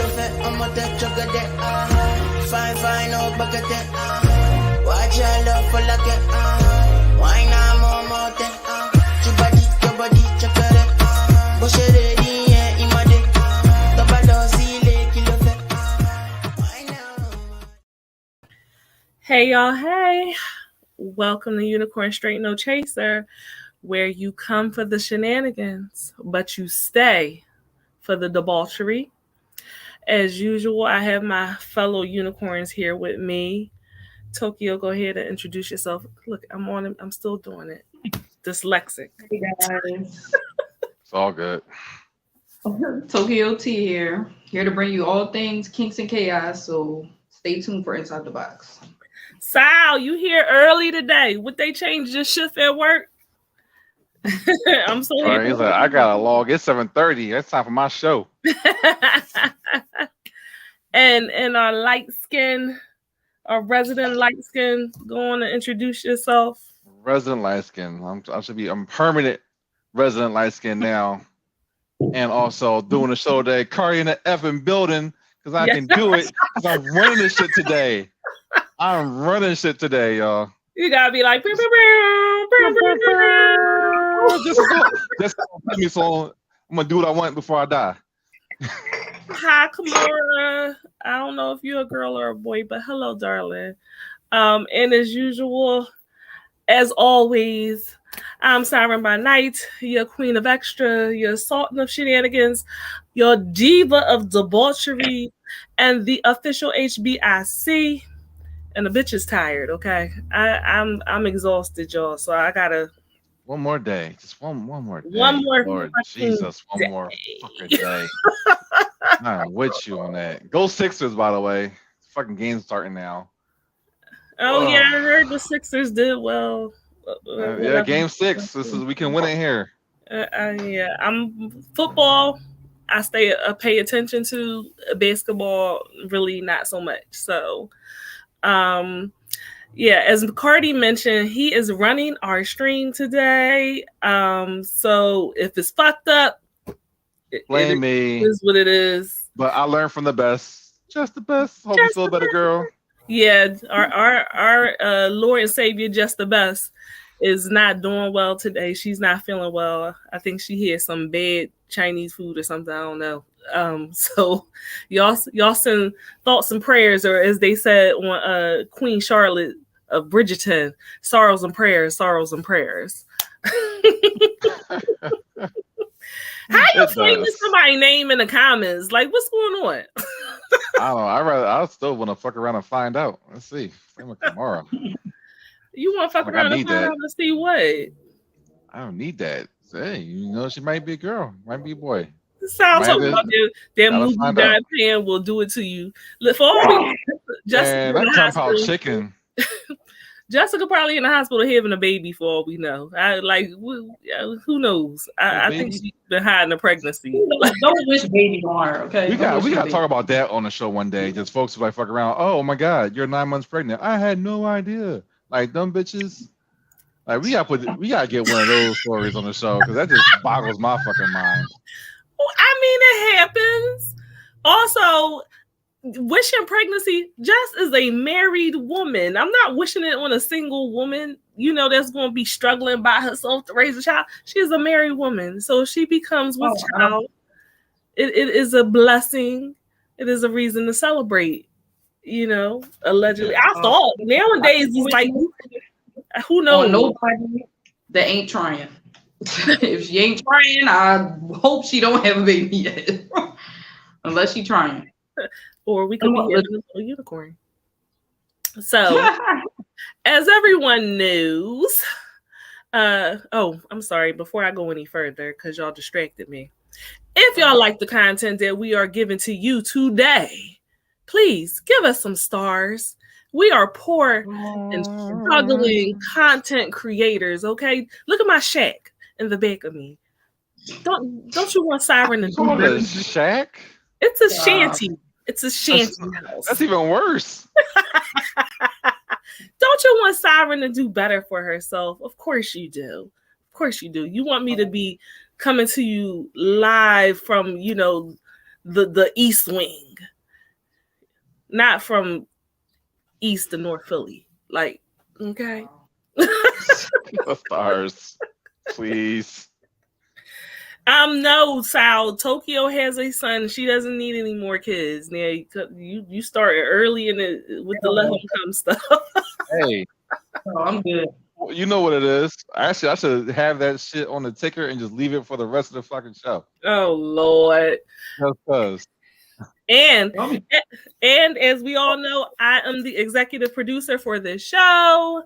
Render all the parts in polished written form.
kilo fe, omote chokade, fine, oh, bagate, watch your love for like it, why not more mote, your body, chakare, boshere diye, imade, tabado zile kilo fe, why now? Hey y'all, hey. Welcome to Unicorn Straight No Chaser, where you come for the shenanigans, but you stay for the debauchery. As usual, I have my fellow unicorns here with me. Tokyo, go ahead and introduce yourself. Look, I'm on it. I'm still doing it. Dyslexic. Hey guys. It's all good. Tokyo T here to bring you all things kinks and chaos. So stay tuned for Inside the Box. Sal, you here early today? Would they change your shift at work? I'm so All right, he's like, I gotta log. It's 7:30. It's time for my show. and our light skin, our resident light skin, go on and introduce yourself. Resident light skin. I'm permanent resident light skin now, and also doing the show today. Carty in the effing building because I can do it. Because I'm running this shit today. I'm running shit today, y'all. You gotta be like, just put me so I'm gonna do what I want before I die. Hi, Kamora. I don't know if you're a girl or a boy, but hello, darling. And as usual, as always, I'm Siren by night, your queen of extra, your sultan of shenanigans, your diva of debauchery, and the official HBIC. And the bitch is tired, okay? I'm exhausted, y'all. So I gotta one more day. Just one more day. One more Lord Jesus, one more fucking day. I'm with you on that. Go Sixers, by the way. Fucking game's starting now. Oh yeah, I heard the Sixers did well. Yeah, game 6. We can win it here. Yeah, I'm football. I pay attention to basketball, really not so much. So, yeah, as Carty mentioned, he is running our stream today. So if it's fucked up, blame me. It is what it is. But I learned from the best. Just the best. Hope you feel better, girl. Yeah, our Lord and Savior, just the best, is not doing well today. She's not feeling well. I think she had some bad Chinese food or something. I don't know. So y'all send thoughts and prayers, or as they said on Queen Charlotte of Bridgerton, sorrows and prayers. How you flaming somebody's name in the comments? Like, what's going on? I don't know. I still want to fuck around and find out. Let's see. Tomorrow. You want to fuck around and find out to see what? I don't need that. Hey, she might be a girl, might be a boy. Sounds like that movie God Pan will do it to you. For all Jessica, that jump out chicken. Jessica probably in the hospital having a baby for all we know. Who knows? I think she's been hiding a pregnancy. Don't wish baby on her, okay? We got to talk about that on the show one day. Just folks who like fuck around. Oh my God, you're 9 months pregnant. I had no idea. Like dumb bitches. Like we gotta get one of those stories on the show because that just boggles my fucking mind. Well, I mean, it happens. Also, wishing pregnancy just as a married woman. I'm not wishing it on a single woman, that's going to be struggling by herself to raise a child. She is a married woman. So if she becomes with child, it is a blessing. It is a reason to celebrate, allegedly. I thought nowadays it's like, who knows? Nobody that ain't trying. If she ain't trying, I hope she don't have a baby yet. Unless she trying. Or we could be a little unicorn. So, as everyone knows, I'm sorry, before I go any further, because y'all distracted me. If y'all like the content that we are giving to you today, please give us some stars. We are poor and struggling content creators, okay? Look at my shack in the back of me. Don't you want Siren to do a shack? It's a shanty. It's a shanty house. That's even worse. Don't you want Siren to do better for herself? Of course you do. Of course you do. You want me to be coming to you live from, the East Wing, not from East to North Philly. Like, okay. The stars, please. No, Sal. Tokyo has a son. She doesn't need any more kids. Now you started early with the let him come stuff. Hey, I'm good. you know what it is. Actually, I should have that shit on the ticker and just leave it for the rest of the fucking show. Oh Lord. Just cause. And as we all know, I am the executive producer for this show,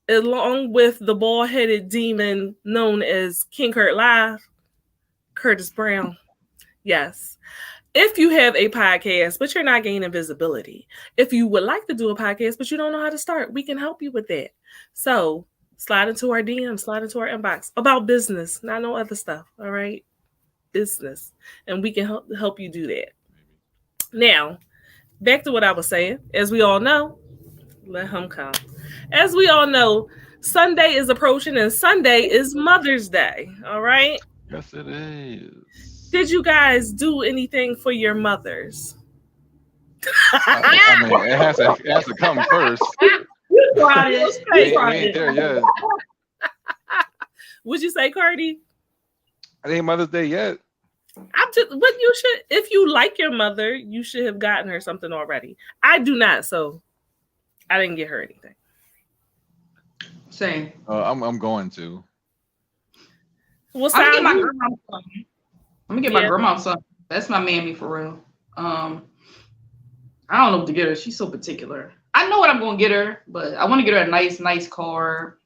along with the bald-headed demon known as King Kurt Live, Curtis Brown. Yes. If you have a podcast, but you're not gaining visibility, if you would like to do a podcast, but you don't know how to start, we can help you with that. So slide into our DM, slide into our inbox about business, not no other stuff. All right. Business. And we can help you do that. Now, back to what I was saying. As we all know, let him come. As we all know, Sunday is approaching and Sunday is Mother's Day. All right. Yes, it is. Did you guys do anything for your mothers? I mean, it has to come first. You tried it. We ain't there yet. Would you say, Carty? It ain't Mother's Day yet. But you should, if you like your mother, you should have gotten her something already. I do not, so I didn't get her anything. Same. I'm going to. Well, I'm gonna get my grandma something. I'm gonna get my grandma something. That's my mammy for real. I don't know what to get her. She's so particular. I know what I'm gonna get her, but I want to get her a nice car.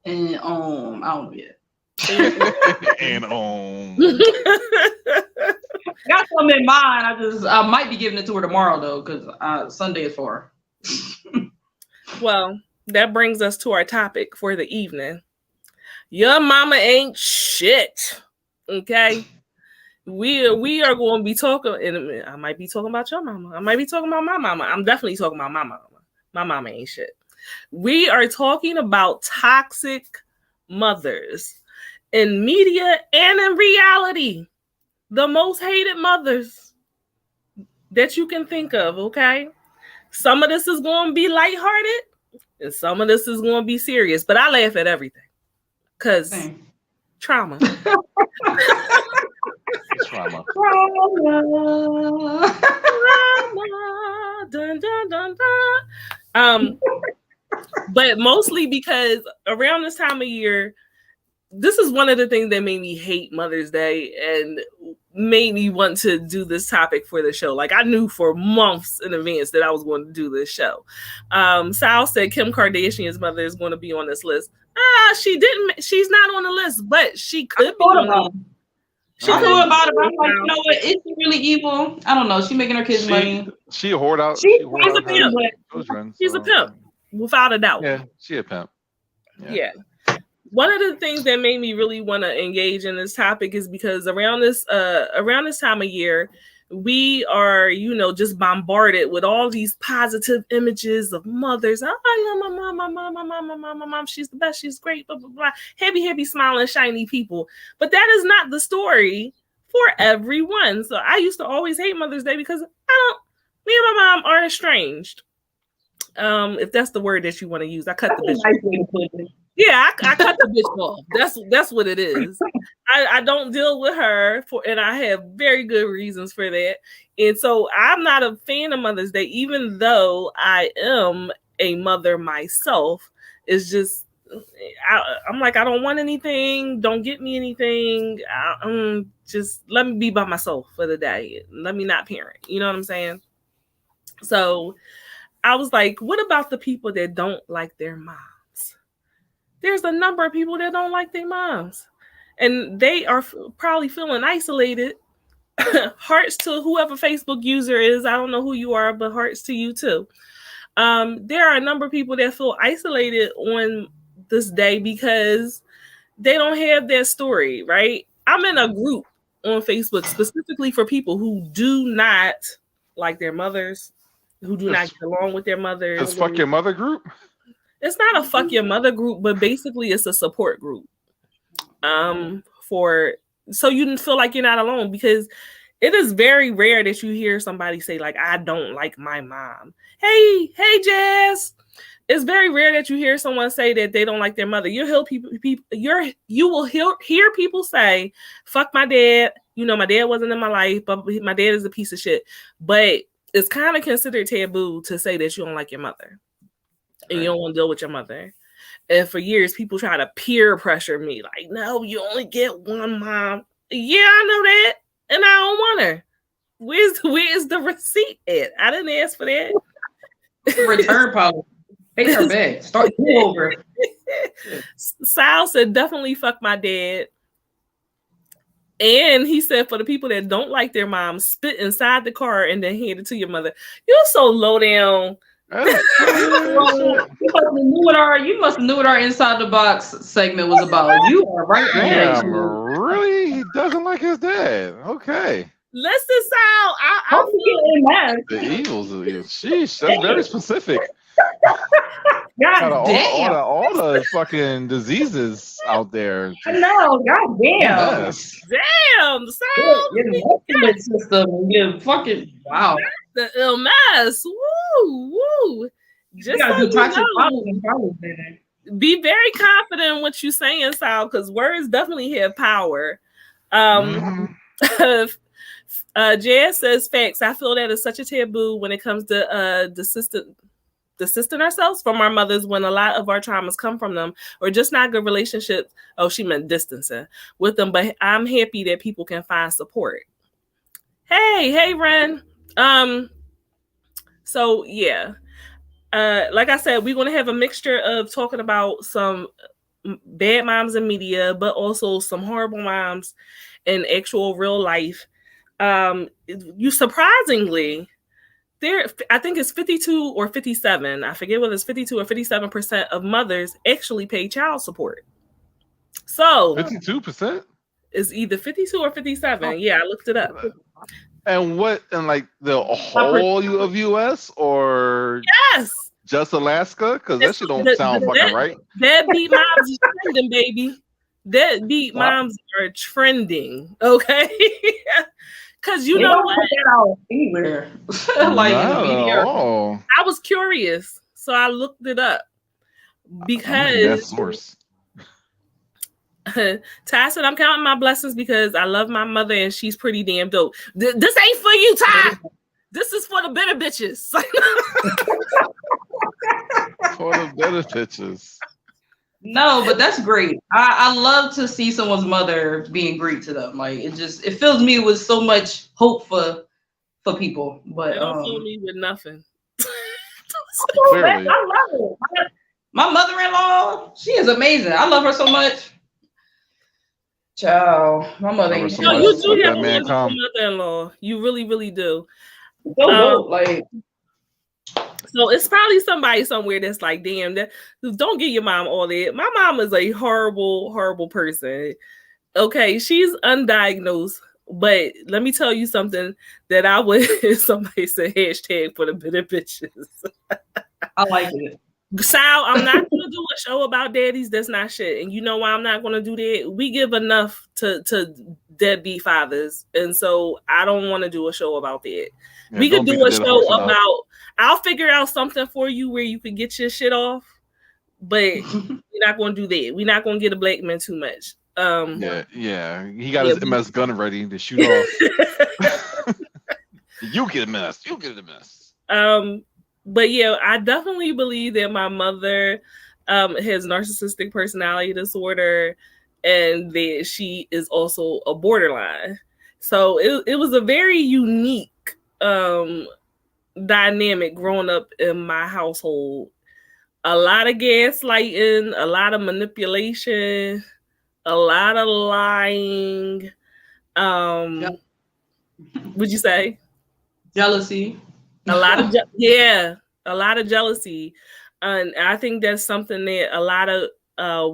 And I don't know yet. And got something in mind. I might be giving it to her tomorrow though, because Sunday is for her. Well, that brings us to our topic for the evening. Your mama ain't shit. Okay. We are going to be talking, and I might be talking about your mama. I might be talking about my mama. I'm definitely talking about my mama. My mama ain't shit. We are talking about toxic mothers in media and in reality. The most hated mothers that you can think of, okay? Some of this is going to be lighthearted and some of this is going to be serious, but I laugh at everything because trauma. Trauma. Dun, dun, dun, dun. But mostly because around this time of year, this is one of the things that made me hate Mother's Day and made me want to do this topic for the show. Like I knew for months in advance that I was going to do this show. Sal said Kim Kardashian's mother is going to be on this list. She didn't. She's not on the list, but she could be on the list. I thought about it, but I'm like, you know what? Is she really evil? I don't know. She's making her kids money. She hoard out. She's a pimp. Children, she's a pimp, without a doubt. Yeah, she a pimp. Yeah. One of the things that made me really want to engage in this topic is because around this time of year, we are, just bombarded with all these positive images of mothers. Oh, I love my mom. She's the best. She's great. Blah, blah, blah. Happy, smiling, shiny people. But that is not the story for everyone. So I used to always hate Mother's Day because me and my mom are estranged. If that's the word that you want to use, I cut the bitch. Yeah, I cut the bitch off. That's what it is. I don't deal with her and I have very good reasons for that. And so I'm not a fan of Mother's Day, even though I am a mother myself. It's just I'm like, I don't want anything. Don't get me anything. Just let me be by myself for the day. Let me not parent. You know what I'm saying? So I was like, what about the people that don't like their moms? There's a number of people that don't like their moms. And they are probably feeling isolated. Hearts to whoever Facebook user is. I don't know who you are, but hearts to you too. There are a number of people that feel isolated on this day because they don't have that story, right? I'm in a group on Facebook specifically for people who do not like their mothers, who do not get along with their mothers. It's fuck your mother group? It's not a fuck your mother group, but basically it's a support group for so you feel like you're not alone, because it is very rare that you hear somebody say like, I don't like my mom. Hey, Jazz. It's very rare that you hear someone say that they don't like their mother. You will hear people say, fuck my dad. You know, my dad wasn't in my life, but my dad is a piece of shit. But it's kind of considered taboo to say that you don't like your mother and you don't want to deal with your mother. And for years, people try to peer pressure me. Like, no, you only get one mom. Yeah, I know that. And I don't want her. Where's the receipt at? I didn't ask for that. Return policy. Take her back. Start over. Sal said, definitely fuck my dad. And he said, for the people that don't like their mom, spit inside the car and then hand it to your mother. You're so low down. You must have knew what our Inside the Box segment was about. You are right there. Really? He doesn't like his dad. Okay. Listen, Sal. I the evils. Sheesh, that's very specific. God all the fucking diseases out there. I know. God damn. Yes. Damn, Sal. Your system. You fucking wow. The illness. Woo. Just so you know, be very confident in what you're saying, Sal, because words definitely have power. Jazz says facts. I feel that is such a taboo when it comes to distancing ourselves from our mothers when a lot of our traumas come from them, or just not good relationships. Oh, she meant distancing with them. But I'm happy that people can find support. Hey, Ren. So yeah. Like I said, we're going to have a mixture of talking about some bad moms in media, but also some horrible moms in actual real life. You surprisingly, I think it's 52 or 57. I forget whether it's 52 or 57% of mothers actually pay child support. So 52%? It's either 52 or 57. Oh. Yeah, I looked it up. And what, in like the whole of US or yes, just Alaska? Because that shit don't sound fucking right. Deadbeat moms is trending, baby. Deadbeat moms are trending. Okay. Because you know what? Out anywhere. Like in the media. I was curious, so I looked it up. Because that source. Ty said, I'm counting my blessings because I love my mother and she's pretty damn dope. This ain't for you, Ty. This is for the bitter bitches. For the bitter bitches. No, but that's great. I love to see someone's mother being great to them. Like it fills me with so much hope for people. But it don't fill me with nothing. I love it. My mother-in-law, she is amazing. I love her so much. Ciao. My mother ain't no, you do have a wonderful mother-in-law. You really, really do. So it's probably somebody somewhere that's like, damn, don't give your mom all that. My mom is a horrible, horrible person. Okay, she's undiagnosed, but let me tell you something that I would, somebody said hashtag for the bitter bitches. I like it. Sal, I'm not going to do a show about daddies. That's not shit. And you know why I'm not going to do that? We give enough to deadbeat fathers. And so I don't want to do a show about that. Yeah, we could do a show about, I'll figure out something for you where you can get your shit off. But we're not going to do that. We're not going to get a black man too much. Yeah. He got his MS gun ready to shoot off. You get a mess. But yeah, I definitely believe that my mother has narcissistic personality disorder and that she is also a borderline. So it was a very unique dynamic growing up in my household. A lot of gaslighting, a lot of manipulation, a lot of lying. Would you say? Jealousy. A lot of jealousy, and I think that's something that a lot of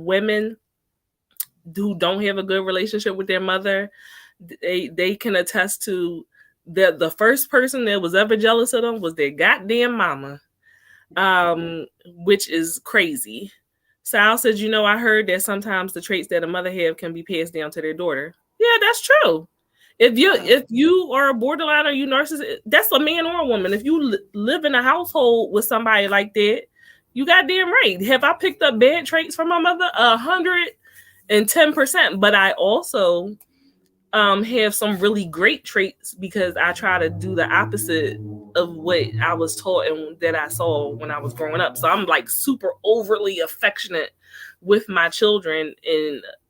women who don't have a good relationship with their mother, they can attest to. That the first person that was ever jealous of them was their goddamn mama, which is crazy. Sal says, I heard that sometimes the traits that a mother have can be passed down to their daughter. Yeah, that's true. If you are a borderline or you narcissist, that's a man or a woman. If you live in a household with somebody like that, you goddamn right. Have I picked up bad traits from my mother? 110%. But I also have some really great traits because I try to do the opposite of what I was taught and that I saw when I was growing up. So I'm like super overly affectionate with my children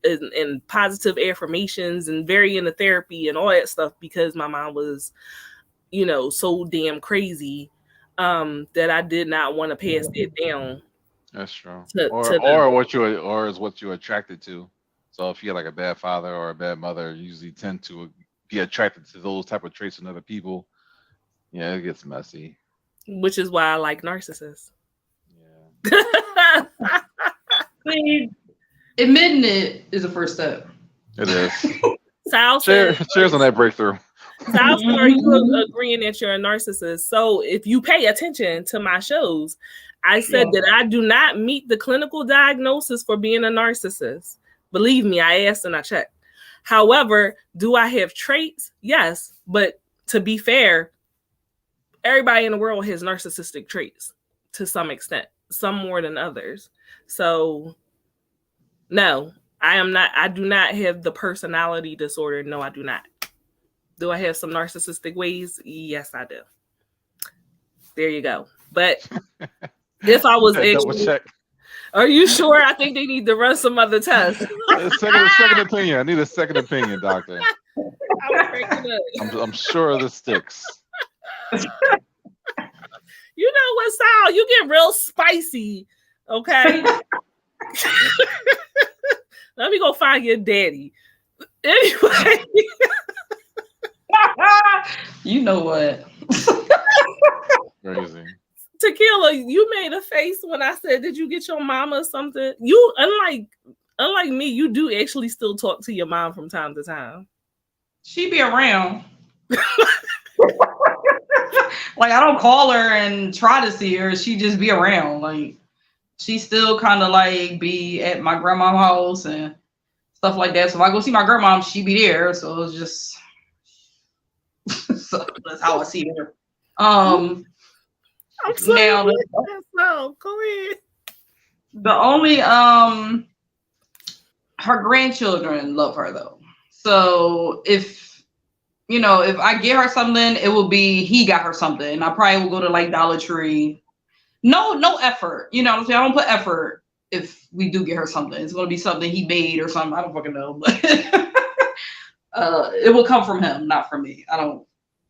and positive affirmations and very into therapy and all that stuff because my mom was, so damn crazy that I did not want to pass it down. That's true. Or is what you're attracted to. So if you're like a bad father or a bad mother, you usually tend to be attracted to those type of traits in other people. Yeah, it gets messy. Which is why I like narcissists. Yeah. Admitting it is the first step. It is. Cheers on that breakthrough. Sal, are you agreeing that you're a narcissist? So if you pay attention to my shows, I said that I do not meet the clinical diagnosis for being a narcissist. Believe me, I asked and I checked. However, do I have traits? Yes. But to be fair, everybody in the world has narcissistic traits to some extent, some more than others. So no, I do not have the personality disorder. No, I do not. Do I have some narcissistic ways? Yes, I do. There you go. But if I was double check. Are you sure? I think they need to run some other tests. Second opinion. I need a second opinion, doctor. I'm sure this sticks. You know what, Sal? You get real spicy, okay? Let me go find your daddy. Anyway. You know what? Crazy. Tequila, you made a face when I said, "Did you get your mama something?" You, unlike me, you do actually still talk to your mom from time to time. She be around. Like I don't call her and try to see her. She just be around. Like she still kind of like be at my grandma's house and stuff like that. So if I go see my grandma, she be there. So it's just so that's how I see her. I'm sorry. Now Go ahead. the only her grandchildren love her though. So if I get her something, it will be he got her something. I probably will go to like Dollar Tree. No effort. You know what I'm saying? I don't put effort if we do get her something. It's gonna be something he made or something. I don't fucking know, but it will come from him, not from me. I don't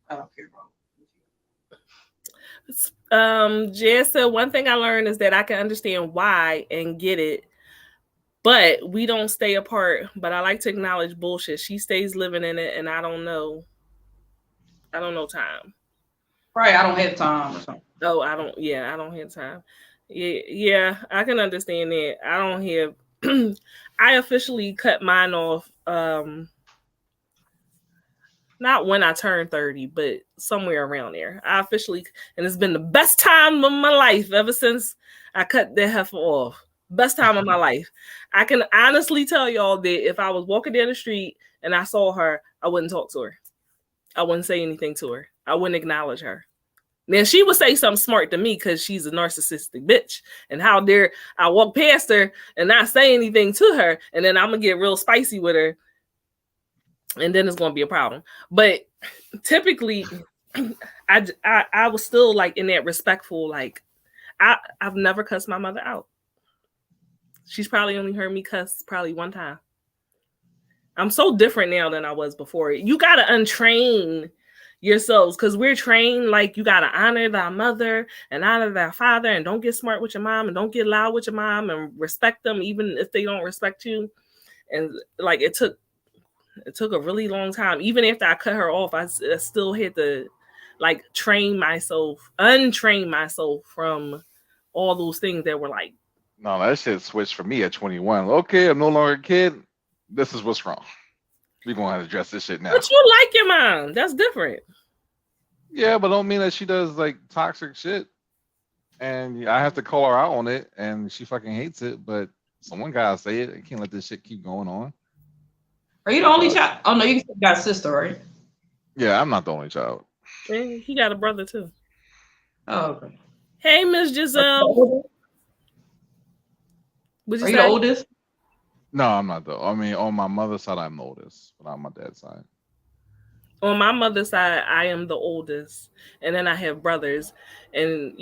care about it. Jess said one thing I learned is that I can understand why and get it, but we don't stay apart. But I like to acknowledge bullshit. She stays living in it, and I don't know time. Right, I don't have time or something. Oh, I don't have time. Yeah, I can understand that. I don't have. I officially cut mine off. Not when I turned 30, but somewhere around there. And it's been the best time of my life ever since I cut that heifer off. Best time of my life. I can honestly tell y'all that if I was walking down the street and I saw her, I wouldn't talk to her. I wouldn't say anything to her. I wouldn't acknowledge her. Then she would say something smart to me because she's a narcissistic bitch. And how dare I walk past her and not say anything to her, and then I'm gonna get real spicy with her. And then it's going to be a problem. But typically, I was still like in that respectful, like I've never cussed my mother out. She's probably only heard me cuss probably one time. I'm so different now than I was before. You got to untrain yourselves because we're trained like you got to honor thy mother and honor thy father and don't get smart with your mom and don't get loud with your mom and respect them even if they don't respect you. And like it took a really long time. Even after I cut her off, I still had to like untrain myself from all those things that were like. No, that shit switched for me at 21. Okay, I'm no longer a kid. This is what's wrong. We're going to have to address this shit now. But you like your mom. That's different. Yeah, but don't mean that she does like toxic shit. And I have to call her out on it and she fucking hates it. But someone got to say it. I can't let this shit keep going on. Are you the only child? Oh no, you got a sister, right? Yeah, I'm not the only child. And he got a brother too. Oh, okay. Hey, Miss Giselle. Would you Are say? you the oldest? No, I'm not though. I mean, on my mother's side, I'm the oldest, but on my dad's side. On my mother's side, I am the oldest, and then I have brothers, and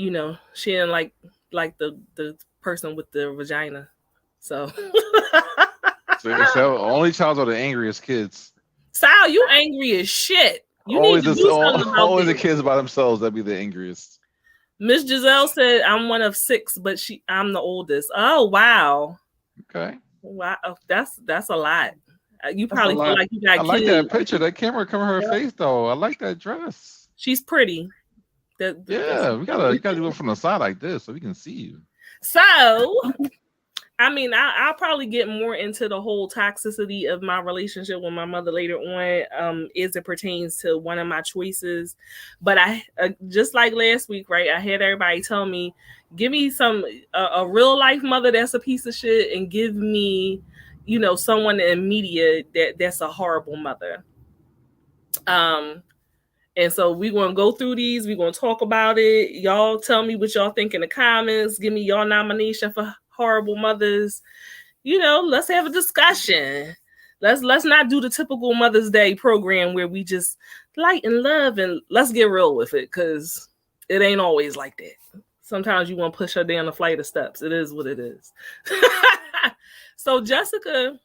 she didn't like the person with the vagina, so. So only childs are the angriest kids. Sal, you angry as shit. You always need to do something about always this. the kids by themselves that be the angriest. Miss Giselle said I'm one of 6, but I'm the oldest. Oh wow. Okay. Wow, that's a lot. You probably feel like you got kids. I like that picture. That camera cover her face though. I like that dress. She's pretty. Yeah, you gotta do it from the side like this so we can see you. So, I mean, I'll probably get more into the whole toxicity of my relationship with my mother later on, as it pertains to one of my choices. But I just like last week, right? I had everybody tell me, give me a real life mother that's a piece of shit, and give me, someone in media that's a horrible mother. And so we're going to go through these. We're going to talk about it. Y'all tell me what y'all think in the comments. Give me your nomination for horrible mothers. Let's have a discussion. Let's not do the typical Mother's Day program where we just light and love, and let's get real with it, because it ain't always like that. Sometimes you want to push her down a flight of steps. It is what it is. So Jessica,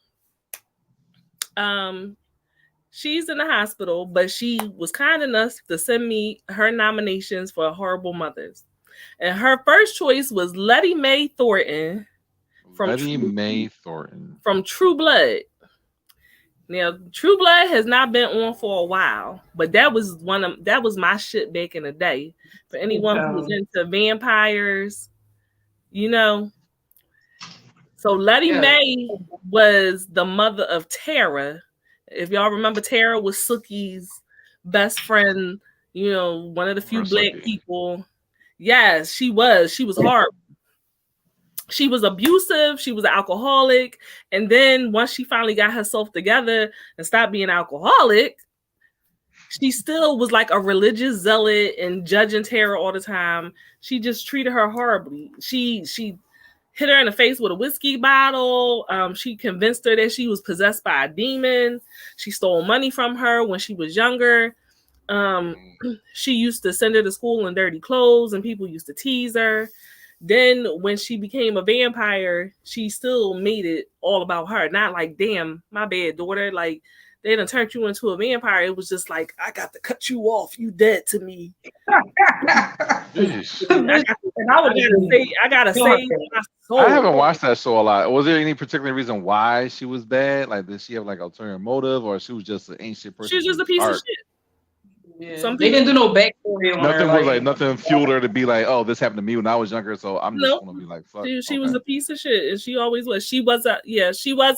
she's in the hospital, but she was kind enough to send me her nominations for horrible mothers. And her first choice was Letty Mae Thornton from True Blood. Now, True Blood has not been on for a while, but that was my shit back in the day. For anyone who was into vampires, So Letty Mae was the mother of Tara. If y'all remember, Tara was Sookie's best friend, one of the few black people. Yes, she was. She was horrible. She was abusive. She was an alcoholic. And then once she finally got herself together and stopped being alcoholic, she still was like a religious zealot and judging Tara all the time. She just treated her horribly. She hit her in the face with a whiskey bottle. She convinced her that she was possessed by a demon. She stole money from her when she was younger. She used to send her to school in dirty clothes, and people used to tease her. Then when she became a vampire, she still made it all about her. Not like, damn, my bad, daughter. Like, they done turned you into a vampire. It was just like, I got to cut you off. You dead to me. I gotta say my soul. I haven't watched that show a lot. Was there any particular reason why she was bad? Like, did she have like ulterior motive, or she was just an ancient person? She was just a piece of shit. Yeah. They didn't do no backstory on nothing her. Was like nothing fueled her to be like, oh, this happened to me when I was younger, so I'm just gonna be like, fuck. She was a piece of shit, and she always was. She was an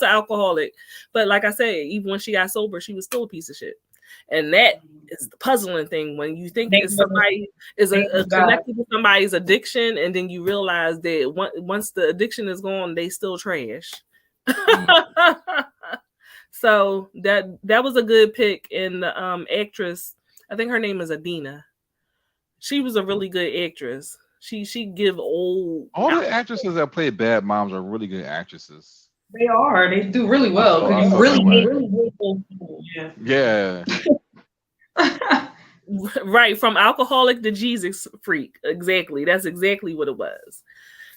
alcoholic, but like I said, even when she got sober, she was still a piece of shit. And that is the puzzling thing when you think somebody is connected to somebody's addiction, and then you realize that once the addiction is gone, they still trash. So that was a good pick. And the actress, I think her name is Adina. She was a really good actress. She give all the actresses that play bad moms are really good actresses. They are. They do really well. Because you really yeah. Right, from alcoholic to Jesus freak. Exactly. That's exactly what it was.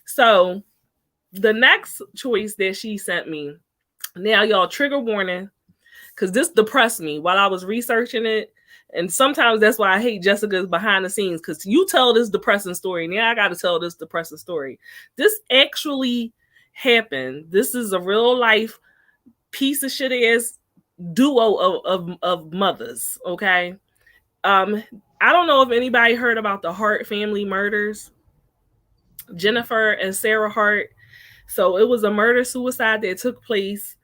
So the next choice that she sent me, now y'all, trigger warning, because this depressed me while I was researching it. And sometimes that's why I hate Jessica's behind the scenes, because you tell this depressing story. Now I got to tell this depressing story. This actually happened. This is a real life piece of shit ass duo of mothers. Okay. I don't know if anybody heard about the Hart family murders, Jennifer and Sarah Hart. So it was a murder-suicide that took place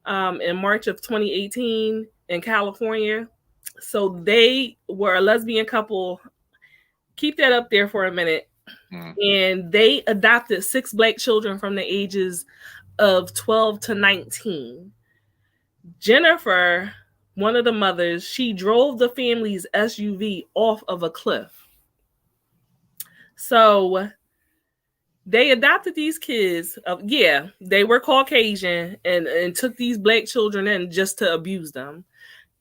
in March of 2018 in California. So they were a lesbian couple. Keep that up there for a minute. And they adopted 6 black children from the ages of 12 to 19. Jennifer, one of the mothers, she drove the family's SUV off of a cliff. So they adopted these kids. They were Caucasian and took these black children in just to abuse them.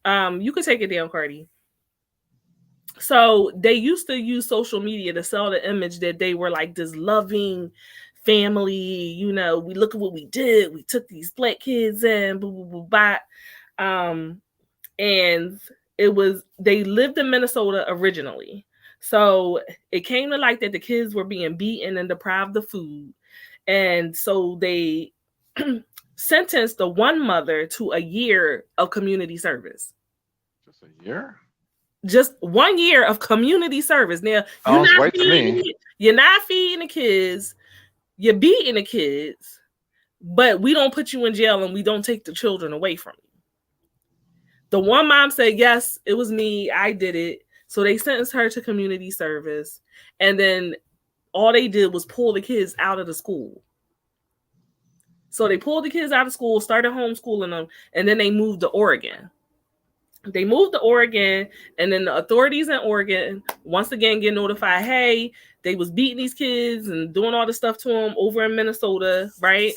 You could take it down, Carty. So they used to use social media to sell the image that they were like this loving family. You know, we look at what we did. We took these black kids in, blah, blah, blah, blah. And they lived in Minnesota originally. So it came to light that the kids were being beaten and deprived of food. And so they sentenced the one mother to a year of community service. Just a year? Just 1 year of community service. Now, you're not feeding the kids, you're beating the kids, but we don't put you in jail and we don't take the children away from you. The one mom said, yes, it was me, I did it. So they sentenced her to community service. And then all they did was pull the kids out of the school. So they pulled the kids out of school, started homeschooling them, and then they moved to Oregon. They moved to Oregon, and then the authorities in Oregon once again get notified, hey, they was beating these kids and doing all this stuff to them over in Minnesota, right?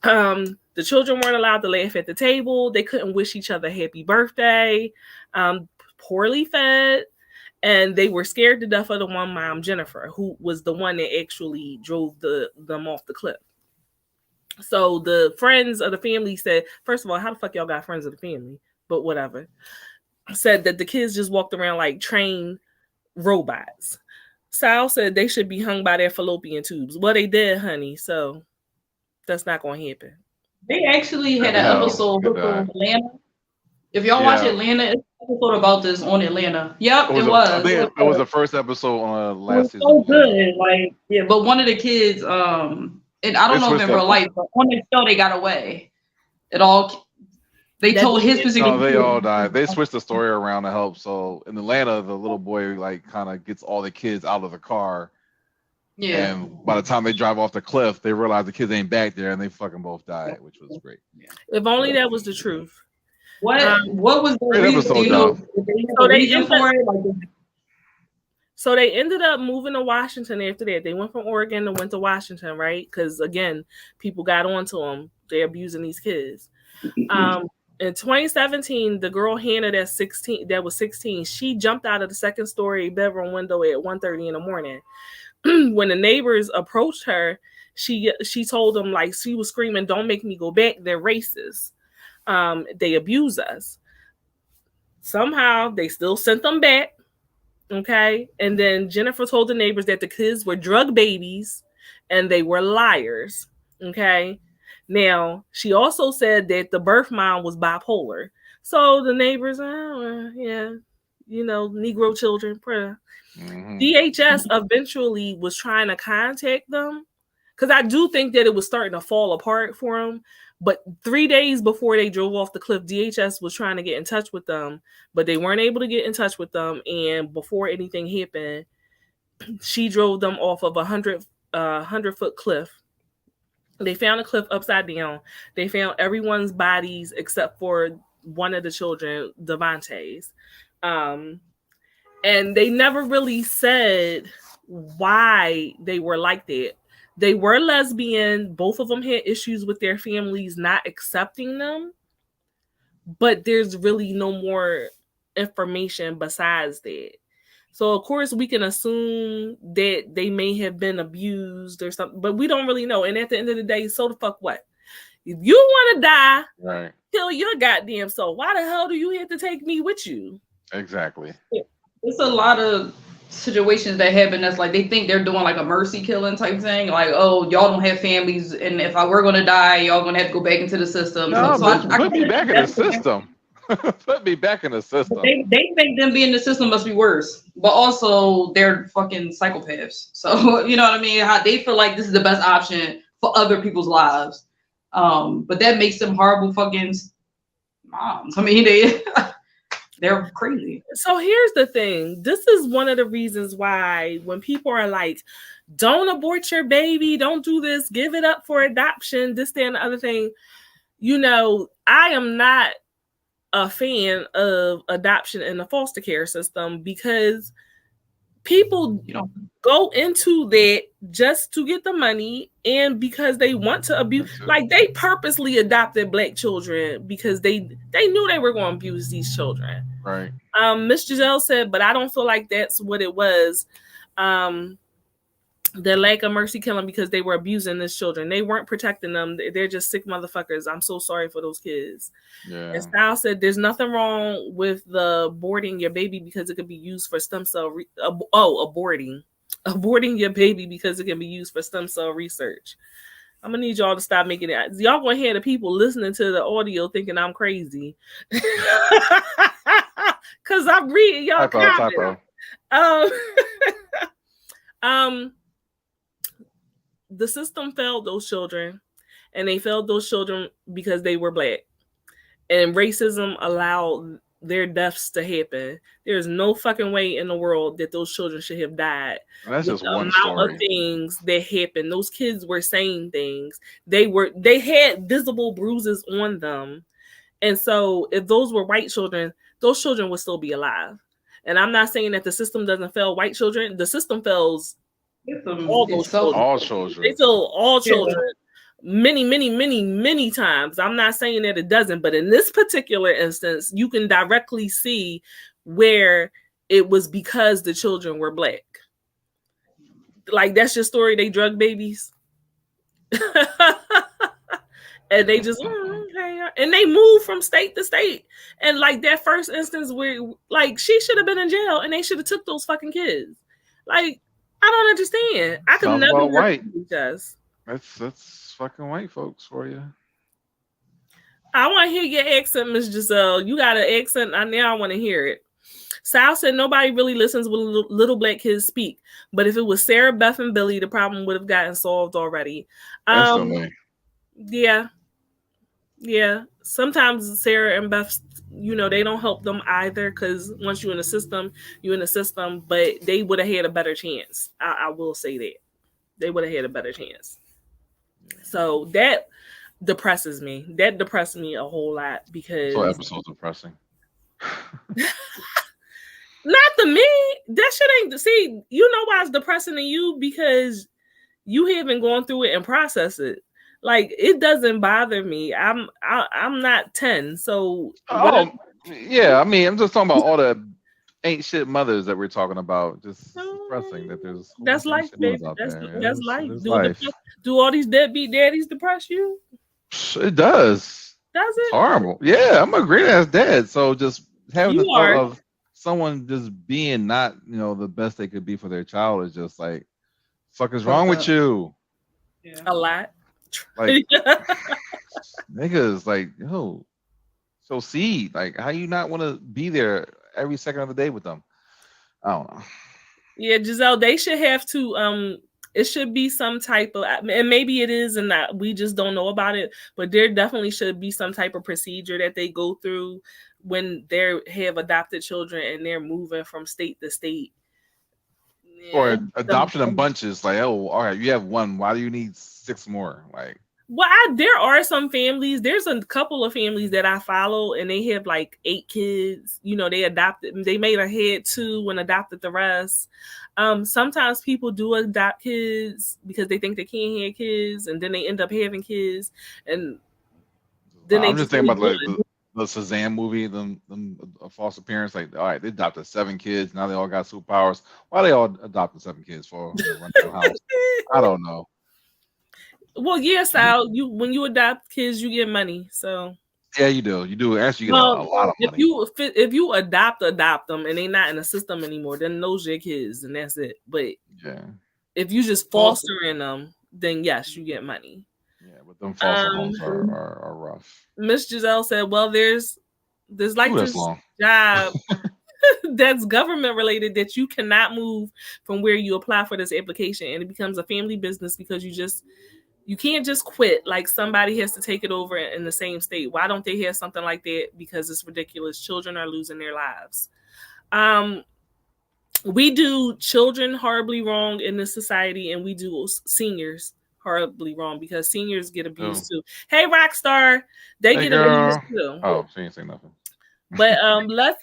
The children weren't allowed to laugh at the table. They couldn't wish each other happy birthday. Poorly fed, and they were scared to death of the one mom, Jennifer, who was the one that actually drove them off the cliff. So the friends of the family said, first of all, how the fuck y'all got friends of the family? But whatever. Said that the kids just walked around like trained robots. Sal said they should be hung by their fallopian tubes. Well, they did, honey. So that's not going to happen. They actually had an episode with Atlanta. If y'all watch Atlanta, it's an episode about this on Atlanta. Yep, it was. I think it was the first episode on last season. So good. But one of the kids, and I don't know if in real life, but on the show they got away. They told his particular. No, they all died. They switched the story around to help. So in Atlanta, the little boy kind of gets all the kids out of the car. Yeah. And by the time they drive off the cliff, they realize the kids ain't back there, and they fucking both died, which was great. Yeah. If only that was the truth. What was the reason? Do you know, so they ended up moving to Washington after that. They went from Oregon and went to Washington, right? Because again, people got onto them. They're abusing these kids. In 2017, the girl Hannah that was 16, she jumped out of the second story bedroom window at 1:30 in the morning. When the neighbors approached her, she told them, like, she was screaming, "Don't make me go back. They're racist. They abuse us." Somehow they still sent them back. Okay. And then Jennifer told the neighbors that the kids were drug babies and they were liars. Okay. Now, she also said that the birth mom was bipolar. So the neighbors, Negro children. Mm-hmm. DHS eventually was trying to contact them because I do think that it was starting to fall apart for them. But 3 days before they drove off the cliff, DHS was trying to get in touch with them, but they weren't able to get in touch with them. And before anything happened, she drove them off of a 100-foot cliff. They found a cliff upside down. They found everyone's bodies except for one of the children, Devontae's. And they never really said why they were like that. They were lesbian. Both of them had issues with their families not accepting them. But there's really no more information besides that. So, of course, we can assume that they may have been abused or something, but we don't really know. And at the end of the day, so the fuck what? If you want to die, right, kill your goddamn soul. Why the hell do you have to take me with you? Exactly. It's a lot of situations that happen that's like they think they're doing like a mercy killing type thing. Like, oh, y'all don't have families, and if I were going to die, y'all going to have to go back into the system. No, put me back in the system. Put me back in the system. They think them being in the system must be worse, but also they're fucking psychopaths. So you know what I mean? How they feel like this is the best option for other people's lives, but that makes them horrible fucking moms. I mean, they're crazy. So here's the thing. This is one of the reasons why when people are like, "Don't abort your baby, don't do this, give it up for adoption," this, that, and the other thing. you know, I am not a fan of adoption in the foster care system because people go into that just to get the money and because they want to abuse. Like they purposely adopted Black children because they knew they were going to abuse these children. Right. Miss Giselle said, but I don't feel like that's what it was. The lack of mercy killing because they were abusing these children. They weren't protecting them. They're just sick motherfuckers. I'm so sorry for those kids. Yeah. And Style said, there's nothing wrong with the aborting your baby because it could be used for stem cell. Aborting your baby because it can be used for stem cell research. I'm gonna need y'all to stop making it. Y'all gonna hear the people listening to the audio thinking I'm crazy. Cause I'm reading y'all comments. The system failed those children, and they failed those children because they were Black, and racism allowed their deaths to happen. There's no fucking way in the world that those children should have died. That's just one story of things that happened. Those kids were saying things. They had visible bruises on them, and so if those were white children, those children would still be alive. And I'm not saying that the system doesn't fail white children. The system fails all those children. All children. They fail all children many times. I'm not saying that it doesn't, but in this particular instance, you can directly see where it was because the children were Black. Like, that's your story. They drug babies. And they just, okay. And they move from state to state. And like that first instance where, like, she should have been in jail and they should have took those fucking kids. Like, I don't understand. I could never white. That's fucking white folks for you. I want to hear your accent, Miss Giselle. You got an accent. Now I want to hear it. Sal said nobody really listens when little Black kids speak. But if it was Sarah, Beth, and Billy, the problem would have gotten solved already. Yeah. Sometimes Sarah and Beth, they don't help them either because once you're in the system, you're in the system. But they would have had a better chance. I will say that. They would have had a better chance. So that depresses me. That depressed me a whole lot because... So episode's depressing. Not to me. That shit ain't... See, you know why it's depressing to you? Because you haven't gone through it and processed it. Like, it doesn't bother me. I'm not 10, so... yeah, I mean, I'm just talking about all the ain't shit mothers that we're talking about. Just depressing that there's... That's life, baby. That's life. Do all these deadbeat daddies depress you? It does. Does it? It's horrible. Yeah, I'm a great ass dad. So just having the thought of someone just being not, the best they could be for their child is just like, fuck is wrong with you? Yeah. A lot. Like, niggas, like, yo, so see, like, how you not want to be there every second of the day with them? I don't know. Yeah, Giselle, they should have to, it should be some type of, and maybe it is, and that we just don't know about it, but there definitely should be some type of procedure that they go through when they have adopted children and they're moving from state to state. Or adoption in bunches, like, oh, all right, you have one. Why do you need 6 more? Like, well, there are some families. There's a couple of families that I follow, and they have like 8 kids. They adopted. They may have had 2 and adopted the rest. Sometimes people do adopt kids because they think they can't have kids, and then they end up having kids. And then I'm just thinking about like the Shazam movie, them foster parents. Like, all right, they adopted 7 kids. Now they all got superpowers. Why they all adopted 7 kids for? Run to the house? I don't know. Well, yes, Al. When you adopt kids, you get money. So yeah, you do. You do. Actually, you get a lot of money. If you adopt them, and they're not in the system anymore, then those are your kids, and that's it. But yeah, if you just fostering them, then yes, you get money. Yeah, but them foster homes are rough. Miss Giselle said, "Well, there's like this job that's government related that you cannot move from where you apply for this application, and it becomes a family business because you can't just quit. Like, somebody has to take it over in the same state. Why don't they have something like that? Because it's ridiculous. Children are losing their lives. We do children horribly wrong in this society, and we do seniors horribly wrong because seniors get abused too. Hey, Rockstar, they get abused too. Oh, she ain't saying nothing. But let's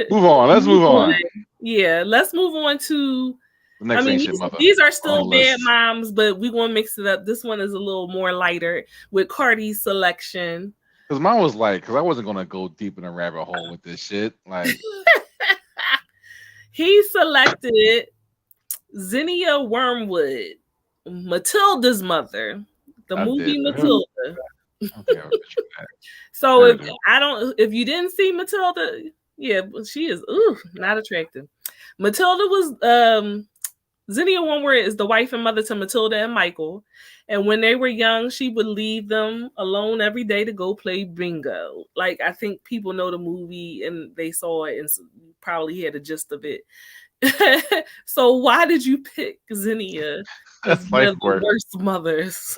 move on. Let's move on. Yeah, let's move on to. The next these are still bad moms, but we're gonna mix it up. This one is a little more lighter with Carty's selection. Because mine was like, because I wasn't gonna go deep in a rabbit hole with this shit. Like, he selected Zinnia Wormwood, Matilda's mother, the movie Matilda. So if you didn't see Matilda, yeah, she is not attractive. Matilda was Zinnia Wormwood is the wife and mother to Matilda and Michael. And when they were young, she would leave them alone every day to go play bingo. Like, I think people know the movie and they saw it and probably had a gist of it. So why did you pick Zinnia as one of the worst mothers?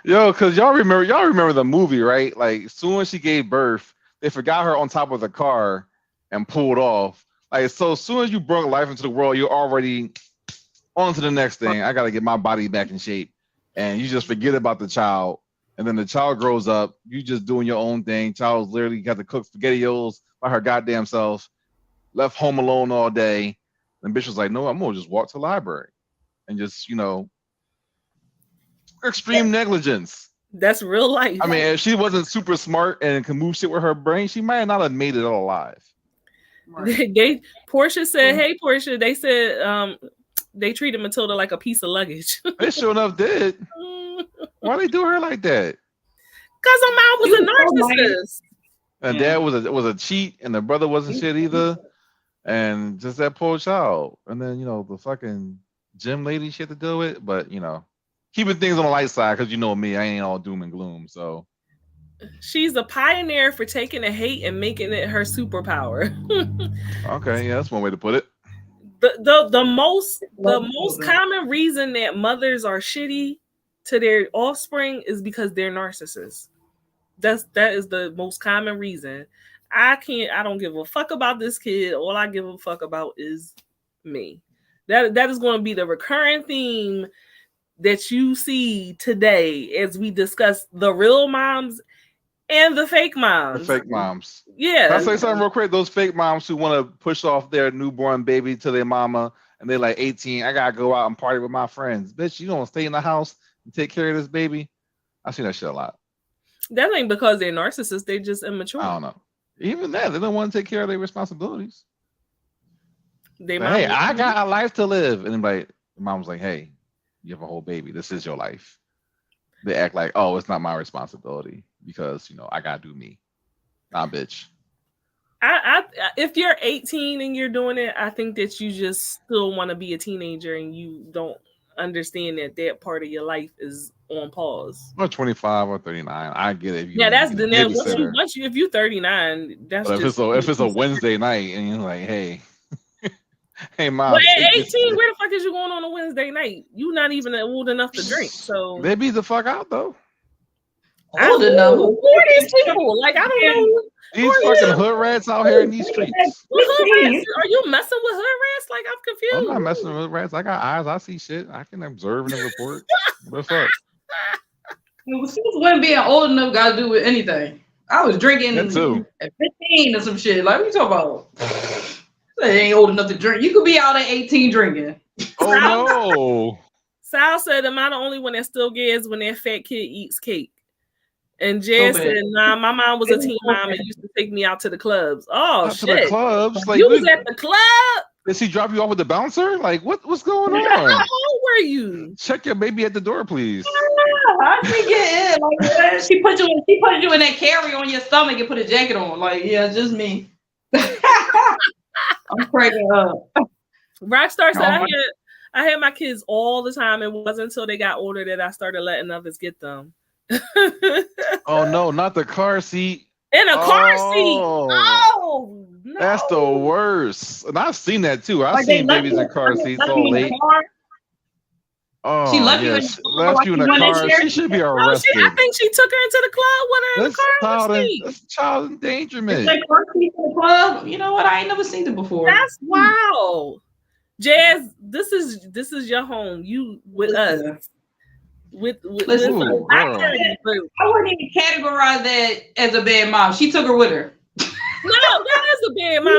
Yo, because y'all remember the movie, right? Like, as soon as she gave birth, they forgot her on top of the car and pulled off. Like, so as soon as you brought life into the world, you're already on to the next thing. I got to get my body back in shape. And you just forget about the child. And then the child grows up. You just doing your own thing. Child's literally got to cook SpaghettiOs by her goddamn self. Left home alone all day. And bitch was like, no, I'm going to just walk to the library. And just, extreme negligence. That's real life. I mean, if she wasn't super smart and can move shit with her brain, she might not have made it all alive. Right. Portia said, "Hey, Portia." They said they treated Matilda like a piece of luggage. They sure enough did. Why they do her like that? Because her mom was a narcissist. And dad was a cheat, and the brother wasn't shit either. And just that poor child. And then the fucking gym lady shit to deal with. But keeping things on the light side, because me, I ain't all doom and gloom. So. She's a pioneer for taking the hate and making it her superpower. Okay, yeah, that's one way to put it. The most common reason that mothers are shitty to their offspring is because they're narcissists. That is the most common reason. I don't give a fuck about this kid. All I give a fuck about is me. That is going to be the recurring theme that you see today as we discuss the real moms and the fake moms. The fake moms. Yeah. Can I say something real quick? Those fake moms who want to push off their newborn baby to their mama and they're like 18, I got to go out and party with my friends. Bitch, you don't stay in the house and take care of this baby? I see that shit a lot. That ain't because they're narcissists. They're just immature. I don't know. Even that, they don't want to take care of their responsibilities. Hey, I got a life to live. And then the mom's like, hey, you have a whole baby. This is your life. They act like, oh, it's not my responsibility because, I got to do me. Nah, bitch. If you're 18 and you're doing it, I think that you just still want to be a teenager and you don't understand that part of your life is on pause. Or 25 or 39. I get it. If you're 39, that's just... If it's a Wednesday night and you're like, hey, hey, mom. But at 18, where the fuck is you going on a Wednesday night? You're not even old enough to drink. So they be the fuck out though. Old enough. Who are these people? Like, I don't know. These fucking hood rats out here in these streets. Hood rats? Are you messing with hood rats? Like, I'm confused. I'm not messing with rats. I got eyes. I see shit. I can observe and report. What's up? Since when being old enough got to do with anything? I was drinking at 15 or some shit. Like, what you talking about? They ain't old enough to drink. You could be out at 18 drinking. Oh no. Sal said, am I the only one that still gets when that fat kid eats cake? And Jess said, nah, my mom was a teen mom and used to take me out to the clubs. Oh, shit. To the clubs? Like, you was at the club? Did she drop you off with the bouncer? Like, what's going on? How old were you? Check your baby at the door, please. I think it is. Like, she put you in that carry on your stomach and put a jacket on. Like, yeah, just me. I'm cracking up. Rockstar said, I had my kids all the time. It wasn't until they got older that I started letting others get them. Oh no, not the car seat. In a car seat. Oh no. That's the worst. And I've seen that too. I've seen babies in car seats all late. Oh, she left you in a car. She should be arrested. I think she took her into the club with her in the car. That's child endangerment. Like car seat in the club. You know what? I ain't never seen it before. That's wild. Jazz, this is your home. You with us. With Listen, Ooh, I girl. wouldn't even categorize that as a bad mom. She took her with her. No, that is a bad mom.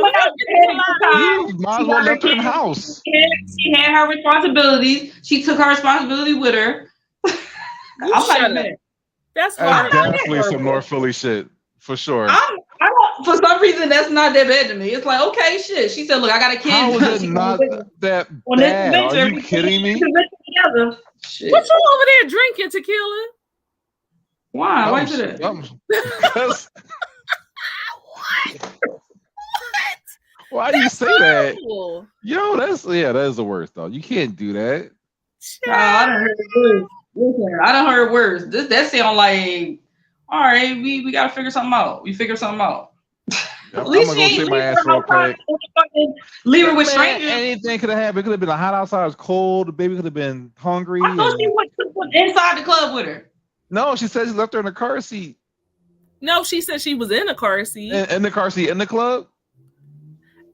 You might as well left her in the house. She had her responsibilities. She took her responsibility with her. I'm like, man. That's definitely some North Philly shit for sure. I don't, for some reason, that's not that bad to me. It's like, okay, shit. She said, look, I got a kid. How is it not that bad? Are you kidding me? Shit. What you over there drinking tequila? Why? Why is it that? Because why do you say that? Yo, that is the worst though. You can't do that. No, I don't heard words. Listen, I don't heard words. That sound like, all right, we gotta figure something out. We figure something out. I'm gonna go take my ass real quick. Leave her with strangers. Anything could have happened. It could have been hot outside. It was cold. The baby could have been hungry. I thought she went inside the club with her. No, she said she left her in the car seat. No, she said she was in a car seat. In the car seat in the club.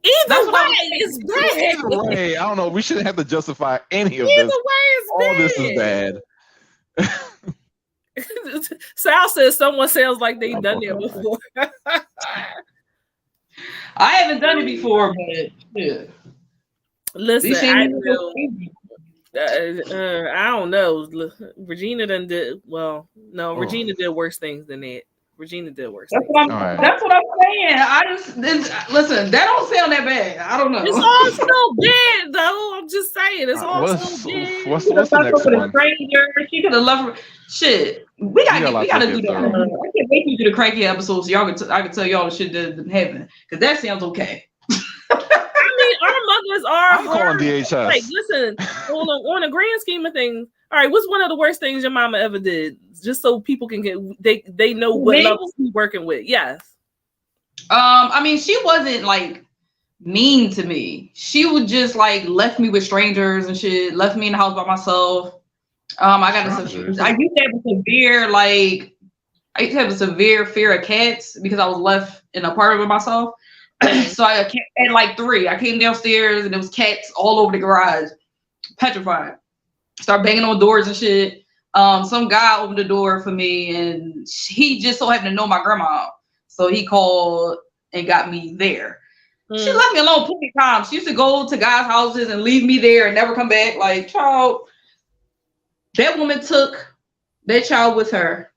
Either way, it's bad. Either way, I don't know. We shouldn't have to justify any of Either this. way, it's All bad. this is bad. Sal says someone sounds like they've done that before. I haven't done it before, but yeah. Listen, I don't know. Regina done did well. No, Regina did worse things than that. Regina did worse. That's what I'm saying. Listen. That don't sound that bad. I don't know. It's all still bad, though. I'm just saying, it's all still bad. What's the next one? She could have loved her. Shit, we gotta do that. I can't wait to do the cranky episode so I can tell y'all the shit that didn't happen because that sounds okay. I mean, our mothers are. I'm calling DHS. Like, listen, on a grand scheme of things. All right, what's one of the worst things your mama ever did? Just so people can they know what levels we working with. Yes. I mean, she wasn't like mean to me. She would just like left me with strangers and shit. Left me in the house by myself. I used to have a severe fear of cats because I was left in an apartment by myself. So I had like 3. I came downstairs and there was cats all over the garage, petrified. Start banging on doors and shit. Some guy opened the door for me and he just so happened to know my grandma. So he called and got me there. She left me alone plenty of times. She used to go to guys' houses and leave me there and never come back. Like, child, that woman took that child with her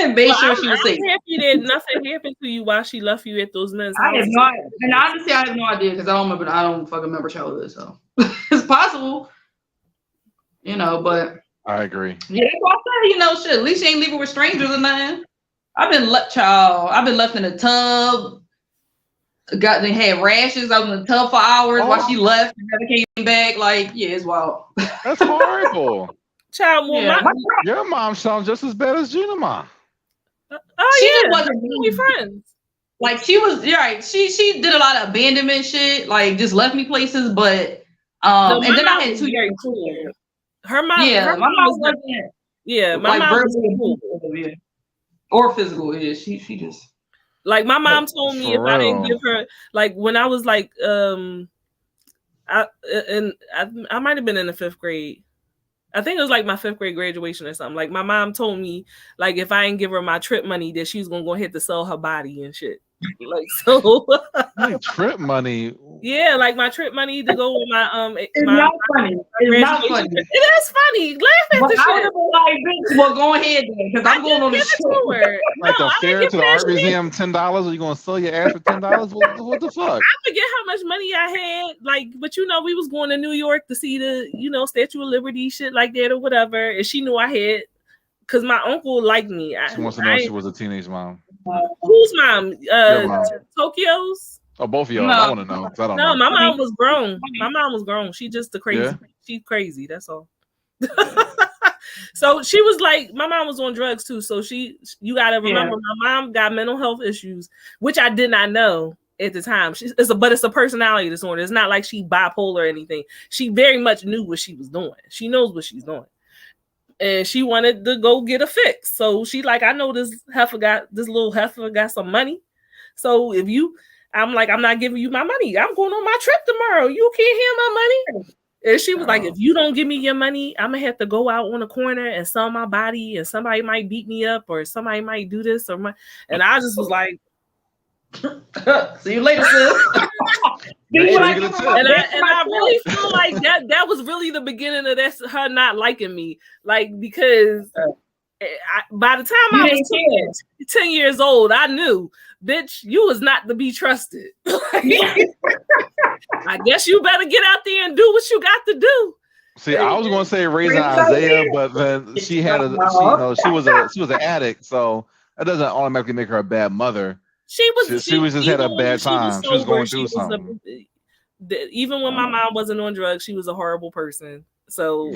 and made sure she was safe. I'm happy that nothing happened to you while she left you at those men's houses. And honestly, I have no idea because I don't fucking remember childhood. So it's possible. But I agree. Yeah, that's what I said. Shit. At least she ain't leaving with strangers or nothing. I've been left in a tub. They had rashes. I was in the tub for hours while she left and never came back. Like, yeah, it's wild. That's horrible. Child, your mom sounds just as bad as Gina mom. She just wasn't we friends. Like she was right. She did a lot of abandonment shit. Like just left me places, but and then I had 2 years. Cool. Her mom, my mom wasn't. Yeah, my like mom verbally cool. Or physical. Yeah, she just. Like my mom told me if I didn't give her like when I was like I might have been in the 5th grade. I think it was like my 5th grade graduation or something. Like my mom told me like if I didn't give her my trip money that she was gonna go ahead to sell her body and shit. Like so like trip money. Yeah, like my trip money to go with my It's not funny. It's not funny. It is funny. Laugh at the shit. Well, go ahead then, because I'm going on the show. Like the fare to the art museum, $10. Are you gonna sell your ass for $10? What the fuck? I forget how much money I had. Like, but we was going to New York to see the Statue of Liberty, shit like that or whatever. And she knew I had, because my uncle liked me. She wants to know if she was a teenage mom. Whose mom? Tokyo's. Oh, both of y'all. No. I want to know. I don't know. My mom was grown. My mom was grown. She just the crazy. Yeah. She's crazy. That's all. So she was like, my mom was on drugs too. So you got to remember, my mom got mental health issues, which I did not know at the time. But it's a personality disorder. It's not like she bipolar or anything. She very much knew what she was doing. She knows what she's doing. And she wanted to go get a fix. So she like, I know this little heifer got some money. So if you, I'm like, I'm not giving you my money. I'm going on my trip tomorrow. You can't have my money. And she was like, if you don't give me your money, I'm gonna have to go out on the corner and sell my body, and somebody might beat me up, or somebody might do this, or and I just was like, see you later, sis. and I really feel like that was really the beginning of her not liking me, like, because by the time I was 10 years old, I knew, bitch, you was not to be trusted. I guess you better get out there and do what you got to do. See, I was going to say raising Isaiah, but then she had she was an addict, so that doesn't automatically make her a bad mother. She was just had a bad time. She was going through something. Even when my mom wasn't on drugs, she was a horrible person. So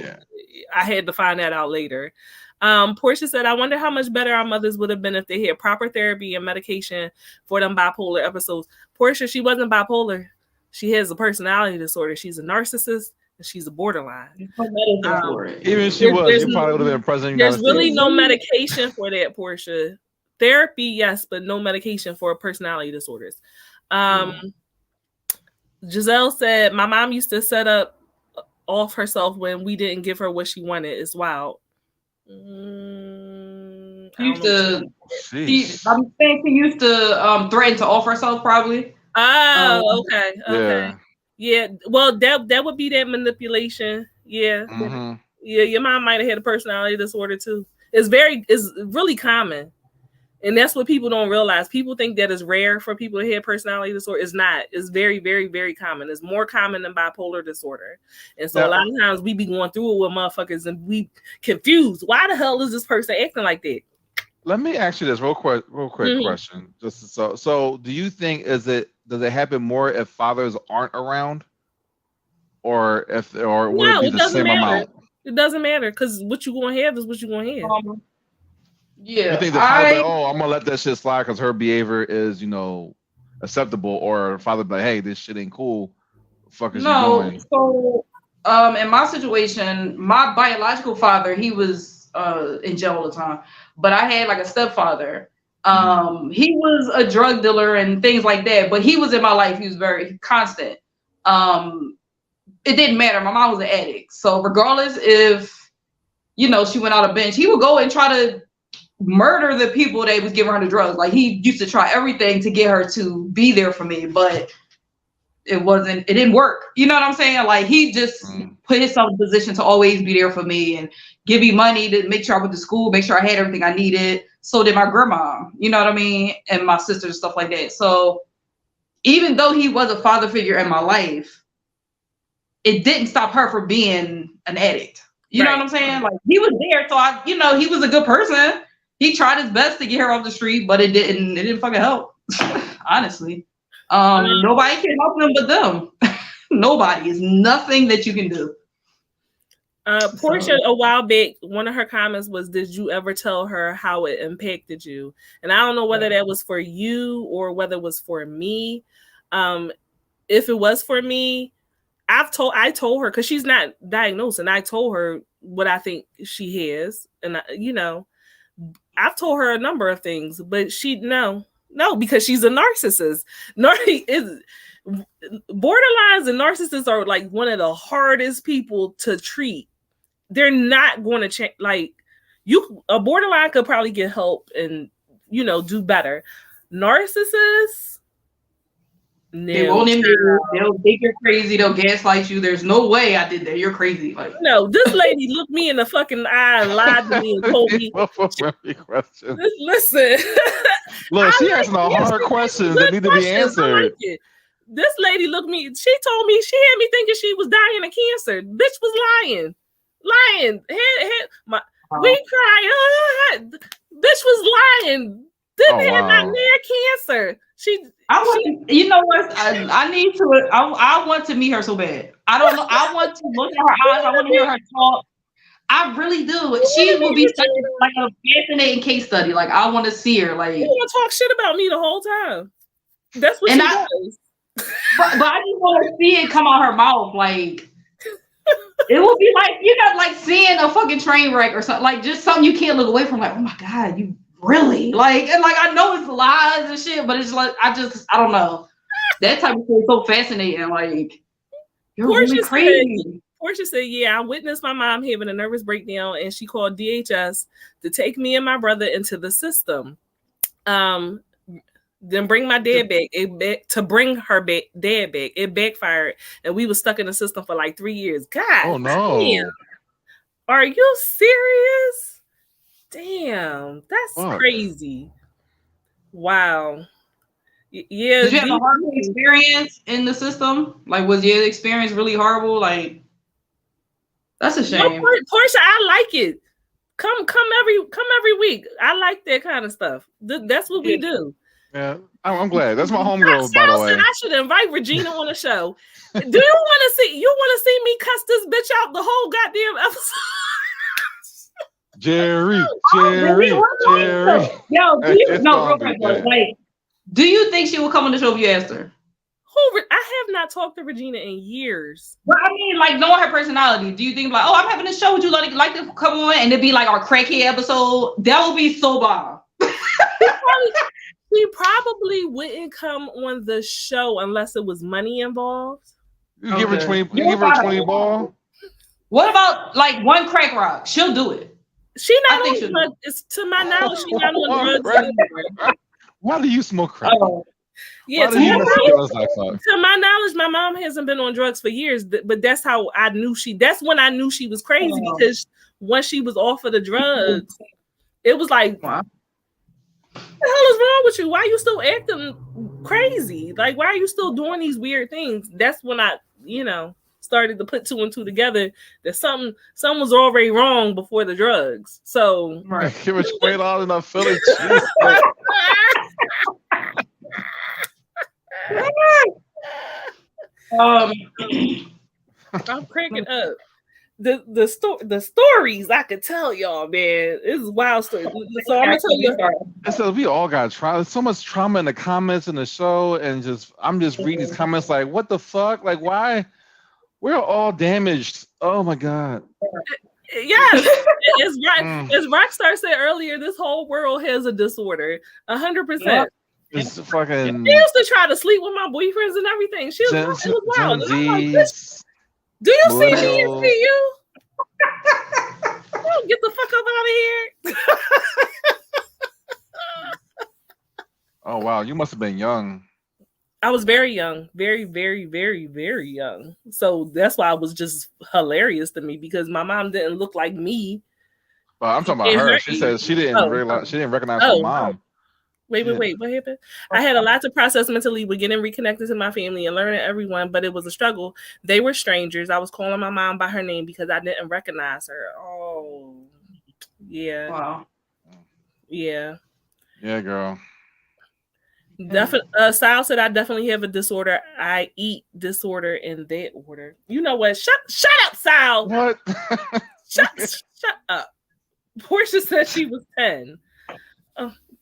I had to find that out later. Portia said, I wonder how much better our mothers would have been if they had proper therapy and medication for them bipolar episodes. Portia, she wasn't bipolar. She has a personality disorder. She's a narcissist and she's a borderline. Even if she was, she probably would have been president. There's really no medication for that, Portia. Therapy, yes, but no medication for personality disorders. Giselle said, my mom used to set up off herself when we didn't give her what she wanted. It's wild. I'm saying she used to threaten to off herself, probably. Oh, okay. Yeah. Well, that would be that manipulation. Yeah. Mm-hmm. Yeah, your mom might have had a personality disorder too. It's really common. And that's what people don't realize. People think that it's rare for people to have personality disorder. It's not. It's very, very, very common. It's more common than bipolar disorder. And so a lot of times we be going through it with motherfuckers and we confused. Why the hell is this person acting like that? Let me ask you this real quick question. Just so do you think does it happen more if fathers aren't around, or would it be the same amount? It doesn't matter, because what you gonna have is what you gonna have. Yeah. You think the father I'm gonna let that shit slide because her behavior is, acceptable, or father be like, hey, this shit ain't cool. What the fuck is you doing? So in my situation, my biological father, he was in jail all the time. But I had like a stepfather. He was a drug dealer and things like that, but he was in my life. He was very constant. It didn't matter. My mom was an addict. So regardless if, she went out of bench, he would go and try to murder the people that was giving her the drugs. Like, he used to try everything to get her to be there for me, but it didn't work. You know what I'm saying? Like, he just put himself in a position to always be there for me and give me money to make sure I went to school, make sure I had everything I needed. So did my grandma, you know what I mean? And my sisters and stuff like that. So even though he was a father figure in my life, it didn't stop her from being an addict. You know what I'm saying? Like, he was there. So he was a good person. He tried his best to get her off the street, but it didn't fucking help. Honestly. Nobody can help them but them. Nobody. Is nothing that you can do. Portia, a while back, one of her comments was, did you ever tell her how it impacted you? And I don't know whether that was for you or whether it was for me. If it was for me, I told her, because she's not diagnosed, and I told her what I think she has. And, I've told her a number of things, but no, because she's a narcissist. Borderlines and narcissists are like one of the hardest people to treat. They're not going to change. Like, a borderline could probably get help and, do better. Narcissists, no. They won't admit it. They'll think you're crazy. They'll gaslight you. There's no way I did that. You're crazy. Like, no, this lady looked me in the fucking eye and lied to me and told me. Listen. Look, she asking a hard questions that need to be answered. This lady looked me. She told me, she had me thinking she was dying of cancer. Bitch was lying. We crying. Bitch was lying. Didn't have not near cancer. You know what? I need to. I want to meet her so bad. I don't know. I want to look at her eyes. I want to hear her talk. I really do. She will be such like a fascinating case study. Like, I want to see her. Like, you want to talk shit about me the whole time. That's what she does. But I just want to see it come out her mouth. Like, it will be like, like seeing a fucking train wreck or something. Like, just something you can't look away from. Like, oh my God, you really? Like, and like, I know it's lies and shit, but it's like, I don't know. That type of thing is so fascinating. Like, you're really crazy. Portia said, yeah, I witnessed my mom having a nervous breakdown and she called DHS to take me and my brother into the system. Then bring my dad back. To bring her dad back. It backfired and we were stuck in the system for like 3 years. God. Oh no. Damn. Are you serious? Damn. That's crazy. Wow. Yeah. Did you have a horrible experience in the system? Like, was your experience really horrible? Like, that's a shame. No, Portia, I like it. Come every week. I like that kind of stuff. That's what we do. Yeah, I'm glad. That's my homegirl, by the way. I should invite Regina on the show. Do you want to see me cuss this bitch out the whole goddamn episode? Jerry. Yo, real quick, like, do you think she will come on the show if you asked her? I have not talked to Regina in years. But I mean, like, knowing her personality, do you think like, oh, I'm having a show, would you like to come on and it'd be like our crackhead episode? That would be so bomb. She probably wouldn't come on the show unless it was money involved. You give her 20. You give her a 20 ball. What about like one crack rock? She'll do it. She not on drugs. It's to my knowledge, she's not on drugs anymore. Why do you smoke crack? Yeah, to my knowledge, my mom hasn't been on drugs for years. But that's how I knew that's when I knew she was crazy because once she was off of the drugs, it was like, wow. What the hell is wrong with you? Why are you still acting crazy? Like, why are you still doing these weird things? That's when I, started to put 2 and 2 together that something was already wrong before the drugs. So give her $20 in a Philly cheese. I'm cracking up. The stories I could tell y'all, man. It's wild stories. So I'm gonna tell you. So we all got trauma. There's so much trauma in the comments in the show, and I'm just reading these comments like, what the fuck? Like, why? We're all damaged. Oh my god. Yes, as Rockstar said earlier, this whole world has a disorder. 100%. It's fucking. She used to try to sleep with my boyfriends and everything. She was wild. And I'm like, do you see me and see you? Get the fuck up out of here. Oh wow, you must have been young. I was very young, very, very, very, very young. So that's why it was just hilarious to me because my mom didn't look like me. Well, I'm talking about her. She said she didn't realize she didn't recognize her mom. Wait, what happened? I had a lot to process mentally with getting reconnected to my family and learning everyone, but it was a struggle. They were strangers. I was calling my mom by her name because I didn't recognize her. Oh, yeah. Wow. Yeah. Yeah, girl. Sal said I definitely have a disorder. I eat disorder in that order. You know what? Shut up, Sal. What? shut up. Portia said she was 10.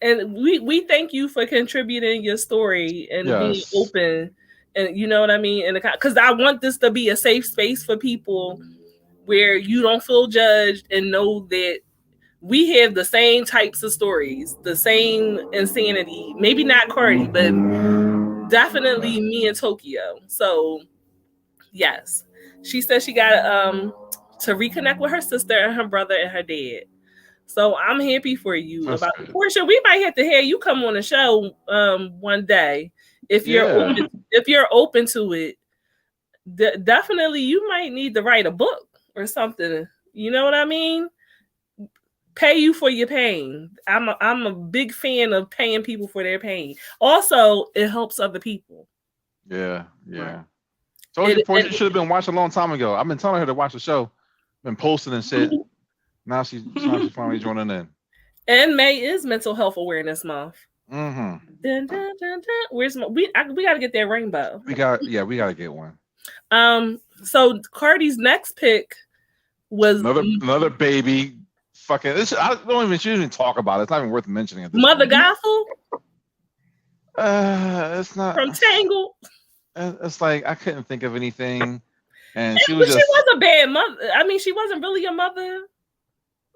And we thank you for contributing your story and being open, and you know what I mean. And because I want this to be a safe space for people where you don't feel judged and know that we have the same types of stories, the same insanity. Maybe not Cardi, but definitely me and Tokyo. So yes, she said she got to reconnect with her sister and her brother and her dad. So I'm happy for you. About Portia. We might have to have you come on the show one day if you're open to it. Definitely, you might need to write a book or something. You know what I mean? Pay you for your pain. I'm a big fan of paying people for their pain. Also, it helps other people. Yeah. Told you Portia should have been watching a long time ago. I've been telling her to watch the show, been posting and shit. Now she's finally joining in. And May is Mental Health Awareness Month. Mm-hmm. Dun, dun, dun, dun. Where's we got to get that rainbow. We got to get one. So Cardi's next pick was another baby. Fucking this. I don't even. She didn't even talk about it. It's not even worth mentioning it. Mother Gothel. It's not from Tangled. It's like I couldn't think of anything, and she was a bad mother. I mean, she wasn't really a mother.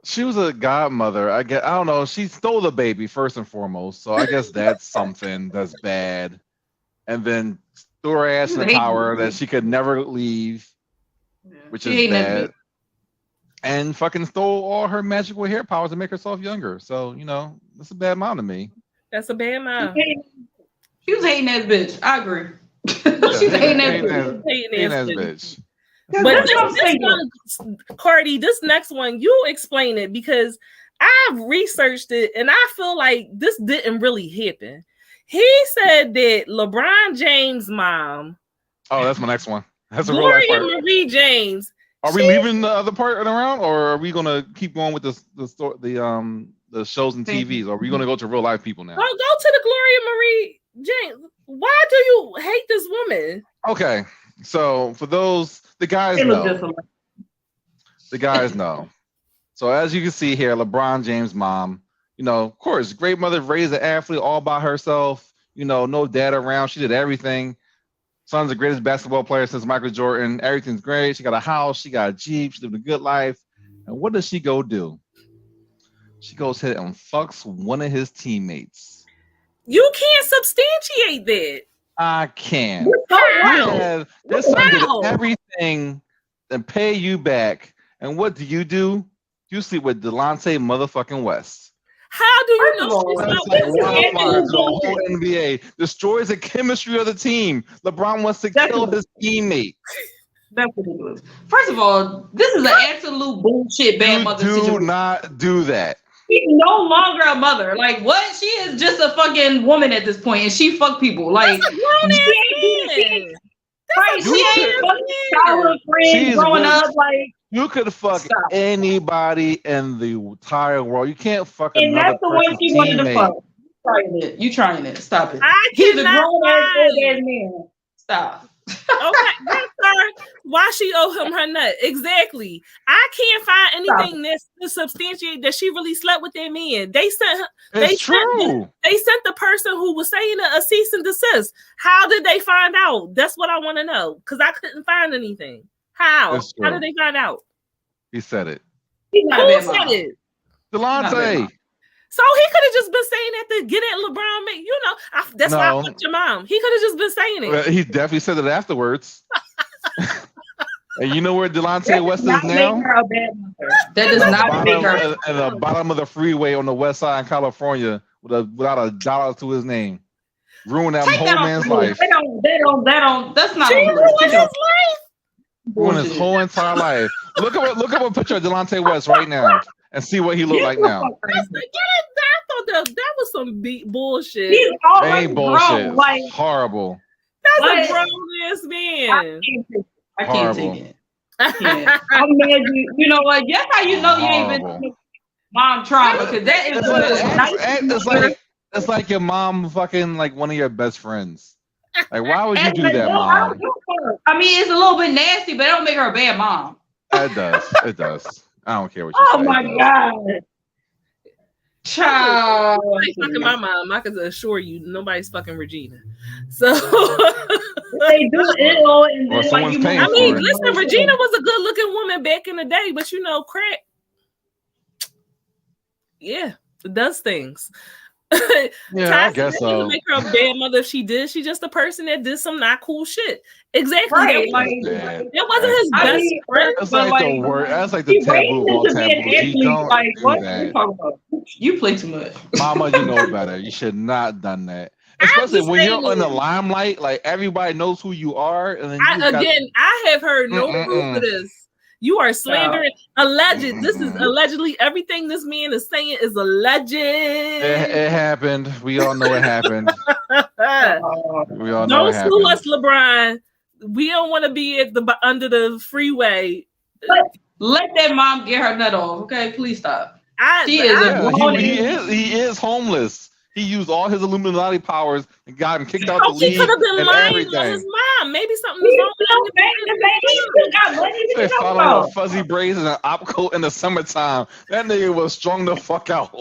She was a godmother. I don't know. She stole the baby first and foremost, so I guess that's something that's bad. and then threw her ass in the tower that she could never leave, which is bad. And fucking stole all her magical hair powers to make herself younger. So, you know, that's a bad mom to me. That's a bad mom. She was hating that bitch. I agree. She's hating that bitch. But this one, Cardi, this next one, you explain it because I've researched it and I feel like this didn't really happen. He said that LeBron James' mom. Oh, that's my next one. That's a Gloria real life part. Marie James. Are we leaving the other part around, or are we gonna keep going with the shows and TVs? Or are we gonna go to real life people now? Go to the Gloria Marie James. Why do you hate this woman? Okay, so for those, the guys know. The guys know. So as you can see here, LeBron James' mom, you know, of course, great mother, raised an athlete all by herself. You know, no dad around. She did everything. Son's the greatest basketball player since Michael Jordan. Everything's great. She got a house. She got a Jeep. She lived a good life. And what does she go do? She goes ahead and fucks one of his teammates. You can't substantiate that. I can. Yeah, this son did everything and pay you back. And what do? You sleep with Delonte motherfucking West. How do you know? That's like wildfire to the whole NBA. Destroys the chemistry of the team. LeBron wants to kill his teammate. That's ridiculous. First of all, this is an absolute bullshit bad mother situation. Do not do that. She's no longer a mother. Like what? She is just a fucking woman at this point, and she fuck people. Like that's a grown ass man. Right? She ain't fucking childhood friends growing up. Like. You could fuck anybody in the entire world. You can't fuck another And that's the one she wanted to fuck. You trying it. Stop it. He's a grown ass man. Stop. Okay, that's her. Why she owe him her nut? Exactly. I can't find anything that's to substantiate that she really slept with that man. They sent the person who was saying a cease and desist. How did they find out? That's what I want to know because I couldn't find anything. How? How did they find out? He said it. Who said it? Delonte. So he could have just been saying that to get at LeBron. You know, that's why I fucked your mom. He could have just been saying it. Well, he definitely said it afterwards. And you know where Delonte West is now? That does not make her at the bottom of the freeway on the west side in California without a dollar to his name. Ruin that whole man's life. That's not ruined his life. Ruin his whole entire life. Look up a picture of Delonte West right now and see what he looked like now. I thought that was some bullshit. He's already ain't bullshit. Grown, like, horrible. That's a grown ass man. I can't take it. I can't. I'm mad. You know what? That's how you know you ain't been mom trauma because that is it's like your mom fucking like one of your best friends. Like, why would you do that, mom? I mean, it's a little bit nasty, but it don't make her a bad mom. It does. It does. I don't care what you say. Oh my god. Child. Fucking my mom. I can assure you, nobody's fucking Regina. So they do ill, and then like you. I mean, listen, Regina was a good-looking woman back in the day, but you know, crack. Yeah, it does things. Yeah, I guess so. Make her a bad mother if she did. She's just a person that did some not cool shit. Exactly. Right. That wasn't his best friend. That's like the word. That's like the taboo of all taboos. You don't do that. You play too much. Mama, you know better. You should not done that. Especially when you're in the limelight, like everybody knows who you are. And then I have heard no proof of this. You are slandering, alleged. This is allegedly everything this man is saying is alleged. It happened. We all know it happened. We all know don't it happened. sue us, LeBron. We don't want to be at the under the freeway. Let that mom get her nut off, okay? Please stop. He is homeless. He used all his Illuminati powers and got him kicked out the league. He could have been lying everything. on his mom. Maybe something is wrong with him. They followed fuzzy braids and an op coat in the summertime. That nigga was strong the fuck out.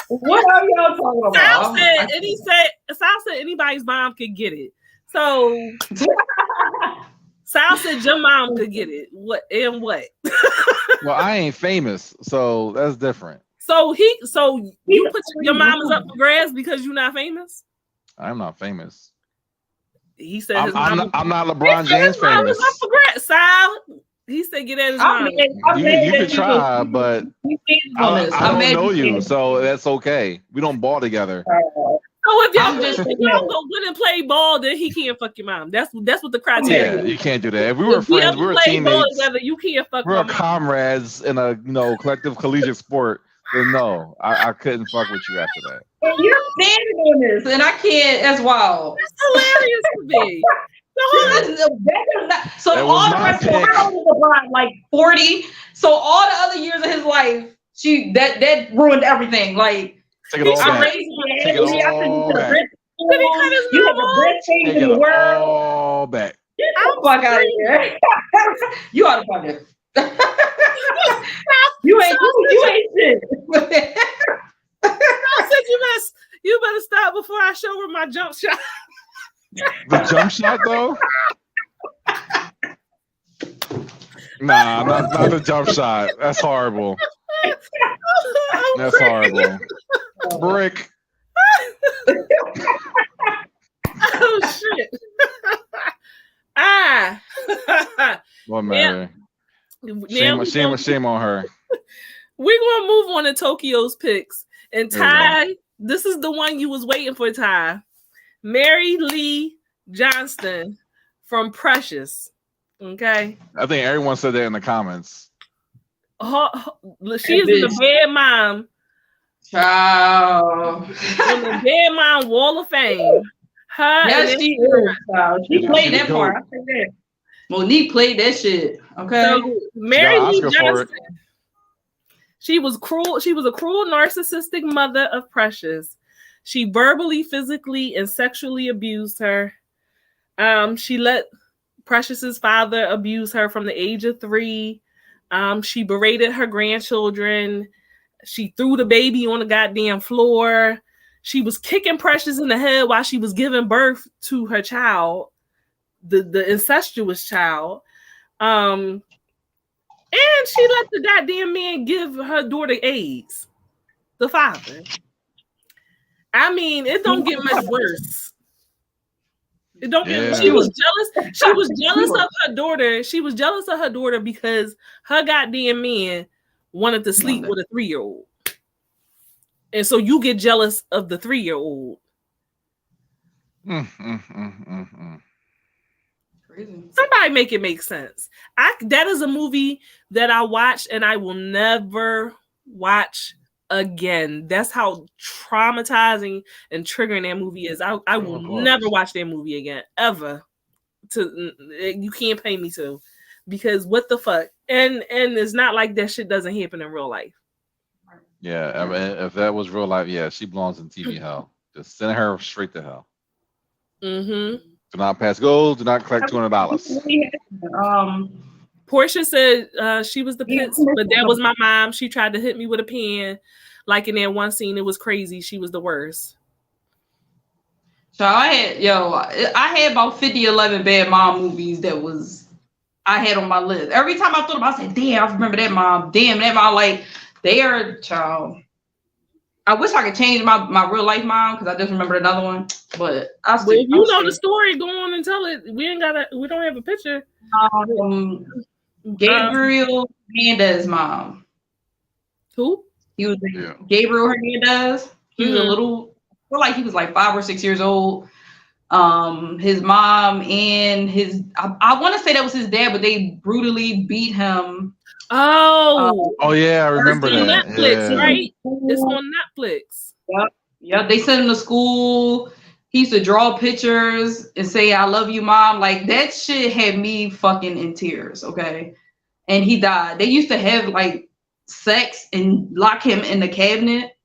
What are y'all talking about? Sal said anybody's mom could get it. So Sal said your mom could get it. What? Well, I ain't famous, so that's different. So you put your mama's up for grabs because you're not famous? I'm not famous. He said his I'm mom. not LeBron James famous. I forgot, Sal. He said get at his mom. You could try, but I don't know you, so that's okay. We don't ball together. So if y'all go win and play ball, then he can't fuck your mom. That's what the criteria. Yeah, you can't do that. If we were friends, we were teammates. Together, you can't fuck. We're comrades in a collective collegiate sport. Then no, I couldn't fuck with you after that. And you're standing on this, and I can't as well. That's hilarious to me. So all the rest of how old is LeBron? Like 40. So all the other years of his life, that ruined everything. Like take it all back. Take it all back. You have the best thing in the world. All back. Get the fuck out of here. You ought to fuck it. You ain't shit. I said you better stop before I show her my jump shot. The jump shot though? Nah, not the jump shot. That's horrible. That's horrible. Brick. Oh shit. What matter? Shame on her. We're gonna move on to Tokyo's picks. And Ty, this is the one you was waiting for, Ty. Mary Lee Johnston from Precious. Okay. I think everyone said that in the comments. She's in the Bad Mom. Child. On the Bad Mom Wall of Fame. Yes, she is. She played that part. I said that. Monique played that shit. Okay. So, Mary Lee Johnston. She was cruel. She was a cruel, narcissistic mother of Precious. She verbally, physically, and sexually abused her. She let Precious's father abuse her from the age of 3. She berated her grandchildren. She threw the baby on the goddamn floor. She was kicking Precious in the head while she was giving birth to her child, the incestuous child. And she let the goddamn man give her daughter AIDS. The father. I mean, it don't get much worse. It don't get. She was jealous. She was jealous of her daughter. She was jealous of her daughter because her goddamn man wanted to sleep with a 3-year-old. And so you get jealous of the 3-year-old. Crazy. Somebody make it make sense. That is a movie that I watched and I will never watch again. That's how traumatizing and triggering that movie is. I will never watch that movie again, ever. You can't pay me to, because what the fuck? And it's not like that shit doesn't happen in real life. Yeah, I mean, if that was real life, yeah, she belongs in TV hell. Just send her straight to hell. Mm-hmm. Do not pass goals. Do not collect $200. Portia said she was the pits, but that was my mom. She tried to hit me with a pen. Like in that one scene, it was crazy. She was the worst. So I had about 50, 11 Bad Mom movies I had on my list. Every time I thought about it, I said, damn, I remember that mom. Damn, that mom, like, they are, child. I wish I could change my real life mom, because I just remembered another one. But if you know the story, go on and tell it. We don't have a picture. Gabriel Hernandez mom. Who? He was Gabriel Hernandez. He was a little, I feel like he was like 5 or 6 years old. His mom and I want to say that was his dad, but they brutally beat him. Oh yeah, I remember that. Netflix, right? It's on Netflix. Yep. They sent him to school. He used to draw pictures and say, "I love you, mom." Like, that shit had me fucking in tears. Okay, and he died. They used to have like sex and lock him in the cabinet,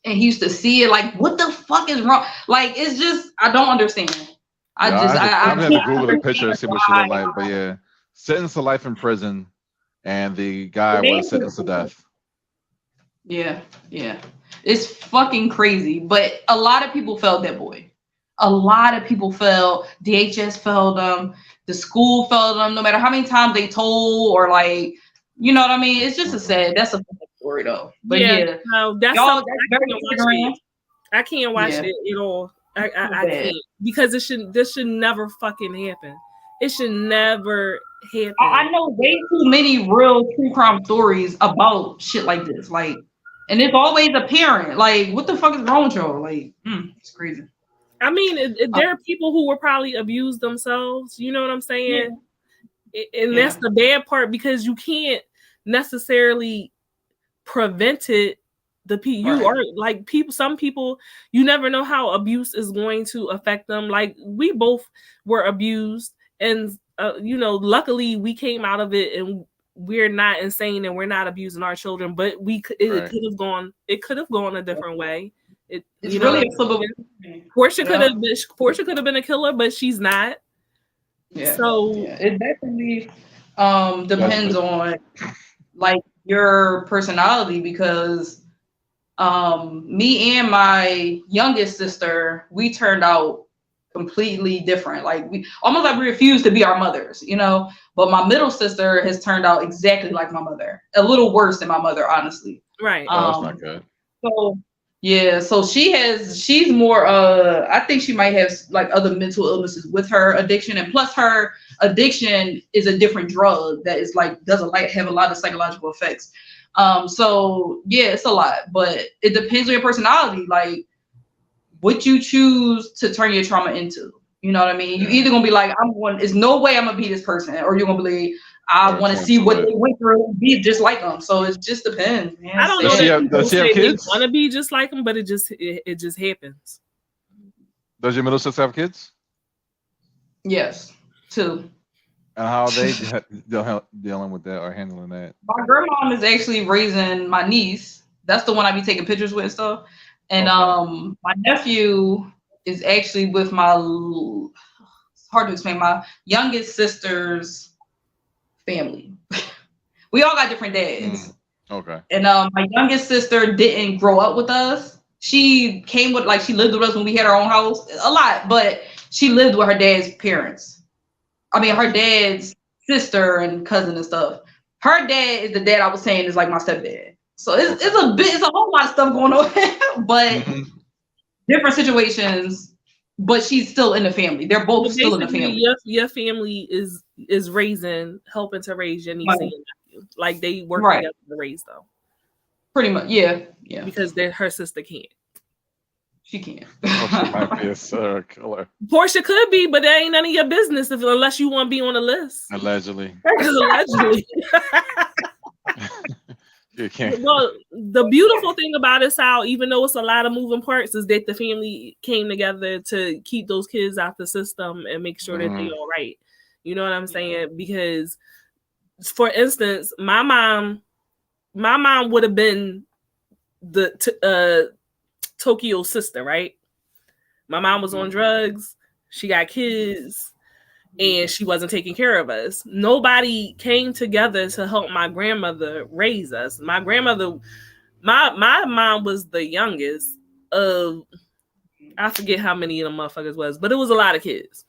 and he used to see it. Like, what the fuck is wrong? Like, it's just, I don't understand. I have to Google the picture and see what she looked like. But yeah, sentenced to life in prison. And the guy was sentenced to death. Yeah. It's fucking crazy. But a lot of people failed that boy. A lot of people failed. DHS failed them. The school failed them. No matter how many times they told, or like, you know what I mean? It's just that's a story though. But no, that's very triggering. I can't watch it at all. I can't, because this should never fucking happen. It should never happen. I know way too many real true crime stories about shit like this. Like, and it's always a parent. Like, what the fuck is wrong with y'all? Like, it's crazy. I mean, there are people who were probably abused themselves. You know what I'm saying? Yeah. And that's the bad part, because you can't necessarily prevent it. You are like people. Some people, you never know how abuse is going to affect them. Like, we both were abused, and luckily we came out of it, and we're not insane, and we're not abusing our children. But it could have gone a different way. It's really Portia could have been a killer, but she's not. Yeah. So it definitely depends on like your personality, because me and my youngest sister, we turned out completely different. Like, we refused to be our mothers, but my middle sister has turned out exactly like my mother, a little worse than my mother, honestly. Right. That's not good. So yeah, so she's more I think she might have like other mental illnesses with her addiction, and plus her addiction is a different drug that is like have a lot of psychological effects. So yeah, it's a lot, but it depends on your personality, like what you choose to turn your trauma into. You know what I mean? You're either gonna be like, there's no way I'm gonna be this person, or you're gonna be, I want to see what they went through and be just like them. So it just depends, man. I don't know. Does she have kids? Want to be just like them, but it just happens. Does your middle sister have kids? Yes, 2. And how are they dealing with that or handling that? My grandma is actually raising my niece. That's the one I be taking pictures with and stuff. And my nephew is actually with it's hard to explain, my youngest sister's family. We all got different dads. Okay. And my youngest sister didn't grow up with us. She came with, she lived with us when we had our own house a lot, but she lived with her dad's parents. I mean, her dad's sister and cousin and stuff. Her dad is the dad I was saying is like my stepdad. So it's a whole lot of stuff going on, but different situations. But she's still in the family. They're both still in the family. Your family is helping to raise your niece and your nephew. Like, they work together to raise them. Pretty much, yeah. Because her sister can't. She can't. She might be a serial killer. Portia could be, but that ain't none of your business unless you want to be on the list. Allegedly. Allegedly. You can't. Well, the beautiful thing about it is how, even though it's a lot of moving parts, is that the family came together to keep those kids out the system and make sure that they're all right. You know what I'm saying? Because, for instance, my mom would have been the Tokyo's sister, right? My mom was on drugs. She got kids. And she wasn't taking care of us. Nobody came together to help my grandmother raise us. My grandmother, my mom was the youngest of, I forget how many of them motherfuckers was, but it was a lot of kids.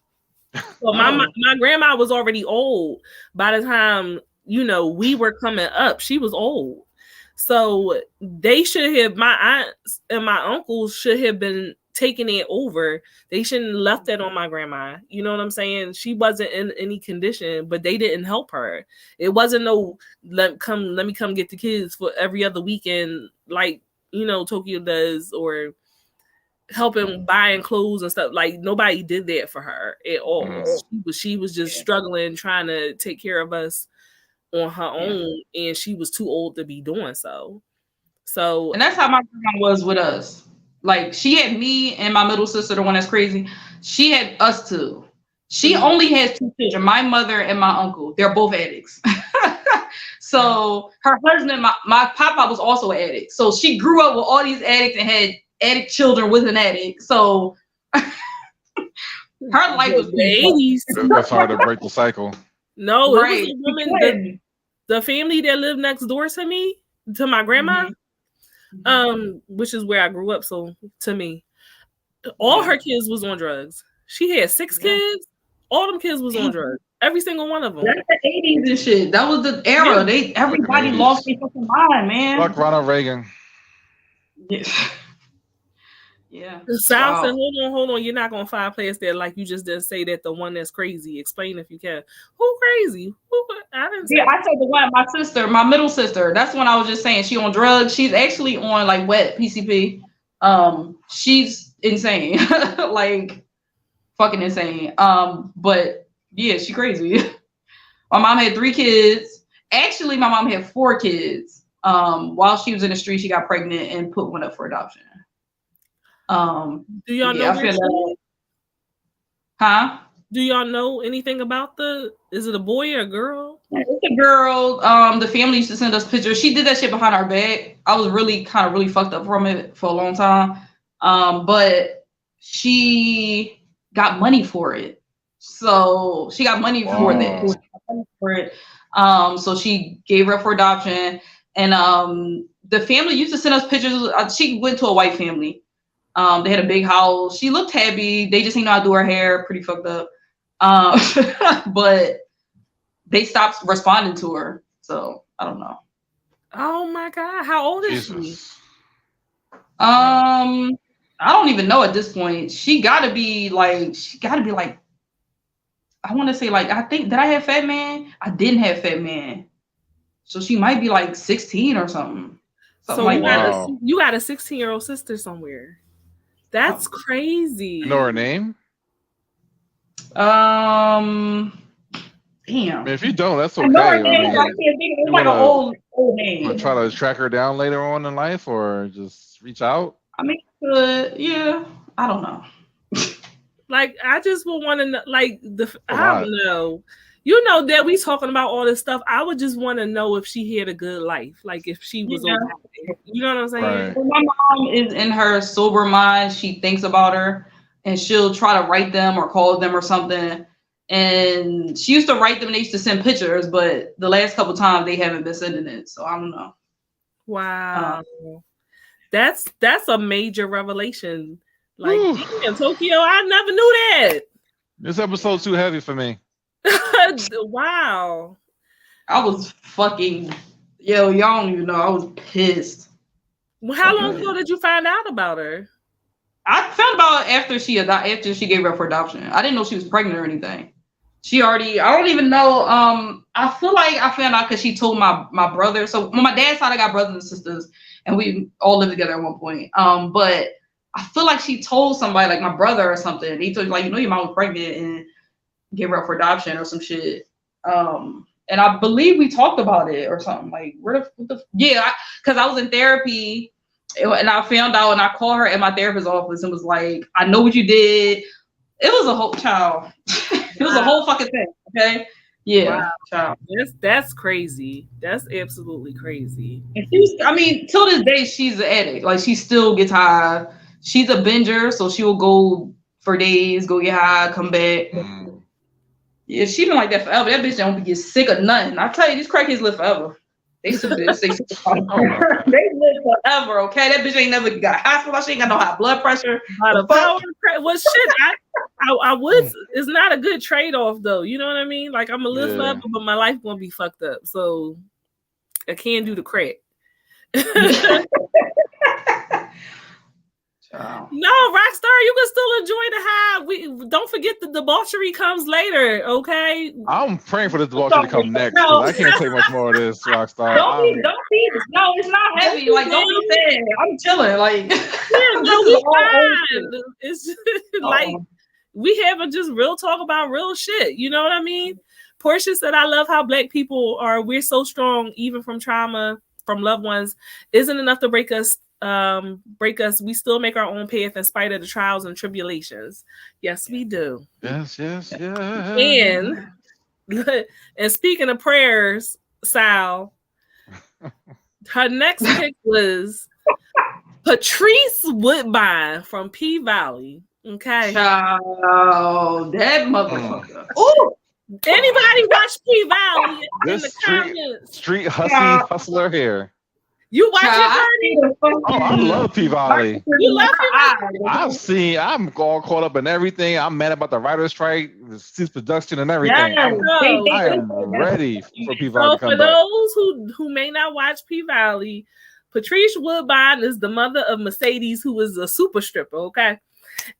So my grandma was already old by the time, we were coming up. She was old. So they should have, my aunts and my uncles should have been taking it over. They shouldn't have left that on my grandma. You know what I'm saying? She wasn't in any condition, but they didn't help her. It wasn't no let me come get the kids for every other weekend, like Tokyo does, or helping buying clothes and stuff. Like, nobody did that for her at all. She was just struggling, trying to take care of us on her own, and she was too old to be doing so. And that's how my grandma was with us. Like, she had me and my middle sister, the one that's crazy. She had us 2. She only has 2 children, my mother and my uncle. They're both addicts. So her husband, my papa was also an addict. So she grew up with all these addicts and had addict children with an addict. So her life was the 80s. That's hard to break the cycle. No, it was a woman, the family that lived next door to me, to my grandma. Which is where I grew up. So to me, all her kids was on drugs. She had 6 kids. All them kids was on drugs. Every single one of them. That's the 80s and shit. That was the era. Everybody lost their fucking mind, man. Fuck Ronald Reagan. Yeah. Sal said, hold on. You're not gonna find players there like you just didn't say that the one that's crazy. Explain if you can. Who crazy? I didn't say. Yeah, I said the one, my sister, my middle sister. That's one I was just saying. She on drugs. She's actually on like wet PCP. She's insane, like fucking insane. But yeah, she crazy. My mom had 3 kids. Actually, my mom had 4 kids. While she was in the street, she got pregnant and put one up for adoption. Do y'all know where she is? Huh? Do y'all know anything about is it a boy or a girl? It's a girl. The family used to send us pictures. She did that shit behind our back. I was really fucked up from it for a long time. But she got money for it. So she got money for that. So she gave her up for adoption. And the family used to send us pictures. She went to a white family. They had a big house. She looked happy. They just didn't know how to do her hair. Pretty fucked up. But they stopped responding to her. So I don't know. Oh my God. How old is she? I don't even know at this point. She gotta be like, I want to say like, I think, did I have Fat Man? I didn't have Fat Man. So she might be like 16 or something. So like you got a 16-year-old sister somewhere. That's crazy. You know her name? Damn. I mean, if you don't, that's okay. I know her name. I can't think of it. It's like an old name. Try to track her down later on in life, or just reach out. I mean, yeah. I don't know. Like, I just would want to know. Like I don't know. You know that we talking about all this stuff. I would just want to know if she had a good life, like if she was okay. You know what I'm saying? Right. When my mom is in her sober mind, she thinks about her, and she'll try to write them or call them or something. And she used to write them. And they used to send pictures, but the last couple times they haven't been sending it. So I don't know. Wow, that's a major revelation. Like in Tokyo, I never knew that. This episode's too heavy for me. Wow. I was fucking y'all don't even know. I was pissed. Well, how long ago did you find out about her? I found out after she gave her up for adoption. I didn't know she was pregnant or anything. I don't even know. I feel like I found out because she told my brother. So on my dad's side, I got brothers and sisters, and we all lived together at one point. But I feel like she told somebody, like my brother or something. He told like, your mom was pregnant and gave her up for adoption or some shit. And I believe we talked about it or something. Like, because I was in therapy and I found out, and I called her at my therapist's office and was like, I know what you did. It was a whole child. It was a whole fucking thing. Okay. Yeah. Wow. Child. That's crazy. That's absolutely crazy. And till this day, she's an addict. Like, she still gets high. She's a binger, so she will go for days, go get high, come back. Yeah, she been like that forever. That bitch don't get sick of nothing. I tell you, these crackheads live forever. They live forever, okay? That bitch ain't never got hospital. She ain't got no high blood pressure. Well, shit, I would. It's not a good trade-off, though. You know what I mean? Like, I'm a live forever, but my life gonna be fucked up. So I can't do the crack. No, Rockstar, you can still enjoy the high. We don't forget the debauchery comes later, okay? I'm praying for the debauchery to come next. I can't take much more of this, Rockstar. Don't be. No, it's not heavy. Like, don't be sad. I'm chilling. Like, yeah, no, we fine. It's just, like we having just real talk about real shit. You know what I mean? Portia said, "I love how Black people are. We're so strong, even from trauma from loved ones. Isn't enough to break us. We still make our own path in spite of the trials and tribulations." Yes, we do. Yes. And speaking of prayers, Sal, her next pick was Patrice Woodbine from P Valley. Okay. Oh, that motherfucker. Ooh. Anybody watch P Valley in the comments? Street hustler here. You watch it, Carty? Oh, I love P Valley. You love it? I'm all caught up in everything. I'm mad about the writer's strike, the cease production, and everything. Yes. I am ready for P Valley to come for back. those who may not watch P Valley, Patrice Woodbine is the mother of Mercedes, who is a super stripper, okay?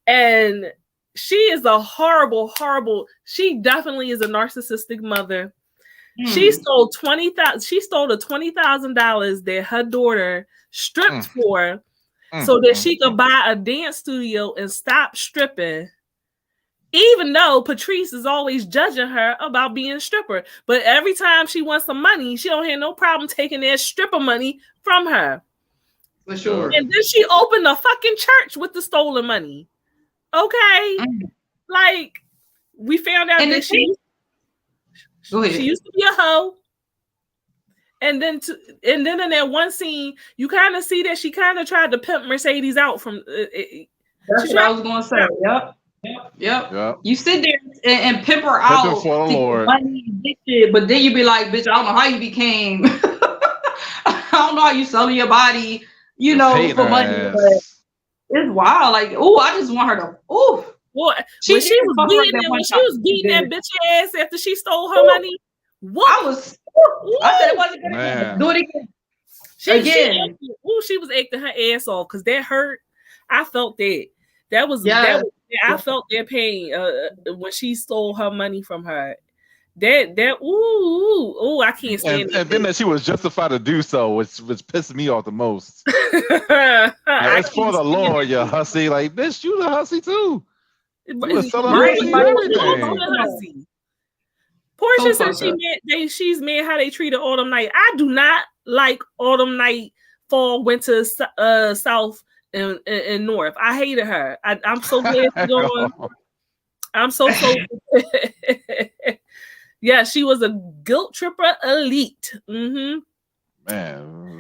And she is a horrible, horrible, she definitely is a narcissistic mother. She stole the $20,000 that her daughter stripped for so that she could buy a dance studio and stop stripping. Even though Patrice is always judging her about being a stripper. But every time she wants some money, she don't have no problem taking that stripper money from her. For sure. And then she opened a fucking church with the stolen money. Okay? Like, we found out that she used to be a hoe. And then in that one scene, you kind of see that she kind of tried to pimp Mercedes out from... That's what I was going to say. Yep. You sit there and pimp her out for the Lord. Money and this shit, but then you be like, bitch, I don't know how you became. I don't know how you selling your body, you know, for money. But it's wild. Like, ooh, I just want her to. Ooh. Well, when she was beating that bitch ass after she stole her money, what? I said it wasn't gonna do it again. She was acting her ass off because that hurt. I felt that. I felt their pain when she stole her money from her. I can't stand it. And then that she was justified to do so, which pissed me off the most. It's for the Lord, you hussy. Like, bitch, you the hussy too. Portia said she's mad how they treated Autumn Night. I do not like Autumn Night, fall, winter, south, and north. I hated her. I'm so glad she's gone. I'm so yeah, she was a guilt tripper elite. Man,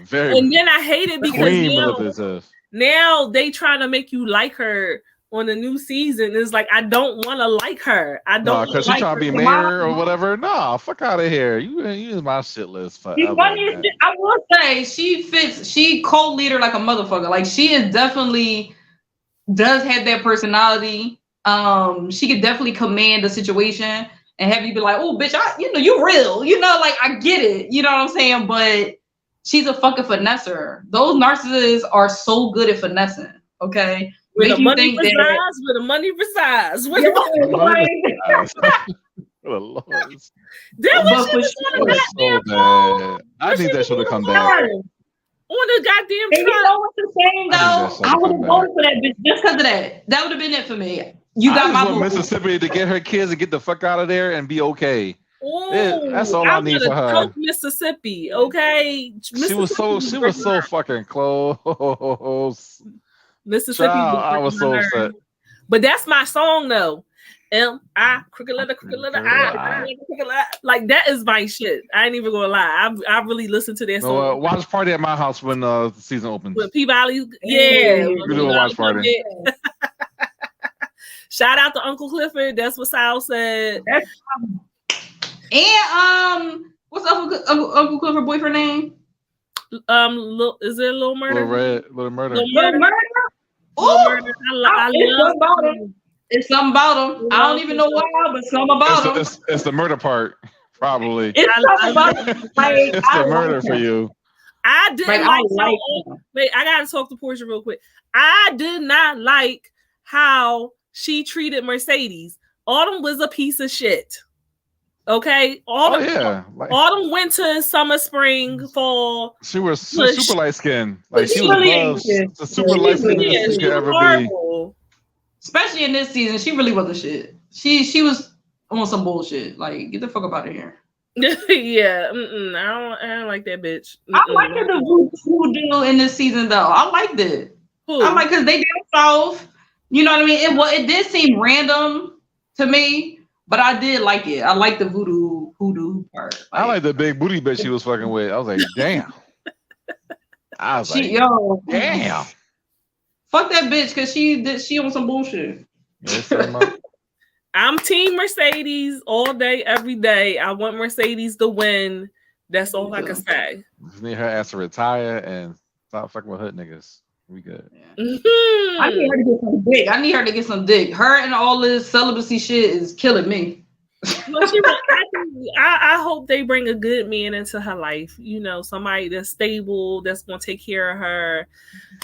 very. And then I hate it because now they trying to make you like her on the new season. It's like, I don't want to like her. I don't because she's trying to be mayor or whatever. Nah, fuck out of here. You is my shit list forever. I will say she fits. She co-leader like a motherfucker. Like, she is definitely does have that personality. She could definitely command the situation and have you be like, oh, bitch, you real. You know, like, I get it. You know what I'm saying? But she's a fucking finesser. Those narcissists are so good at finessing. Okay. Where the money resides, where the money resides. Where the money resides. That was on the goddamn phone. I think that should have come back. On the goddamn truck. You know what's the same though? I would have voted for that bitch just because of that. That would have been it for me. You got my vote. Mississippi to get her kids and get the fuck out of there and be okay. That's all I need for her. Mississippi, okay. She was so fucking close. Mississippi. I was so upset. But that's my song though. M-I, crooked letter, I, like, that is my shit. I ain't even gonna lie. I really listen to that song. Watch party at my house when the season opens. When P-Valley, yeah. We do a watch party. Shout out to Uncle Clifford. That's what Sal said. And what's Uncle Clifford boyfriend name? Is it Little Murder? Little Murder. I love him. It's something about him. I don't even know why, but something about him. It's the murder part, probably. It's something about him. It's the murder for you. I didn't like wait, I gotta talk to Portia real quick. I did not like how she treated Mercedes. Autumn was a piece of shit. Okay, autumn, winter, summer, spring, fall. She was super light skinned. Like, she was the super light skinned she could ever be. Especially in this season, she really was a shit. She was on some bullshit. Like, get the fuck up out of here. Yeah, I don't like that bitch. I liked the voodoo in this season though. I liked it. I like, because they did south. You know what I mean? It did seem random to me. But I did like it. I like the voodoo part. Like, I like the big booty bitch she was fucking with. I was like, damn. Damn. Fuck that bitch, because she on some bullshit. I'm team Mercedes all day, every day. I want Mercedes to win. That's all I can say. Just need her ass to retire and stop fucking with hood niggas. We good. Yeah. I need her to get some dick. Her and all this celibacy shit is killing me. Well, I hope they bring a good man into her life. You know, somebody that's stable, that's gonna take care of her.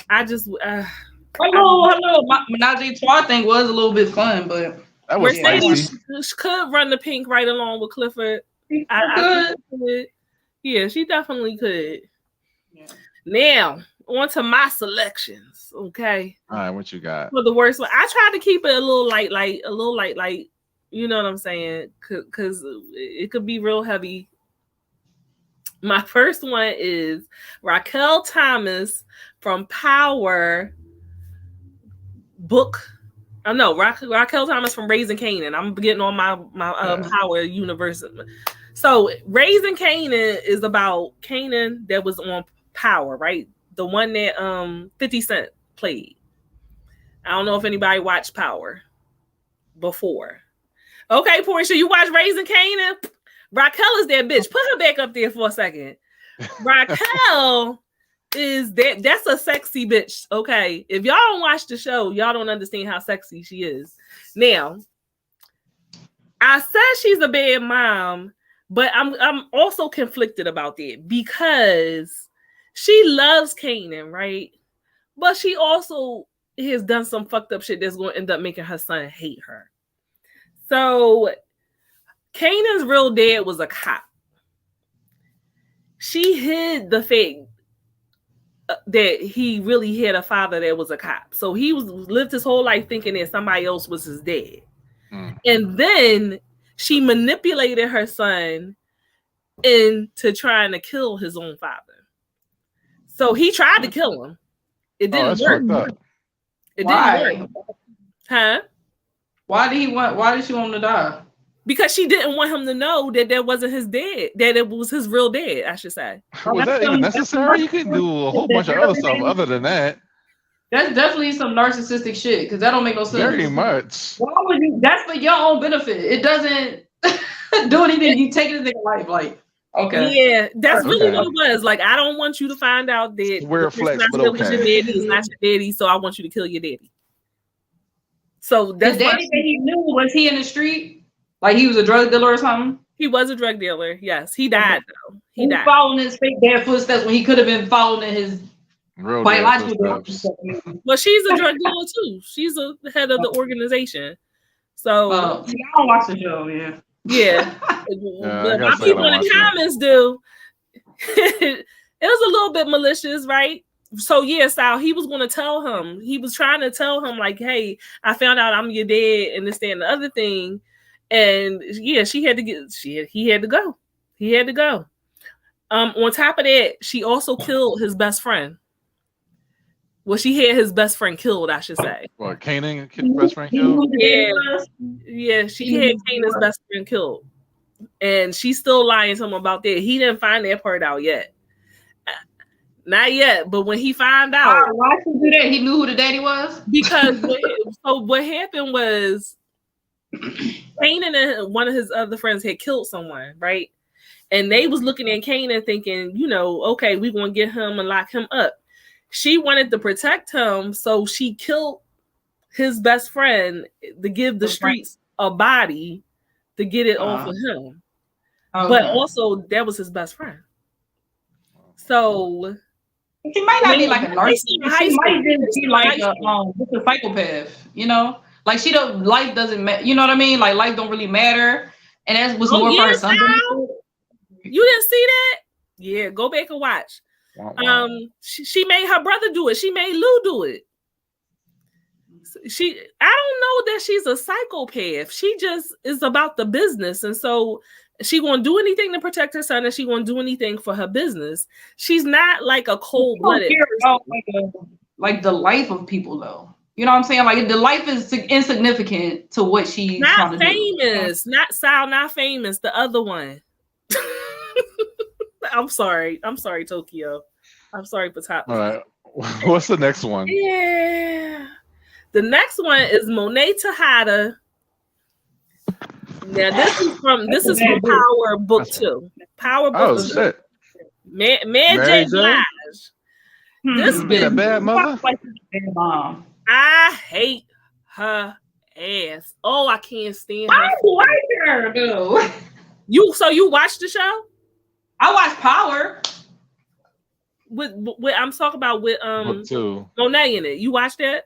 I just hello. My menage a trois thing was a little bit fun, but that was Mercedes spicy. could run the pink right along with Clifford. I could. Yeah, she definitely could. Yeah. Now, on to my selections. Okay. All right, what you got? For the worst one, I tried to keep it a little light. You know what I'm saying? Because it could be real heavy. My first one is Raquel Thomas from Power book. Oh no, Raquel Thomas from Raising Kanan. I'm getting on my Power universe. So Raising Kanan is about Kanan that was on Power, right? The one that 50 Cent played. I don't know if anybody watched Power before. Okay, Portia, you watch Raising Kanan? Raquel is that bitch. Put her back up there for a second. Raquel is that's a sexy bitch. Okay. If y'all don't watch the show, y'all don't understand how sexy she is. Now, I said she's a bad mom, but I'm also conflicted about that because she loves Kanan, right? But she also has done some fucked up shit that's going to end up making her son hate her. So Kanan's real dad was a cop. She hid the fact that he really had a father that was a cop. So he lived his whole life thinking that somebody else was his dad. And then she manipulated her son into trying to kill his own father. So he tried to kill him. It didn't work. It didn't work. Huh? Why did she want him to die? Because she didn't want him to know that that wasn't his dad, that it was his real dad, I should say. Was that even necessary? You could do a whole bunch of other stuff other than that. That's definitely some narcissistic shit because that don't make no sense. Very much. Why would you? That's for your own benefit. It doesn't do anything. You take it in your life, like okay. Yeah, that's really what it was. Like, I don't want you to find out that we're flex, but your daddy is not your daddy, so I want you to kill your daddy. So that's the daddy that he knew, was he in the street? Like he was a drug dealer or something? He was a drug dealer. Yes, he died though. He died following his fake dad footsteps when he could have been following his real biological footsteps. Well, she's a drug dealer too. She's the head of the organization. So I don't watch the show. Yeah. But my people in the comments do. It was a little bit malicious, right? So yeah, Sal, he was going to tell him. He was trying to tell him, like, hey, I found out I'm your dad and this, that, and the other thing. And yeah, he had to go. He had to go. On top of that, she also killed his best friend. Well, she had his best friend killed, I should say. What, Kanan best friend killed? Yeah, she had Kanan's best friend killed. And she's still lying to him about that. He didn't find that part out yet. Not yet, but when he found out. Why did he do that? He knew who the daddy was? Because what happened was Kanan and one of his other friends had killed someone, right? And they was looking at Kanan thinking, you know, okay, we're going to get him and lock him up. She wanted to protect him, so she killed his best friend to give the streets a body to get it off of him. Okay. But also, that was his best friend. So she might not be like a narcissist. She might just be like a psychopath, you know? Like life doesn't matter. You know what I mean? Like life don't really matter. And that was more for her son. You didn't see that? Yeah, go back and watch. Wow. She made her brother do it. She made Lou do it. I don't know that she's a psychopath. She just is about the business. And so she won't do anything to protect her son, and she won't do anything for her business. She's not like a cold-blooded person. Like the life of people, though. You know what I'm saying? Like the life is insignificant to what she's not famous. Do. Not famous. The other one. I'm sorry, Tokyo. I'm sorry, Patop. All right. What's the next one? Yeah. The next one is Monet Tejada. Now this is from Power Book 2. Power Book 2. Shit. Mary J. Blige. This being a bad mother. I hate her ass. Oh, I can't stand her. Why is her, though. You watched the show? I watched Power. With I'm talking about with Monet in it. You watched that?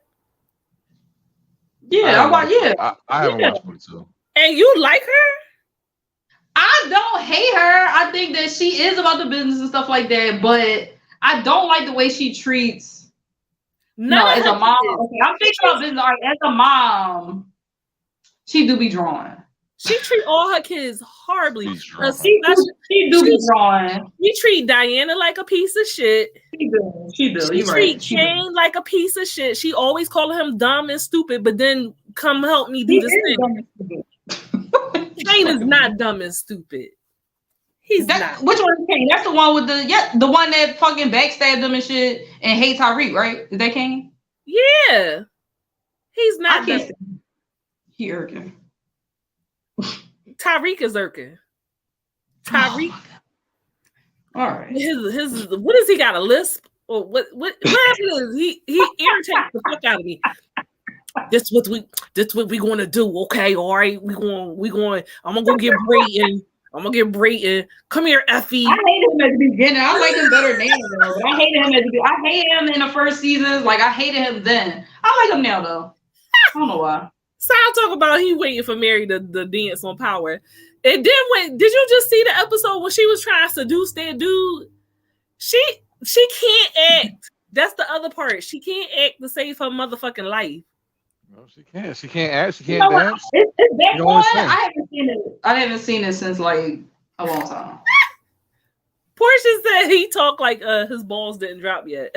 Yeah, I haven't watched Book 2. And you like her? I don't hate her. I think that she is about the business and stuff like that, but I don't like the way she treats. As a mom. Okay, I'm thinking about business. As a mom, she do be drawing. She treat all her kids horribly. She do be drawing. She treat Diana like a piece of shit. She do. She treat Kane like a piece of shit. She always calling him dumb and stupid, but then come help me do this thing. Kane is not dumb and stupid. He's not. Which one is Kane? That's the one with the one that fucking backstabbed them and shit and hate Tyreek, right? Is that Kane? Yeah. He's not dumb. He irking. Tyreek is irking. Tyreek. All right. His what does he got, a lisp? Or what happened? He irritates the fuck out of me. This what we gonna do, okay? All right, we going. I'm gonna go get Brayton. Come here, Effie. I hated him at the beginning. I like him better now, though. But I hated him at the beginning. I hated him in the first seasons. Like I hated him then. I like him now, though. I don't know why. So I'll talk about he waiting for Mary to dance on Power. And then did you just see the episode when she was trying to seduce that dude? She can't act. That's the other part. She can't act to save her motherfucking life. No, she can't. She can't act. She can't dance. Is that one? I haven't seen it since like a long time. Portia said he talked like his balls didn't drop yet.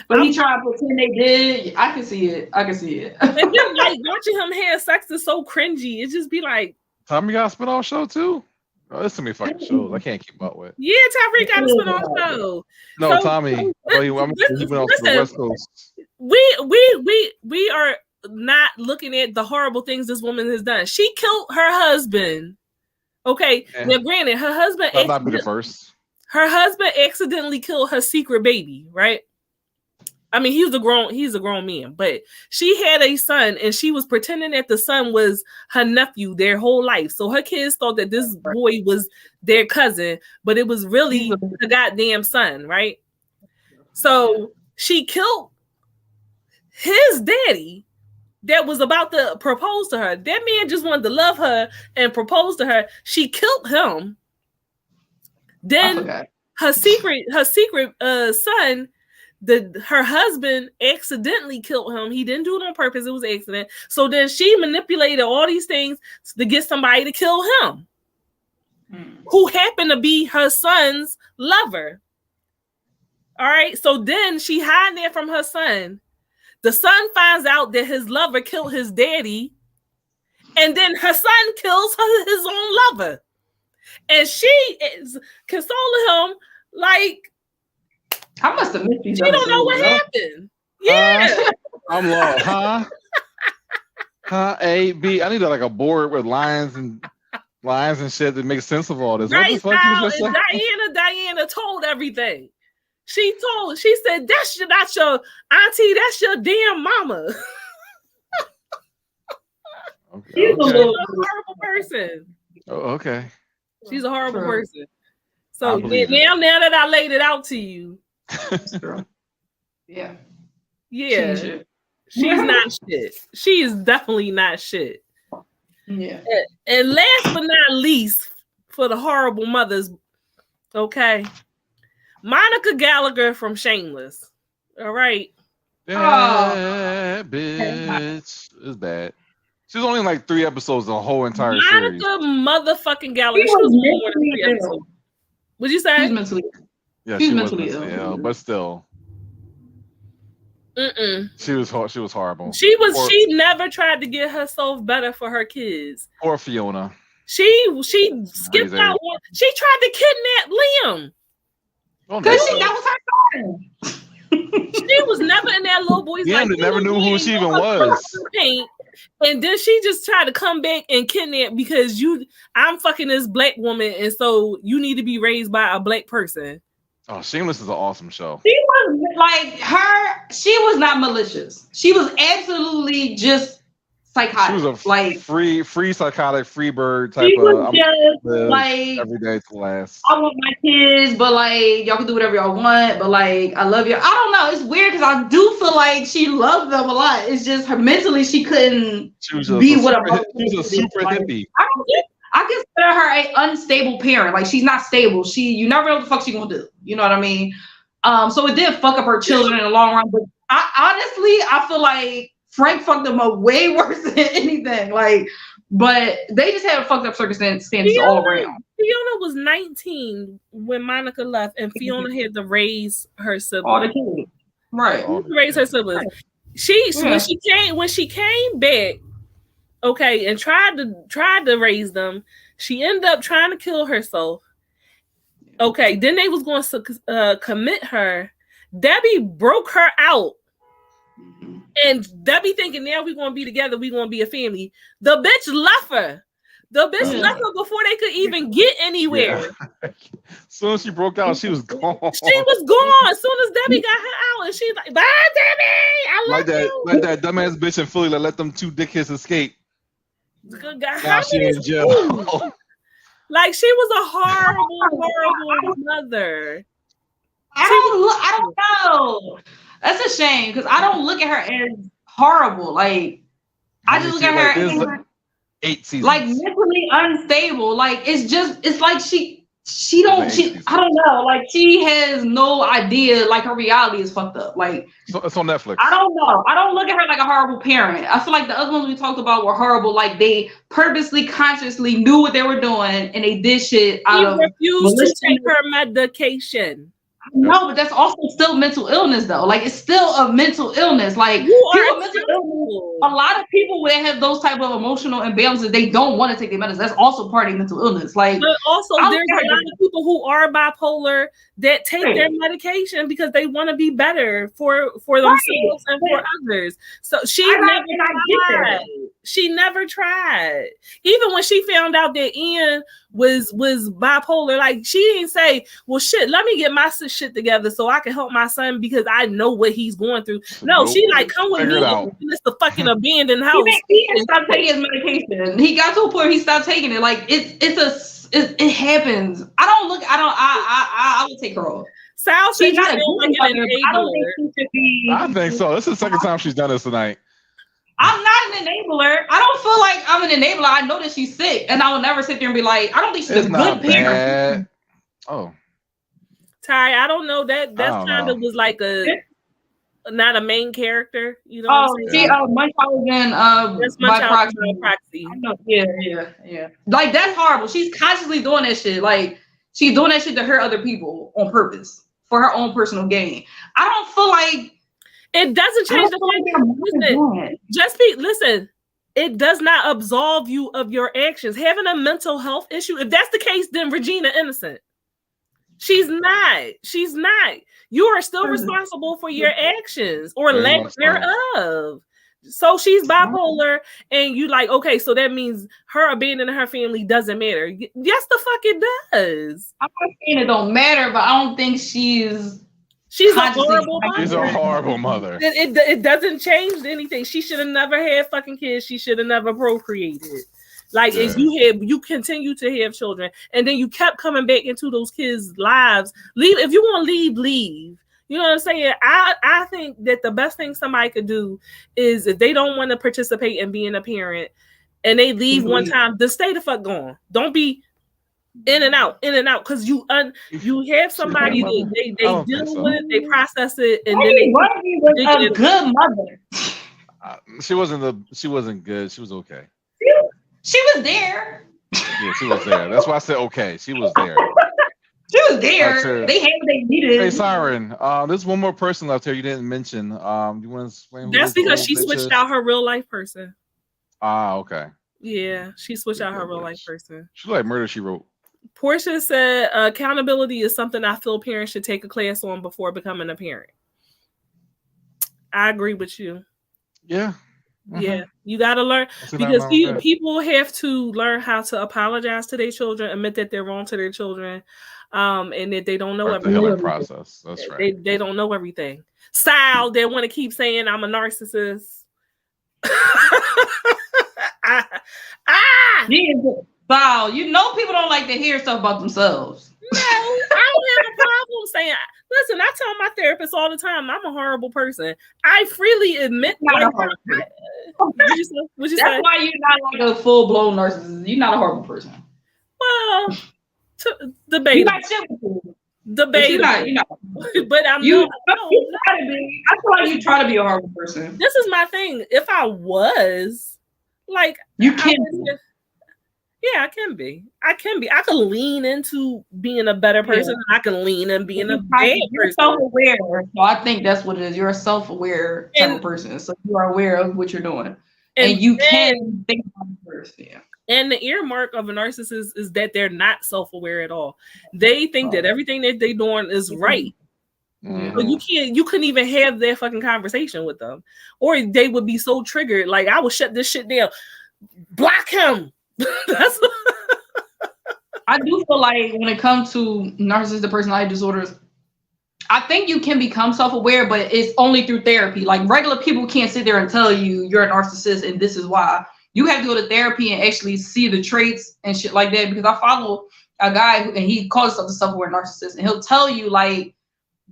But he tried to pretend they did. I can see it. And then like watching him have sex is so cringy. It just be like, Tommy got a spinoff show too. Oh, there's too many fucking shows I can't keep up with. Yeah, Tyreek got a spinoff show. No, so, Tommy. He went to the West Coast. We are not looking at the horrible things this woman has done. She killed her husband. Okay, now granted, her husband. That'll not be the first. Her husband accidentally killed her secret baby, right? I mean, he's a grown man, but she had a son and she was pretending that the son was her nephew their whole life. So her kids thought that this boy was their cousin, but it was really the goddamn son, right? So she killed his daddy that was about to propose to her. That man just wanted to love her and propose to her. She killed him. Then her secret son, her husband accidentally killed him. He didn't do it on purpose. It was an accident. So then she manipulated all these things to get somebody to kill him, who happened to be her son's lover. All right. So then she hiding there from her son. The son finds out that his lover killed his daddy. And then her son kills his own lover. And she is consoling him like, I must have missed you. She don't know what happened. Yeah. I'm lost. Huh? A, B. I need like a board with lines and shit that makes sense of all this. Right now, Diana told everything. She said, that's not your auntie, that's your damn mama. She's a horrible person. Oh, okay. She's a horrible person. So now that I laid it out to you. Yeah. She's not shit. She is definitely not shit. Yeah. And last but not least, for the horrible mothers, okay, Monica Gallagher from Shameless. All right. Yeah, bitch. It's bad. She was only in like 3 episodes the whole entire series. Monica motherfucking Gallagher. She was more than 3 episodes. What'd you say? She's mentally Yeah, she was mentally ill, but still. She was horrible. She never tried to get herself better for her kids. Poor Fiona. She skipped out one. She tried to kidnap Liam. Because that was her daughter. She was never in that little boy's life. Yeah, never knew who she even was. And then she just tried to come back and kidnap because I'm fucking this black woman, and so you need to be raised by a black person. Oh, Shameless is an awesome show. She was like she was not malicious. She was absolutely just psychotic. She was a like free psychotic, free bird type she was of just like every day to last. I want my kids, but like y'all can do whatever y'all want, but like I love you. I don't know. It's weird because I do feel like she loved them a lot. It's just her mentally she couldn't be what she was a super hippie. I consider her a unstable parent. Like she's not stable. You never know what the fuck she gonna do. You know what I mean? So it did fuck up her children in the long run. But I feel like Frank fucked them up way worse than anything. Like, but they just had fucked up circumstances all around. Fiona was 19 when Monica left, and Fiona had to raise her siblings. All the kids. Right. Raise her siblings. When she came back, okay, and tried to raise them, she ended up trying to kill herself. Okay, then they was going to commit her. Debbie broke her out. And Debbie thinking now we're going to be together, we're going to be a family. The bitch left her. The bitch left her before they could even get anywhere. Yeah. As soon as she broke out, she was gone. She was gone. As soon as Debbie got her out, and she's like, bye, Debbie. I love you. Like that dumbass bitch in Philly that let them two dickheads escape. God, now she in jail. Like she was a horrible mother. I don't know. That's a shame because I don't look at her as horrible. Like I just look at her as 8 seasons. Like mentally unstable. Like it's like I don't know. Like she has no idea. Like her reality is fucked up. Like it's on Netflix. I don't know. I don't look at her like a horrible parent. I feel like the other ones we talked about were horrible. Like they purposely, consciously knew what they were doing and they did shit out of refused to take her medication. No, but that's also still mental illness, though. Like it's still a mental illness. Like a lot of people that have those type of emotional imbalances, they don't want to take their medicine. That's also part of mental illness. Like, but also there's a lot of people who are bipolar that take their medication because they want to be better for themselves and for others. So she never tried. Even when she found out that Ian was bipolar, like she didn't say, well shit, let me get my shit together so I can help my son because I know what he's going through. No, she like come with me. It's the fucking abandoned house. He didn't stop taking his medication. He got to a point where he stopped taking it. Like it happens. I would take her off. Sal said she's not a good mother. I don't think she should be. I think so. This is the second time she's done this tonight. I'm not an enabler. I don't feel like I'm an enabler. I know that she's sick, and I will never sit there and be like, I don't think she's a good parent. Oh, Ty, I don't know that kind of was like not a main character. You know? Oh, see, Munchausen by proxy. Yeah. Like that's horrible. She's consciously doing that shit. Like she's doing that shit to hurt other people on purpose for her own personal gain. I don't feel like. It doesn't change the fact. Listen. It does not absolve you of your actions. Having a mental health issue, if that's the case, then Regina innocent. She's not. You are still responsible for your actions or lack thereof. So she's bipolar, and you like, okay, so that means her abandoning her family doesn't matter. Yes, the fuck it does. I'm not saying it don't matter, but I don't think she's a horrible mother. She's a horrible mother. It doesn't change anything. She should have never had fucking kids. She should have never procreated. Like if you continue to have children, and then you kept coming back into those kids' lives. Leave if you want to leave. You know what I'm saying? I think that the best thing somebody could do is if they don't want to participate in being a parent, and they leave one time, then stay the fuck gone. Don't be in and out, because you have somebody that they deal with it, they process it, and then they was a good mother. She wasn't good. She was okay. She was there. Yeah, she was there. That's why I said okay. She was there. She was there. They had what they needed. Hey, Siren, there's one more person left here you didn't mention. You want to explain? That's because she switched out her real life person. Okay. Yeah, she switched out her real life person. She like Murder, She Wrote. Portia said accountability is something I feel parents should take a class on before becoming a parent. I agree with you. Yeah. Yeah, you got to learn because people have to learn how to apologize to their children, admit that they're wrong to their children, and that they don't know everything. The healing process. That's right. They don't know everything. Sal, they want to keep saying I'm a narcissist. Wow, you know people don't like to hear stuff about themselves. No, I don't have a problem saying. Listen, I tell my therapist all the time, I'm a horrible person. I freely admit. Like, what you say? That's why you're not like a full blown narcissist. You're not a horrible person. Well, debatable. Debatable. You're not. But I'm you. not. I feel like you try to be a horrible person. This is my thing. If I was, like, you can. Yeah, I can be. I can lean into being a better person. Yeah. I can lean in being a bad person. Self-aware. So I think that's what it is. You're a self-aware type of person. So you are aware of what you're doing. And you can think about it first. Yeah. And the earmark of a narcissist is that they're not self-aware at all. They think that everything that they're doing is right. So you couldn't even have that fucking conversation with them. Or they would be so triggered, like, I would shut this shit down. Block him. I do feel like when it comes to narcissistic personality disorders, I think you can become self-aware, but it's only through therapy. Like, regular people can't sit there and tell you you're a narcissist and this is why. You have to go to therapy and actually see the traits and shit like that. Because I follow a guy and he calls himself a self-aware narcissist, and he'll tell you, like,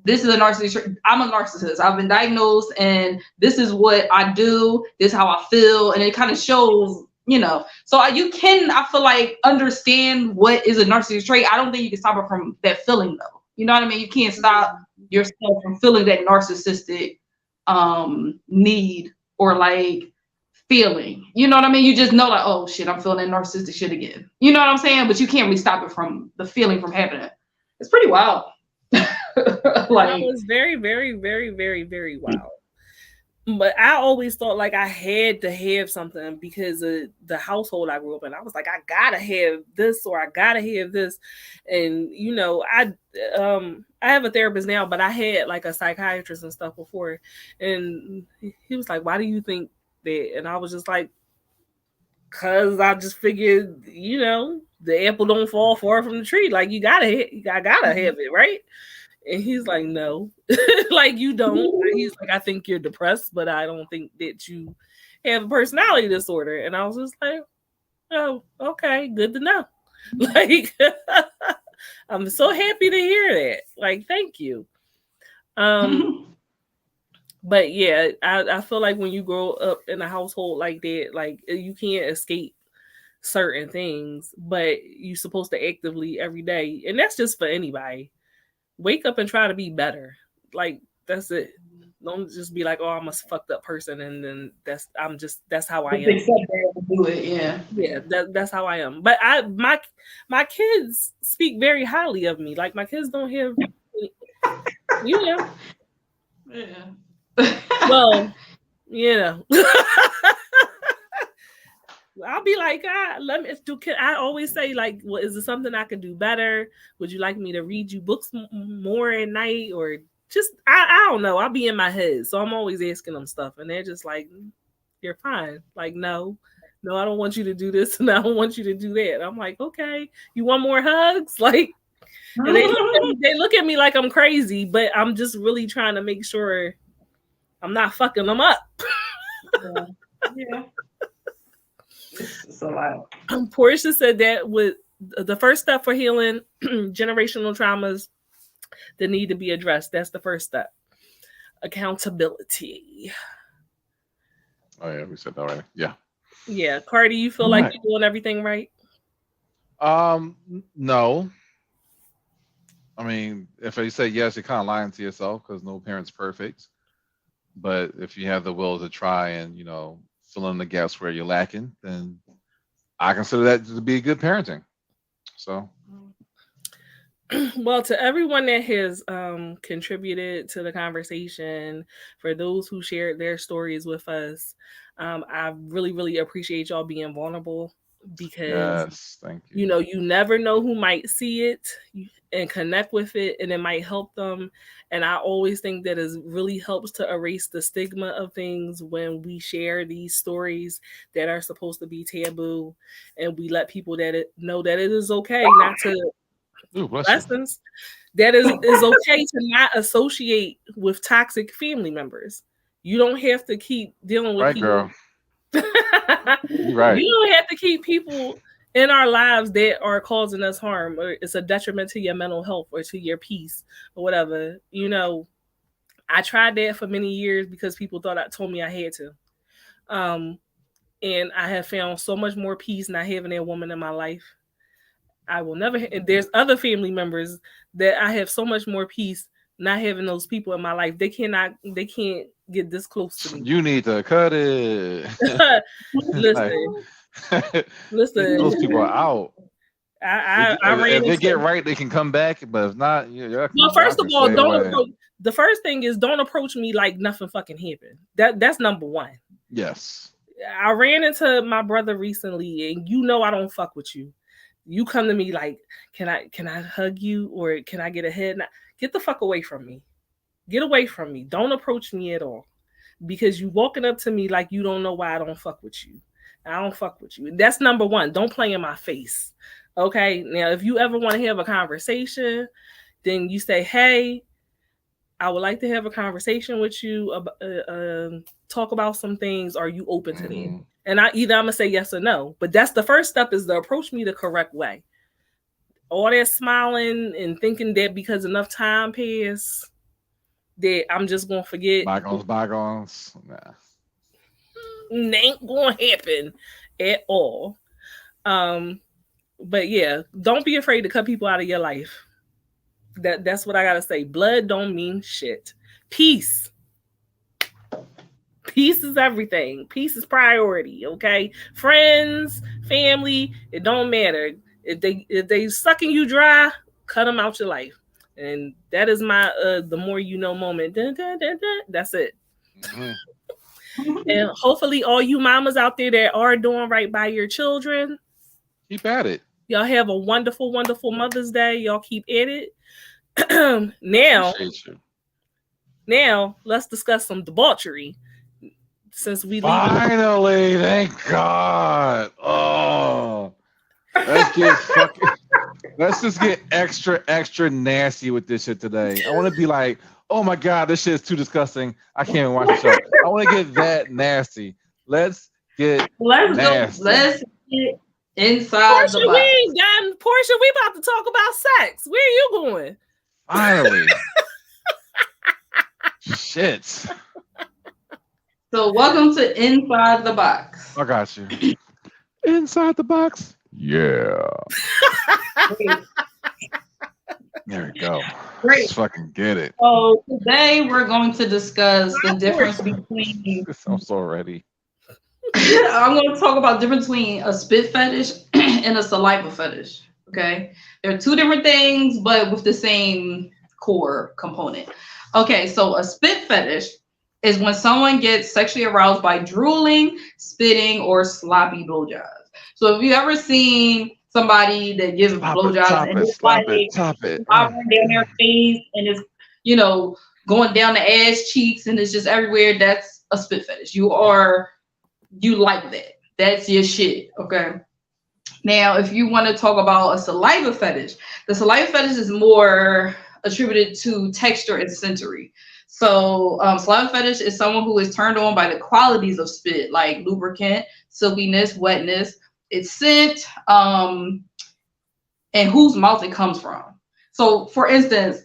this is a narcissist. I'm a narcissist. I've been diagnosed, and this is what I do. This is how I feel, and it kind of shows. You know, so you can, I feel like, understand what is a narcissistic trait. I don't think you can stop it from that feeling, though. You know what I mean? You can't stop yourself from feeling that narcissistic need or like feeling. You know what I mean? You just know, like, oh shit, I'm feeling that narcissistic shit again. You know what I'm saying? But you can't really stop it from the feeling from happening. It's pretty wild. Like, it was very, very, very, very, very wild. But I always thought like I had to have something because of the household I grew up in. I was like, I gotta have this or I gotta have this. And you know, I have a therapist now, but I had like a psychiatrist and stuff before. And he was like, why do you think that? And I was just like, cause I just figured, you know, the apple don't fall far from the tree. Like I gotta have it, right? And he's like, no, like you don't. He's like, I think you're depressed, but I don't think that you have a personality disorder. And I was just like, oh, okay, good to know. Like, I'm so happy to hear that. Like, thank you. But yeah, I feel like when you grow up in a household like that, like you can't escape certain things, but you're supposed to actively every day. And that's just for anybody. Wake up and try to be better. Like, that's it. Don't just be like, oh, I'm a fucked up person, and then that's how I am. Do it, yeah. Yeah, that's how I am. But my kids speak very highly of me. Like, my kids don't have, you know. Yeah. Well, you know. I'll be like, I always say, like, well, is there something I can do better? Would you like me to read you books more at night? Or just, I don't know. I'll be in my head. So I'm always asking them stuff. And they're just like, you're fine. Like, no, I don't want you to do this. And I don't want you to do that. I'm like, okay, you want more hugs? Like, and they look at me like I'm crazy, but I'm just really trying to make sure I'm not fucking them up. Yeah. It's a lot. Portia said that with the first step for healing generational traumas that need to be addressed. That's the first step. Accountability. Oh yeah, we said that already. Yeah. Yeah, Carty, you feel like you're doing everything right? No. I mean, if you say yes, you're kind of lying to yourself because no parent's perfect. But if you have the will to try and, you know, fill in the gaps where you're lacking, then I consider that to be good parenting. So, well, to everyone that has contributed to the conversation, for those who shared their stories with us, I really, really appreciate y'all being vulnerable, because yes, thank you. You know, you never know who might see it and connect with it, and it might help them. And I always think that it really helps to erase the stigma of things when we share these stories that are supposed to be taboo, and we let people know that it is okay not to lessons. That is okay to not associate with toxic family members. You don't have to keep dealing with people. Girl. Right. You don't have to keep people in our lives that are causing us harm, or it's a detriment to your mental health or to your peace or whatever. You know, I tried that for many years because people told me I had to. And I have found so much more peace not having that woman in my life. I will never. There's other family members that I have so much more peace not having those people in my life. They can't get this close to me. You need to cut it. Listen, listen. Those people are out. If they get right, they can come back. But if not, well, first of all, don't approach. The first thing is don't approach me like nothing fucking happened. That's number one. Yes. I ran into my brother recently, and you know I don't fuck with you. You come to me like, can I hug you, or can I get a head? Get the fuck away from me. Get away from me. Don't approach me at all, because you walking up to me like you don't know why I don't fuck with you. I don't fuck with you. That's number one. Don't play in my face. Okay. Now, if you ever want to have a conversation, then you say, hey, I would like to have a conversation with you, talk about some things. Are you open to that? And I'm gonna say yes or no. But that's the first step, is to approach me the correct way. All that smiling and thinking that because enough time passed that I'm just gonna forget. Bygones. Ain't gonna happen at all. But yeah, don't be afraid to cut people out of your life. That's what I gotta say. Blood don't mean shit. Peace. Peace is everything. Peace is priority. Okay, friends, family, it don't matter. If they sucking you dry, cut them out your life. And that is my the more you know moment. That's it. And hopefully all you mamas out there that are doing right by your children, keep at it. Y'all have a wonderful, wonderful Mother's Day. Y'all keep at it. Now let's discuss some debauchery. Since we finally, thank God. Oh, let's just get extra nasty with this shit today. I want to be like, oh my God, this shit is too disgusting. I can't even watch the show. I want to get that nasty. Let's get nasty. Let's get inside the box. Portia, we about to talk about sex. Where are you going? Finally. Shit. So welcome to Inside the Box. I got you. Inside the box. Yeah. There we go. Great. Let's fucking get it. So today we're going to discuss the difference between. I'm so ready. I'm going to talk about the difference between a spit fetish and a saliva fetish. Okay, they're two different things, but with the same core component. Okay, so a spit fetish is when someone gets sexually aroused by drooling, spitting, or sloppy blowjobs. So if you ever seen somebody that gives blowjobs and it's like down their face and it's, going down the ass cheeks and it's just everywhere, that's a spit fetish. You like that. That's your shit. Okay. Now, if you want to talk about a saliva fetish, the saliva fetish is more attributed to texture and sensory. So saliva fetish is someone who is turned on by the qualities of spit, like lubricant, silkiness, wetness, its scent, and whose mouth it comes from. So, for instance,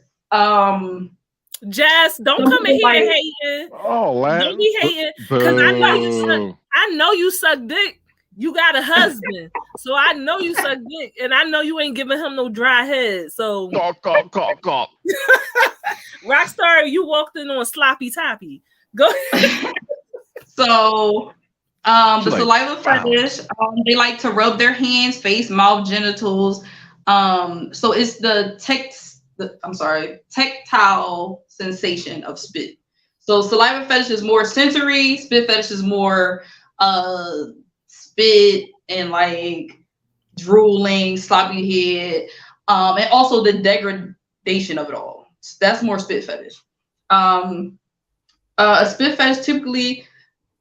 Jess, don't come in here hating. Oh, don't be hating, because I know you suck dick. You got a husband, so I know you suck dick, and I know you ain't giving him no dry head. So, Rockstar, you walked in on sloppy toppy. Go ahead. So, the saliva fetish, they like to rub their hands, face, mouth, genitals. So it's the tactile sensation of spit. So saliva fetish is more sensory. Spit fetish is more spit and like drooling, sloppy head, and also the degradation of it all. That's more spit fetish. A spit fetish, typically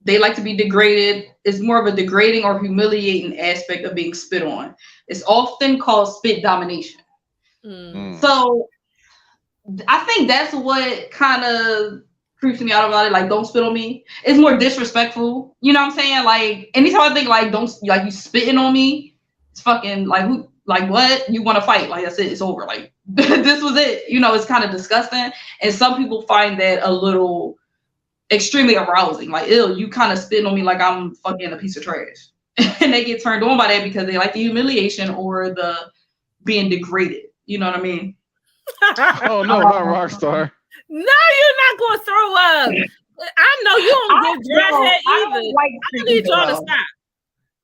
they like to be degraded. It's more of a degrading or humiliating aspect of being spit on. It's often called spit domination. So I think that's what kind of creeps me out about it. Like, don't spit on me. It's more disrespectful. You know what I'm saying? Like, anytime I think like don't like you spitting on me, it's fucking like who like what? You want to fight? Like that's it. It's over. Like this was it. You know, it's kind of disgusting. And some people find that a little extremely arousing. Like, ew, you kind of spitting on me like I'm fucking a piece of trash. And they get turned on by that because they like the humiliation or the being degraded. You know what I mean? Oh no, not Rockstar. No, you're not gonna throw up. I know you don't get dry head either. I need y'all to stop.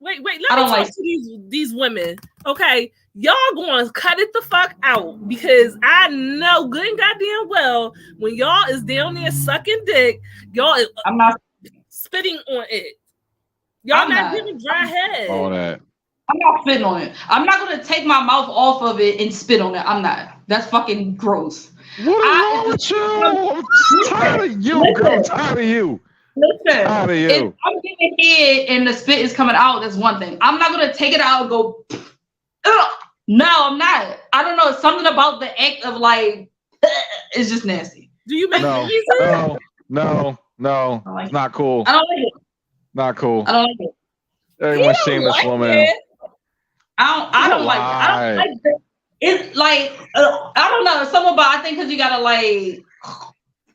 Wait, let me talk to these women. Okay, y'all going to cut it the fuck out because I know good and goddamn well when y'all is down there sucking dick, y'all is I'm not spitting on it. Y'all not giving dry head. All that. I'm not spitting on it. I'm not gonna take my mouth off of it and spit on it. I'm not. That's fucking gross. What is wrong with you? I'm tired of you, girl. I'm tired of you. Listen, tired of you. If I'm getting it and the spit is coming out, that's one thing. I'm not gonna take it out and go. Ugh. No, I'm not. I don't know. It's something about the act of like, it's just nasty. Do you make no, like it's not cool. I don't like it. Not cool. I don't like it. Everyone shameless woman. It. I don't like it. I don't like it. It's like I don't know. Something about I think because you gotta like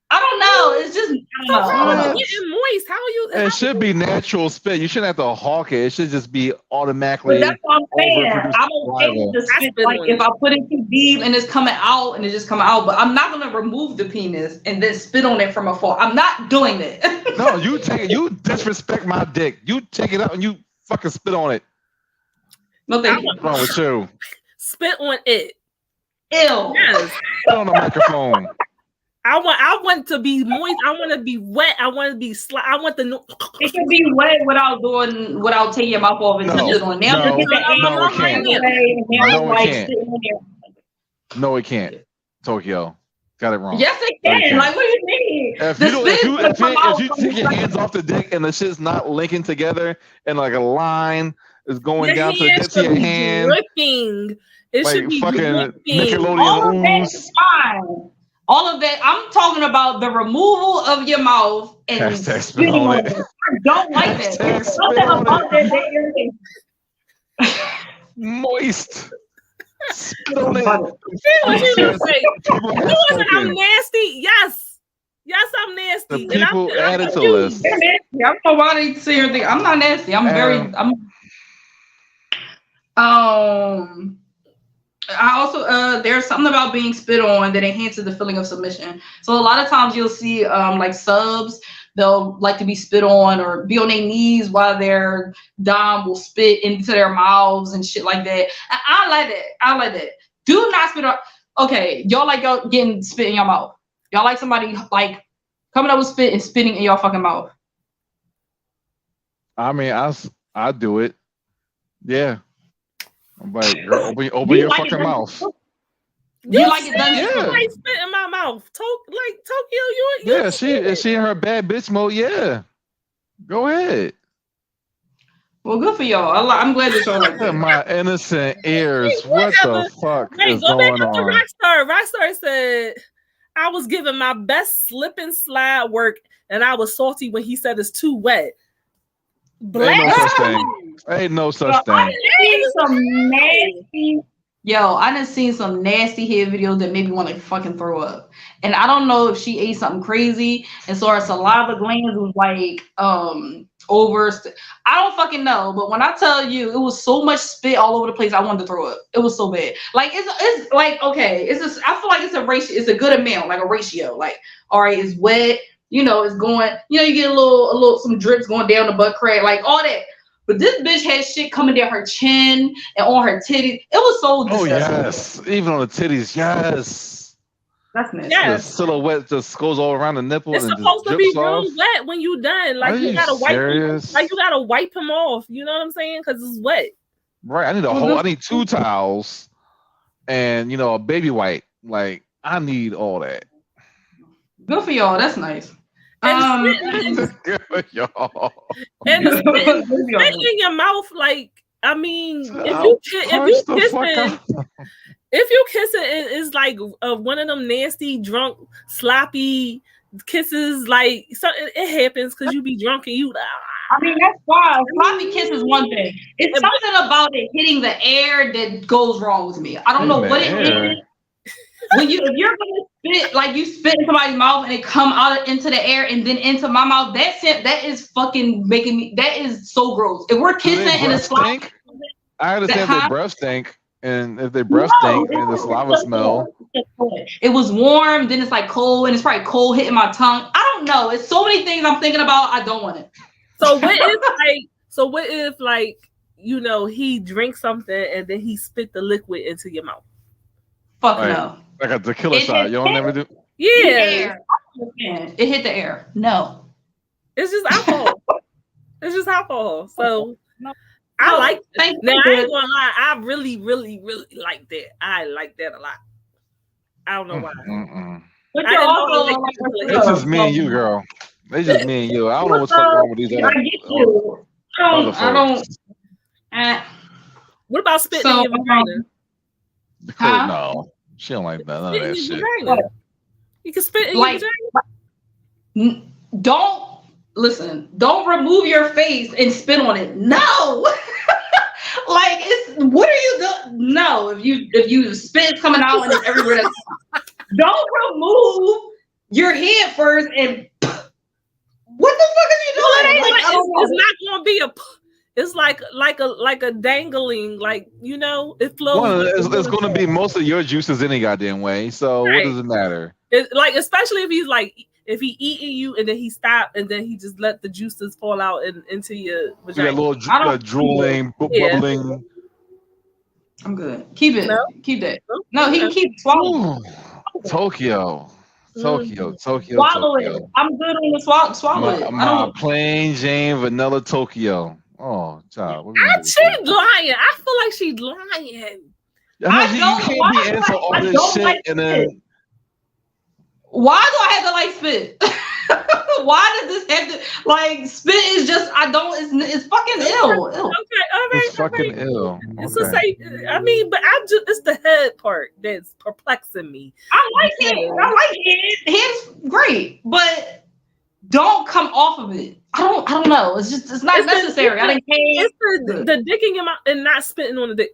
I don't know. It's just I don't know. Getting moist. How you? It should be natural spit. You shouldn't have to hawk it. It should just be automatically. But that's what I'm saying. I'm okay with the spit. Like if I put it too deep and it's coming out and it's just coming out, but I'm not gonna remove the penis and then spit on it from afar. I'm not doing that. No, you take it. You disrespect my dick. You take it out and you fucking spit on it. No, thank you. What's wrong with you? Spit on it. Ew. Yes. Spit on the microphone. I want to be moist. I want to be wet. I want to be I want the. It can be wet without taking your mouth off and touching on. Now No, it can't. Tokyo. Got it wrong. Yes, it can. Like, what do you mean? If you take your hands off the dick and the shit's not linking together and like a line is going down to your hand. Dripping. It like should be fucking dripping. Nickelodeon All of that ooze. is fine. All of that. I'm talking about the removal of your mouth and spit on it. I don't like that. Something about that moist. Spit on it. I'm nasty. Yes, I'm nasty. The people added to the list. I don't know why they say everything. I'm not nasty. I also there's something about being spit on that enhances the feeling of submission. So a lot of times you'll see like subs, they'll like to be spit on or be on their knees while their dom will spit into their mouths and shit like that. I like that. Do not spit on. Okay, y'all like y'all getting spit in your mouth. Y'all like somebody like coming up with spit and spitting in your fucking mouth. I mean, I do it. Yeah. I'm like, girl, open your like fucking mouth. You like it done? Yeah. Like spit in my mouth. Like Tokyo, you. Yeah, she in her bad bitch mode. Yeah. Go ahead. Well, good for y'all. I'm glad that y'all like that. My innocent ears. What the fuck is going on? Rockstar said, I was giving my best slip and slide work, and I was salty when he said it's too wet. Ain't no such thing. I done seen some nasty hair videos that made me want to fucking throw up. And I don't know if she ate something crazy and so her saliva glands was like over. I don't fucking know. But when I tell you it was so much spit all over the place, I wanted to throw up. It was so bad. Like it's like okay, it's just I feel like it's a ratio. It's a good amount, like a ratio. Like all right, it's wet. You know, it's going, you get a little, some drips going down the butt crack, like all that. But this bitch had shit coming down her chin and on her titties. It was so disgusting. Oh, yes. Even on the titties, yes. That's nasty. Yes. The silhouette just goes all around the nipple it's and supposed just to be off. real wet when you done. Like you gotta wipe him, like you gotta wipe him off. You know what I'm saying? Because it's wet. Right. I need 2 towels and a baby wipe. Like I need all that. Good for y'all. That's nice. Good for y'all. And the spit in your mouth, like I mean, if you kiss it, it's like one of them nasty, drunk, sloppy kisses, like so it happens because you be drunk and you. I mean, that's why sloppy kiss is one thing. It's something about it hitting the air that goes wrong with me. I don't know what it is. If you're gonna spit, like you spit in somebody's mouth and it come out into the air and then into my mouth, that is fucking making me. That is so gross. If we're kissing and it's sloppy, I understand their breath stink, and if their breath stink and the saliva smell. It was warm, then it's like cold, and it's probably cold hitting my tongue. I don't know. It's so many things I'm thinking about. I don't want it. So what if you know, he drinks something and then he spit the liquid into your mouth? Fuck no. Like a tequila shot. Y'all never do? Yeah. It hit the air. No. It's just alcohol. It's just alcohol. So I like it. Now I ain't gonna lie, I really, really, really like that. I like that a lot. I don't know why. It's just me and you, girl. They just me and you. I don't know what's wrong with these other. I get you. I don't. What about spitting in your vagina? No, she don't like that. None of that shit. Vagina. You can spit in your vagina. Don't remove your face and spit on it. No. Like what are you doing? No, if you spit coming out and it's everywhere. Don't remove your head first and. What the fuck are you doing? It's not gonna be a. It's like a dangling, like, you know, it flows. Well, it's going to be most of your juices any goddamn way. So what does it matter? It's like, especially if he eating you and then he stop and then he just let the juices fall out into your vagina. You got a little drooling, bubbling. I'm good. Keep it. No? Keep that. No, he can keep swallowing. Tokyo. Swallow it. I'm good on the swallow it. My plain Jane vanilla Tokyo. Oh, child. She's lying. I feel like she's lying. You can't be into all this shit and then. Why do I have to like spit? Why does this have to like spit? Is just it's fucking ill. Okay, all right. It's fucking ill. It's it's the head part that's perplexing me. I like it. Head's great, but don't come off of it. I don't know. It's not necessary. I didn't care. It's the dick in your mouth and not spitting on the dick.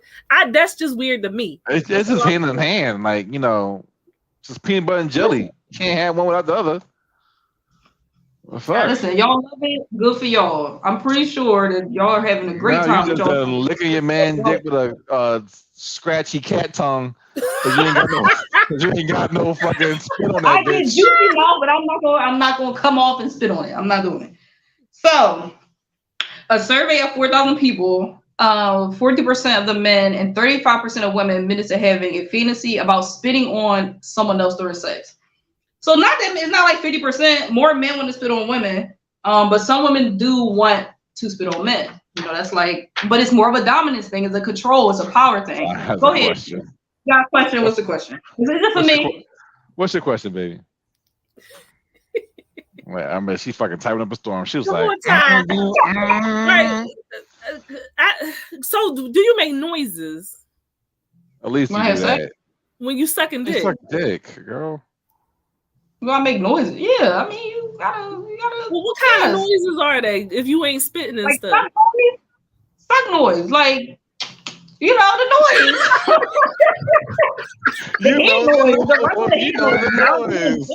That's just weird to me. It's just hand in hand, like, you know, just peanut butter and jelly. You can't have one without the other. Now, listen, y'all love it. Good for y'all. I'm pretty sure that y'all are having a great time. You just licking your man dick with a scratchy cat tongue. Cause you ain't got no fucking spit on that. I get juicy now, but I'm not gonna come off and spit on it. I'm not doing it. So, a survey of 4,000 people, 40% of the men and 35% of women admitted to having a fantasy about spitting on someone else during sex. So it's not like 50%. More men want to spit on women, but some women do want to spit on men. You know, that's like, but it's more of a dominance thing. It's a control. It's a power thing. Go ahead. You got a question? What's the question? Is it for me? What's your question, baby? Wait, I mean, she fucking typing up a storm. She was right. So, do you make noises? At least you do that. When you sucking dick. Suck dick, girl. You gotta make noises. Yeah, I mean, you gotta. Well, what kind of noises are they if you ain't spitting and stuff? Suck noise, like, you know, the noise. You know the noise.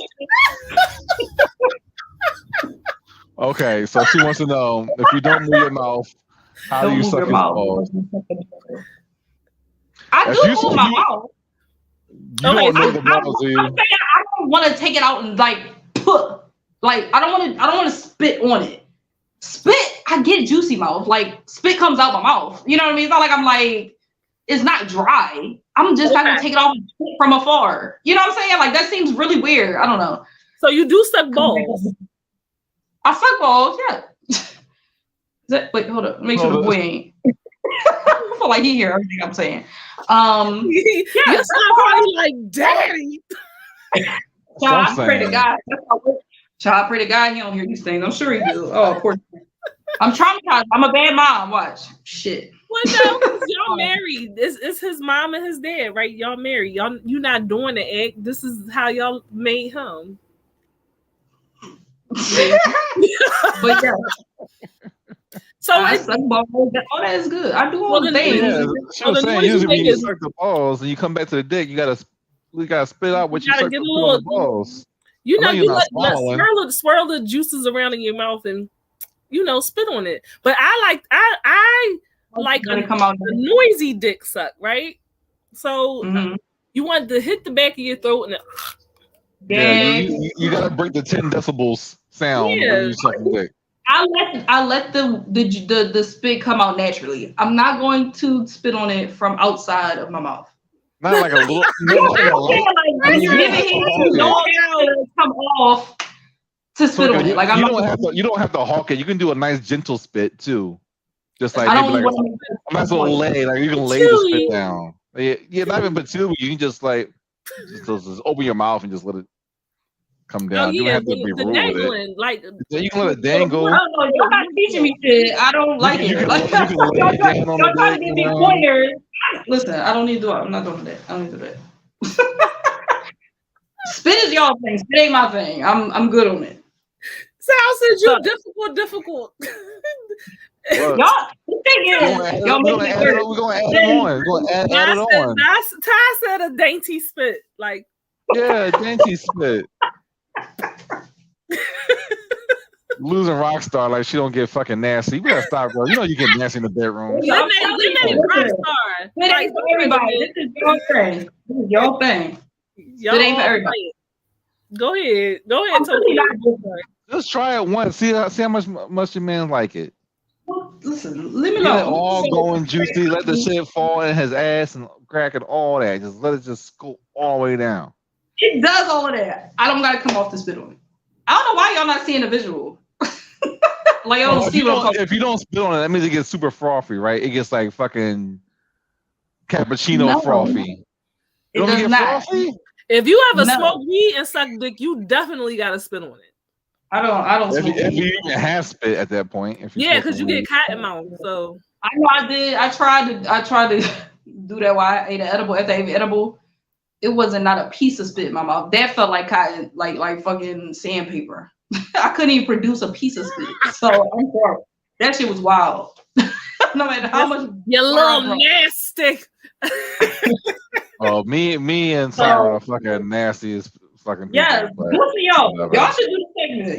Okay, so she wants to know, if you don't move your mouth, how do you suck his balls? I do move my mouth. You don't know the balls, do you? I don't want to take it out and like put, like I don't want to spit on it. Spit, I get juicy mouth. Like spit comes out my mouth. You know what I mean? It's not like I'm like, it's not dry. I'm just not gonna take it off from afar. You know what I'm saying? Like that seems really weird. I don't know. So you do suck balls? I suck balls, yeah. Wait, hold up. Make sure the boy ain't. I feel like he hear everything I'm saying. You sound probably like daddy. Child, I pray to God. Child, I pray to God he don't hear these things. I'm sure he do. Oh, poor. I'm traumatized. I'm a bad mom. Watch. Shit. Well, no, y'all married. It's his mom and his dad, right? Y'all married. You not doing the act. This is how y'all made him. But yeah. So I suck balls. All that is good. I do all the things. Yeah, she was saying usually when you suck the balls and you come back to the dick, you gotta spit out what you suck get a on little the balls. You know, you let swirl the juices around in your mouth and spit on it. But I like a noisy dick suck, right? So you want to hit the back of your throat and you gotta break the 10 decibels sound when you suck the dick. I let the spit come out naturally. I'm not going to spit on it from outside of my mouth. Not like a little. Come off to spit on it. Like you don't have to hawk it. You can do a nice gentle spit too. Just like maybe like a nice little lay. Like you can lay the spit down. Yeah, not even patootie. You can just like just open your mouth and just let it come down. You don't have to be rude with it. Like you can let it dangle. You're not teaching me shit. I don't like it. Y'all trying to give me pointers. Listen, I don't need to do it. I'm not doing that. I don't need to do that. Spit is y'all thing. Spit ain't my thing. I'm good on it. Sounds said you difficult. Y'all, the thing is, y'all make it work. We're gonna add it on. We're gonna add it on. Ty said a dainty spit. Like dainty spit. Losing rock star like she don't get fucking nasty. You better stop, bro. You know you get nasty in the bedroom. Rock star. It ain't for everybody. This is your thing. This is your thing. It ain't for everybody. Go ahead. Just try it once. See how much your man like it. Listen, leave me alone. Let it all going juicy. Let the shit fall in his ass and crack and all that. Just let it just go all the way down. It does all of that. I don't gotta come off the spit on it. I don't know why y'all not seeing the visual. Like if you don't spit on it, that means it gets super frothy, right? It gets like fucking cappuccino frothy. It does not. Frothy? If you ever smoke weed and suck dick, you definitely gotta spit on it. I don't. If you even have spit at that point, because you get cotton mouth. So I know I did. I tried to do that while I ate an edible. After I ate an edible, it wasn't not a piece of spit in my mouth. That felt like cotton, like fucking sandpaper. I couldn't even produce a piece of spit. So I'm sorry. That shit was wild. No matter how much you little nasty. Oh, me and Siren are fucking nasty as fucking people. Yeah, good for y'all.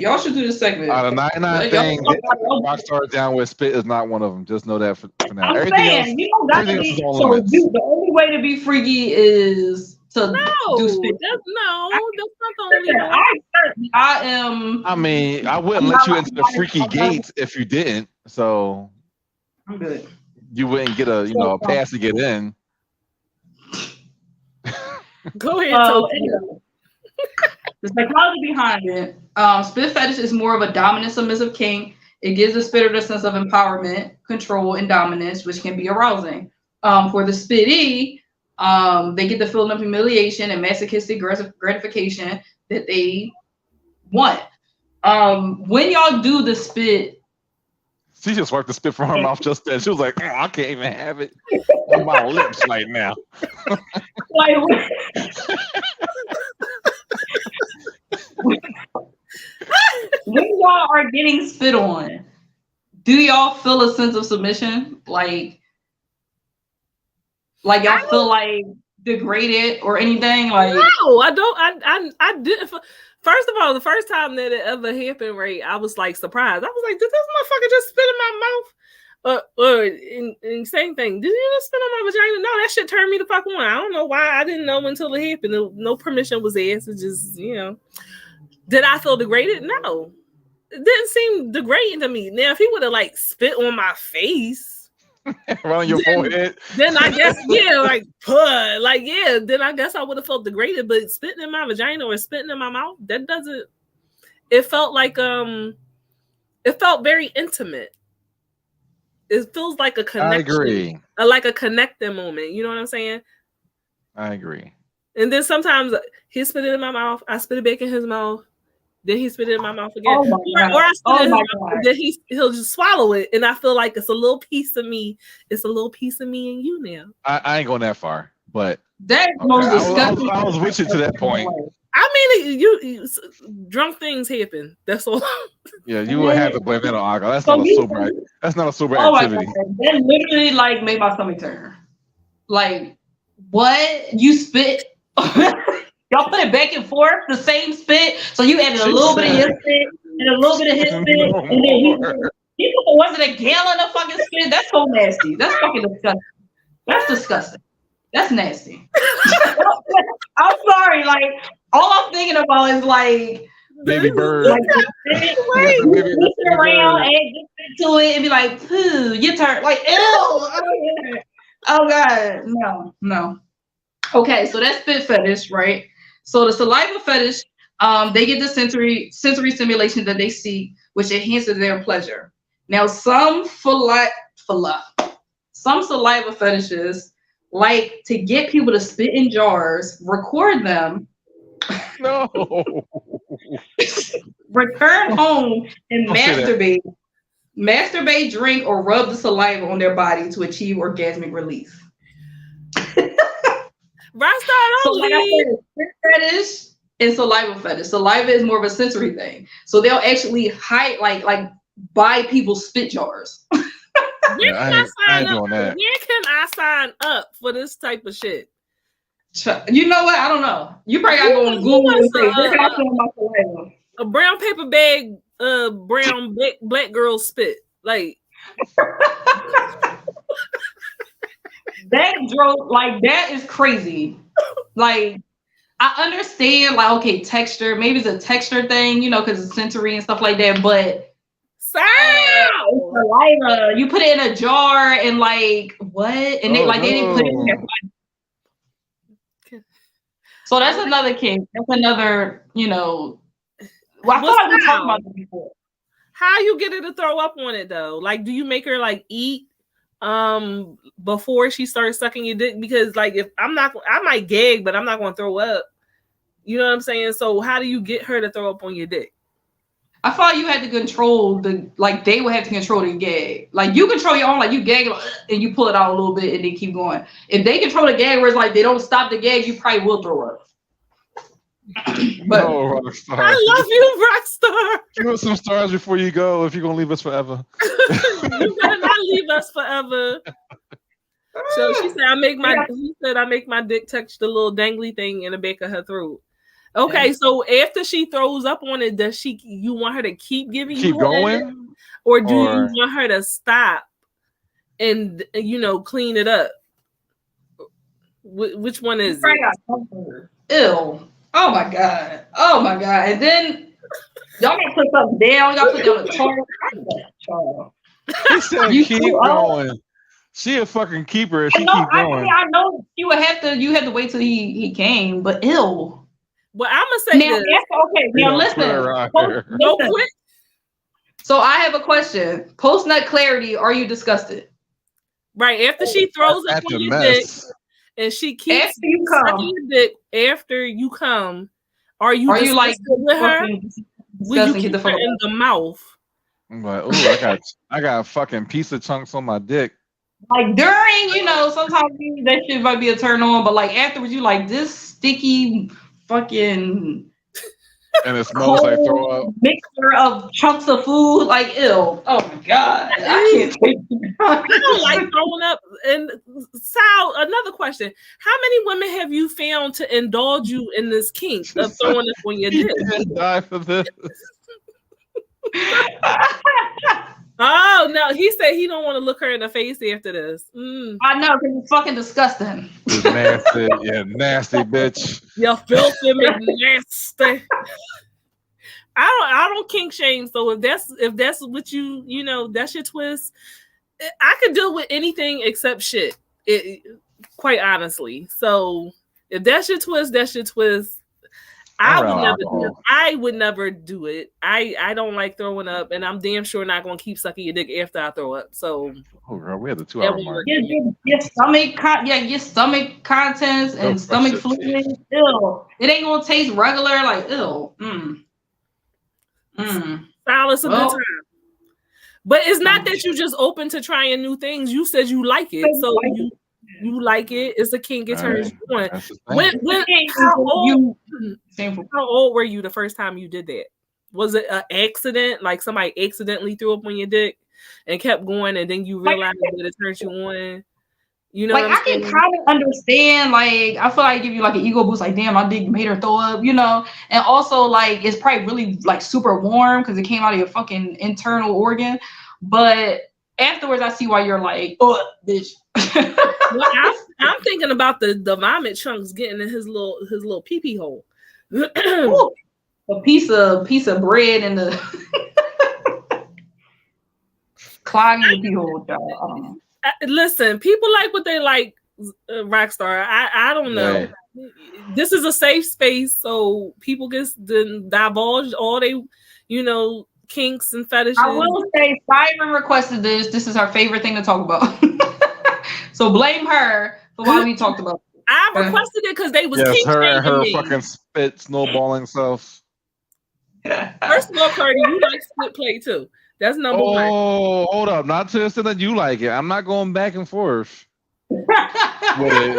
Y'all should do the segment. Out of 99 things, Rockstar down with spit is not one of them. Just know that for now. I'm saying, you don't got to be. So the only way to be freaky is to do spit. That's not the only way. I am. I mean, I wouldn't let you into the freaky gates if you didn't. So I'm good. You wouldn't get a pass to get in. Go ahead. The psychology behind it. Spit fetish is more of a dominant, submissive kink. It gives the spitter a sense of empowerment, control, and dominance, which can be arousing. For the spittee, they get the feeling of humiliation and masochistic gratification that they want. When y'all do the spit, she just wiped the spit from her mouth just then. She was like, I can't even have it on my lips right now. When y'all are getting spit on, do y'all feel a sense of submission? Like y'all feel like degraded or anything? Like no, I don't. I didn't. First of all, the first time that it ever happened, right, I was like surprised. I was like, did this motherfucker just spit in my mouth? And same thing. Did you just spit on my vagina? No, that shit turned me the fuck on. I don't know why. I didn't know until it happened. No permission was asked. It just, Did I feel degraded? No. It didn't seem degrading to me. Now, if he would have like spit on my face, right on your forehead, then I guess then I guess I would have felt degraded. But spitting in my vagina or spitting in my mouth, that doesn't. It felt like it felt very intimate. It feels like a connection. I agree. Like a connecting moment. You know what I'm saying? I agree. And then sometimes he spit it in my mouth. I spit it back in his mouth. Then he spit it in my mouth again. Or I spit it in his mouth. Then he'll just swallow it. And I feel like it's a little piece of me. It's a little piece of me and you now. I ain't going that far. But that's most disgusting. I was with you to that point. I mean, you drunk things happen. That's all. Yeah, you would have to blame that on alcohol. That's So not a you- sober. That's not a sober Oh my activity. God. That literally like made my stomach turn. Like, what? You spit? Y'all put it back and forth, the same spit. So you added a She little bit of said- your spit and a little bit of his spit, No and then more. he was it a gallon of fucking spit? That's so nasty. That's fucking disgusting. That's disgusting. That's nasty. I'm sorry. Like, all I'm thinking about is like Baby bird. like spit, Wait. move it around, add this spit to it, and be like, poo, you turn like, ew. Oh God, no. Okay, so that's spit fetish, right? So the saliva fetish, they get the sensory stimulation that they seek, which enhances their pleasure. Now, some saliva fetishes like to get people to spit in jars, record them, No. return home, and Don't say masturbate, drink, or rub the saliva on their body to achieve orgasmic release. Rockstar So don't like I leave. said, spit fetish and saliva fetish. Saliva is more of a sensory thing. So they'll actually hide like buy people's spit jars. Where I can I ain't sign up? doing that. Where can I sign up for this type of shit? You know what? I don't know. You probably gotta go on Who Google and wants say, where can I find my saliva? A brown paper bag, brown black girl spit. Like, That drove like that is crazy. Like I understand, like okay, texture. Maybe it's a texture thing, because it's sensory and stuff like that. But sound. saliva, you put it in a jar and like what? And they didn't put it in there. So that's another kink. That's another, Well, I feel like we talked about this before. How you get her to throw up on it though? Like, do you make her like eat before she starts sucking your dick? Because like if I might gag, but I'm not gonna throw up. You know what I'm saying? So how do you get her to throw up on your dick? I thought you had to control they would have to control the gag. Like you control your own, like you gag and you pull it out a little bit and then keep going. If they control the gag where it's like they don't stop the gag, you probably will throw up. But No, Rockstar. I love you, Rockstar. Give us some stars before you go if you're gonna leave us forever. You better not leave us forever. So she said, I make my dick touch the little dangly thing in the back of her throat. Okay, so after she throws up on it, you want her to keep giving you going? Or do you want her to stop and clean it up? Which one is it? Ew. Oh my god. And then y'all gotta put something down. Y'all put down a chart. He said keep going. She a fucking keeper if she keep going. I know you have to wait till he came, but ew. Well, I'm gonna say now, this. Okay, now listen. No quit. So I have a question. Post nut clarity, are you disgusted? Right, after she throws up on your dick and she keeps sucking your dick after you come, are you like with her? Will you keep her in the mouth? I'm like, ooh, I got fucking pizza chunks on my dick. Like during, sometimes that shit might be a turn on, but like afterwards, you like this sticky fucking and it smells like throw up. Mixture of chunks of food, like ew. Oh my god, I can't take it. I don't like throwing up. And Sal, another question: how many women have you found to indulge you in this kink of throwing up on your dick? Die for this. Oh no, he said he don't want to look her in the face after this. I know, because it's fucking disgusting. It's nasty, nasty bitch. You filthy nasty. I don't kink shame. So if that's what that's your twist, I could deal with anything except shit. Quite honestly. So if that's your twist, that's your twist. I would never do it. I don't like throwing up, and I'm damn sure not gonna keep sucking your dick after I throw up. So, girl, we had the 2 hour mark. Your stomach contents and stomach fluid. Ew. It ain't gonna taste regular. Like ew. It's a good time. But it's not that you just open to trying new things. You said you like it, so you like it. It's a kink. It turns you on. That's the thing. How old were you the first time you did that? Was it an accident? Like somebody accidentally threw up on your dick and kept going, and then you realized that it turns you on? You know, like I can kind of understand. Like I feel like give you like an ego boost. Like damn, my dick made her throw up. You know, and also like it's probably really like super warm because it came out of your fucking internal organ. But afterwards, I see why you're like, oh, bitch. Well, I'm thinking about the vomit chunks getting in his little pee pee hole. Ooh, a piece of bread in the clogging your pee hole. I don't know. Listen, people like what they like, Rockstar. I don't know. Right. This is a safe space, so people get divulge all they, kinks and fetishes. I will say, Siren requested this. This is her favorite thing to talk about. So blame her for why we talked about it. I requested it because they was kink her and her me. fucking spit snowballing self. First of all, Cardi, you like split play too. That's number one. Oh, hold up. Not to the extent that you like it. I'm not going back and forth with it.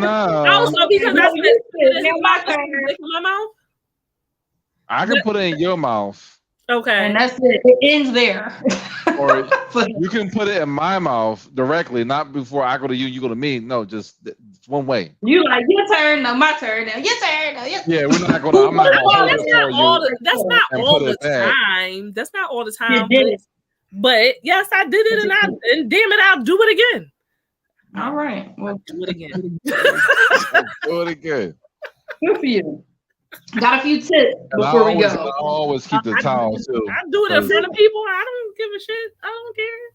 No. Also, because I spit in my mouth. I can put it in your mouth. Okay. And that's it. It ends there. Or you can put it in my mouth directly, not before I go to you, you go to me. No, just one way. You like your turn, no, my turn, no, your turn, no, your turn. Yeah, we're not going to. I'm not going to. That's not all the time. That's not all the time. But yes, I did it, and damn it, I'll do it again. All right, well, do it again. Do it again. Good for you. Got a few tips before we go. I always keep the towel too. I do it in front of people. I don't give a shit. I don't care.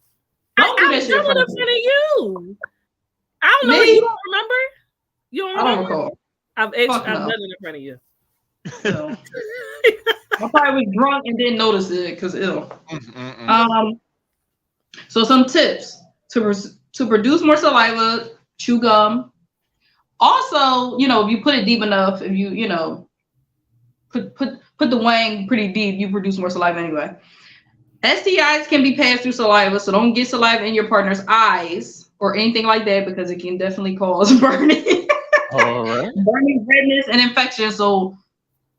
I do it in front of you. I don't know. You don't remember? You don't remember? I don't recall. I've done it in front of you. So. I probably was drunk and didn't notice it because ill. So some tips to produce more saliva: chew gum. Also, if you put it deep enough, if you put the wang pretty deep, you produce more saliva anyway. STIs can be passed through saliva, so don't get saliva in your partner's eyes or anything like that because it can definitely cause burning. All right. Burning, redness, and infection. So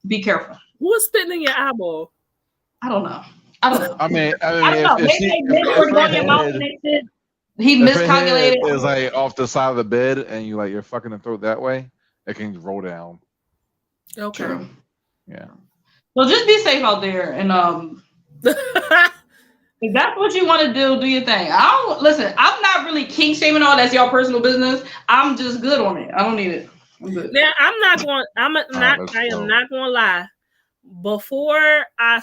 be careful. Who's spitting in your eyeball? I don't know. I mean, he miscalculated. It's like off the side of the bed, and you're fucking the throat that way. It can roll down. Okay. True. Yeah. So just be safe out there, and if that's what you want to do your thing. Listen. I'm not really kink shaming all. That's your personal business. I'm just good on it. I don't need it. I'm good. Now I am not going to lie. Before I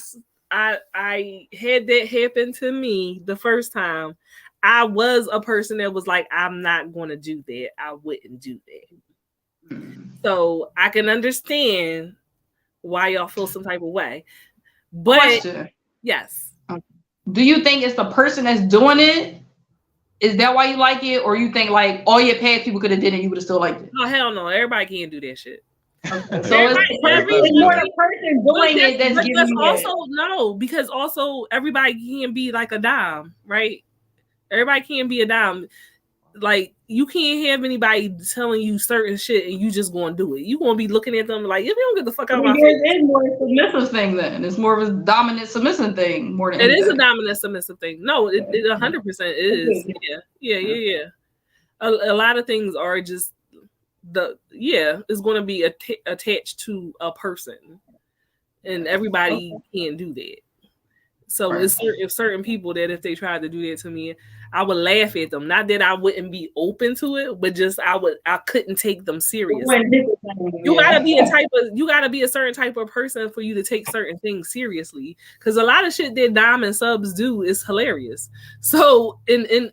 had that happen to me the first time, I was a person that was like, I'm not going to do that. I wouldn't do that. So I can understand why y'all feel some type of way. But question. Yes. Do you think it's the person that's doing it? Is that why you like it? Or you think like all your past people could have did it, you would have still liked it? Oh, hell no. Everybody can't do that shit. Okay. So it's more the person doing it that's giving you also no, because also everybody can't be like a dime, right? Everybody can't be a dime. Like you can't have anybody telling you certain shit and you just gonna do it. You gonna be looking at them like, if you don't get the fuck out of my face. It's more a submissive thing then. It's more of a dominant submissive thing more than anything. It is a dominant submissive thing. No, it 100% is. Yeah. A lot of things are just it's going to be attached to a person, and everybody can't do that. So it's certain people that if they tried to do that to me, I would laugh at them. Not that I wouldn't be open to it, but just I couldn't take them serious. You gotta be a certain type of person for you to take certain things seriously. Because a lot of shit that dom and subs do is hilarious. So in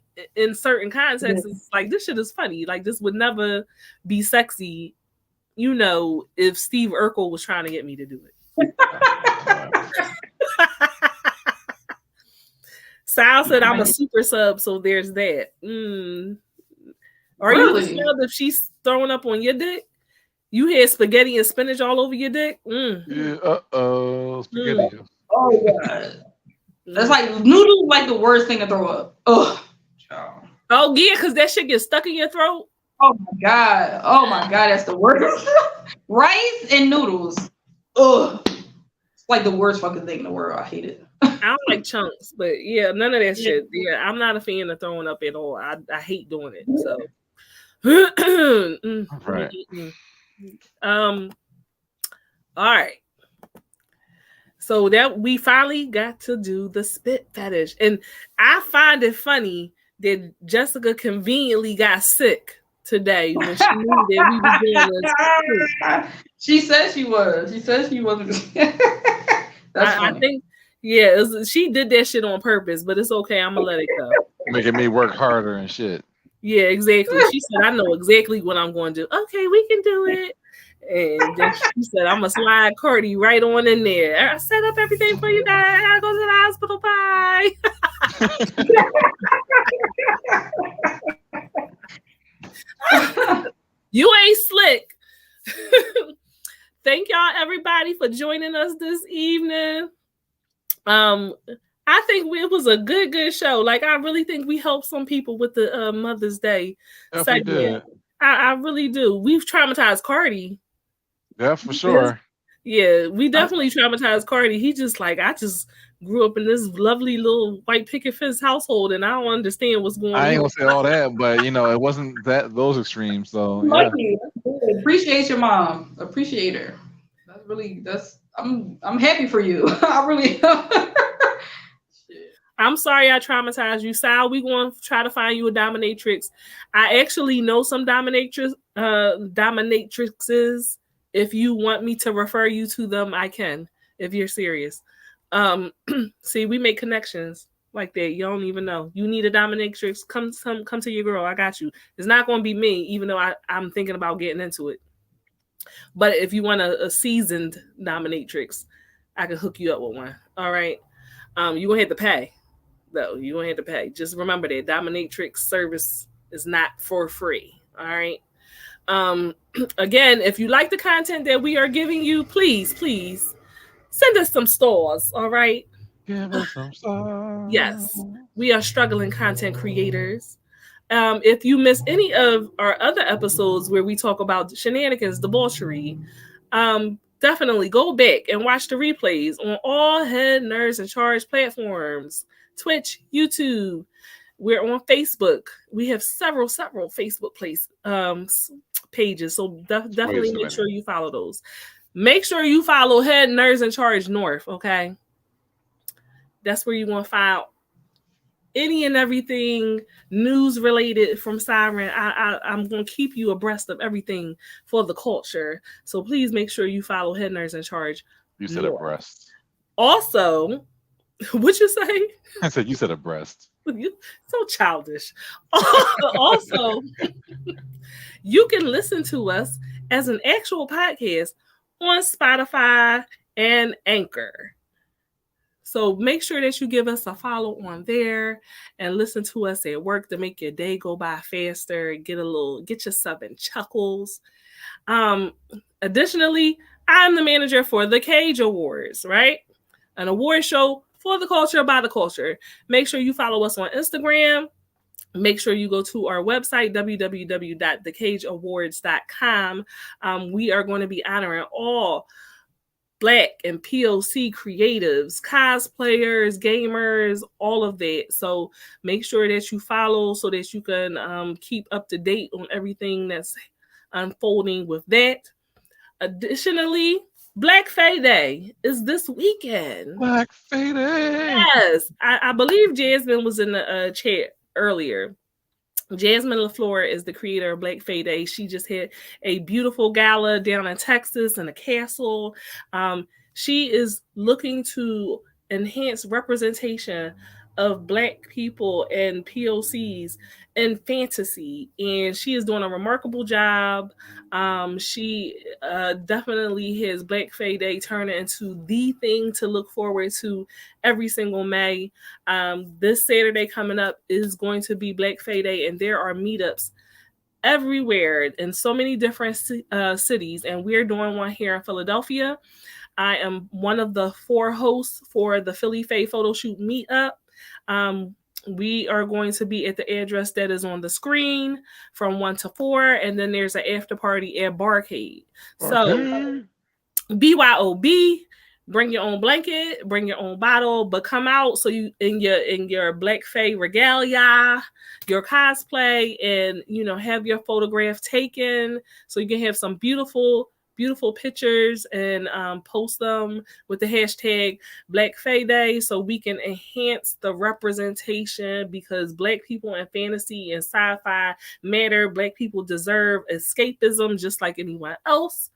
certain contexts, it's like this shit is funny. Like this would never be sexy, if Steve Urkel was trying to get me to do it. Sal said I'm a super sub, so there's that. Are you a sub if she's throwing up on your dick? You had spaghetti and spinach all over your dick? Yeah, spaghetti. Oh god. That's like noodles like the worst thing to throw up. Ugh. Oh yeah, because that shit gets stuck in your throat. Oh my god, that's the worst. Rice and noodles. Ugh. It's like the worst fucking thing in the world. I hate it. I don't like chunks, but yeah, none of that shit. Yeah, I'm not a fan of throwing up at all. I hate doing it. So Right. All right. So that we finally got to do the spit fetish. And I find it funny that Jessica conveniently got sick today when she knew that we were doing this. She said she was. She said she wasn't. That's funny. I think, yeah, she did that shit on purpose, but it's okay. I'm going to let it go. Making me work harder and shit. Yeah, exactly. She said, I know exactly what I'm going to do. Okay, we can do it. And then she said, I'm going to slide Carty right on in there. I set up everything for you guys. I go to the hospital. Bye. You ain't slick. Thank y'all, everybody, for joining us this evening. I think it was a good show. Like, I really think we helped some people with the Mother's Day segment. I really do. We've traumatized Carty. Yeah, for sure. Yeah, we definitely traumatized Carty. He just like, I just grew up in this lovely little white picket fence household, and I don't understand what's going on. I ain't gonna say all that, but it wasn't those extremes. So yeah. Appreciate your mom. Appreciate her. I'm happy for you. I really. I'm sorry I traumatized you, Sal. We're going to try to find you a dominatrix. I actually know some dominatrixes. If you want me to refer you to them, I can, if you're serious. See, we make connections like that. You don't even know. You need a dominatrix, come to your girl. I got you. It's not going to be me, even though I'm thinking about getting into it. But if you want a seasoned dominatrix, I can hook you up with one. All right. You're going to have to pay, though. You're going to have to pay. Just remember that dominatrix service is not for free. All right. Again, if you like the content that we are giving you, please send us some stars. All right. Give us some stars. Yes. We are struggling content creators. If you miss any of our other episodes where we talk about shenanigans, debauchery, definitely go back and watch the replays on all Head Nerds in Charge platforms, Twitch, YouTube. We're on Facebook. We have several Facebook pages, so definitely make sure you follow those. Make sure you follow Head Nerds in Charge North, okay? That's where you want to find any and everything news related from Siren. I'm going to keep you abreast of everything for the culture. So please make sure you follow Head Nerds in Charge. You said abreast. Also, what'd you say? I said you said abreast. So childish. Also, you can listen to us as an actual podcast on Spotify and Anchor. So make sure that you give us a follow on there and listen to us at work to make your day go by faster. Get yourself in chuckles. Additionally, I'm the manager for the Cage Awards, right? An award show for the culture, by the culture. Make sure you follow us on Instagram. Make sure you go to our website, www.thecageawards.com. We are going to be honoring all Black and POC creatives, cosplayers, gamers, all of that. So make sure that you follow so that you can keep up to date on everything that's unfolding with that. Additionally, Black Fae Day is this weekend. Black Fae Day. Yes. I believe Jasmine was in the chat earlier. Jasmine LaFleur is the creator of Black Fae Day. She just had a beautiful gala down in Texas in a castle. She is looking to enhance representation of Black people and POCs in fantasy, and she is doing a remarkable job. She definitely has Black Fae Day turning into the thing to look forward to every single May. This Saturday coming up is going to be Black Fae Day, and there are meetups everywhere in so many different cities, and we're doing one here in Philadelphia. I am one of the 4 hosts for the Philly Fae Photo Shoot Meetup. We are going to be at the address that is on the screen from 1 to 4, and then there's an after party at Barcade. So BYOB, bring your own blanket, bring your own bottle, but come out so you in your Black Fae regalia, your cosplay, and have your photograph taken so you can have some beautiful pictures and post them with the hashtag Black Fae Day so we can enhance the representation, because Black people in fantasy and sci-fi matter. Black people deserve escapism just like anyone else.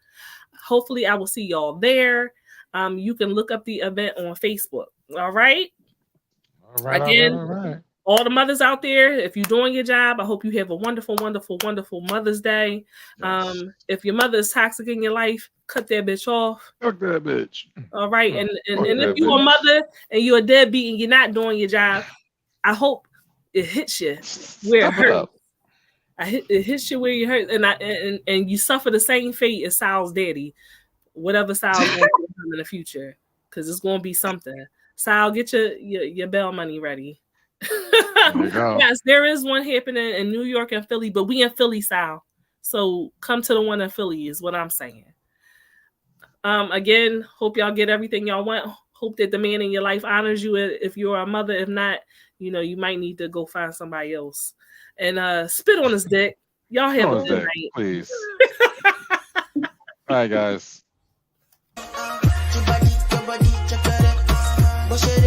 Hopefully I will see y'all there. You can look up the event on Facebook. All right. Again, all the mothers out there, if you're doing your job, I hope you have a wonderful, wonderful, wonderful Mother's Day. Yes. If your mother is toxic in your life, cut that bitch off. Fuck that bitch. All right. And if you're a mother and you're a deadbeat and you're not doing your job, I hope it hits you where it hurts. It hits you where you hurt, and you suffer the same fate as Sal's daddy, whatever Sal's going to do in the future, because it's going to be something. Sal, get your bail money ready. Yes, there is one happening in New York and Philly, but we in Philly, Sal. So come to the one in Philly is what I'm saying. Again, hope y'all get everything y'all want. Hope that the man in your life honors you if you're a mother. If not, you might need to go find somebody else. And spit on his dick. Y'all have a good night. Please. All right, guys.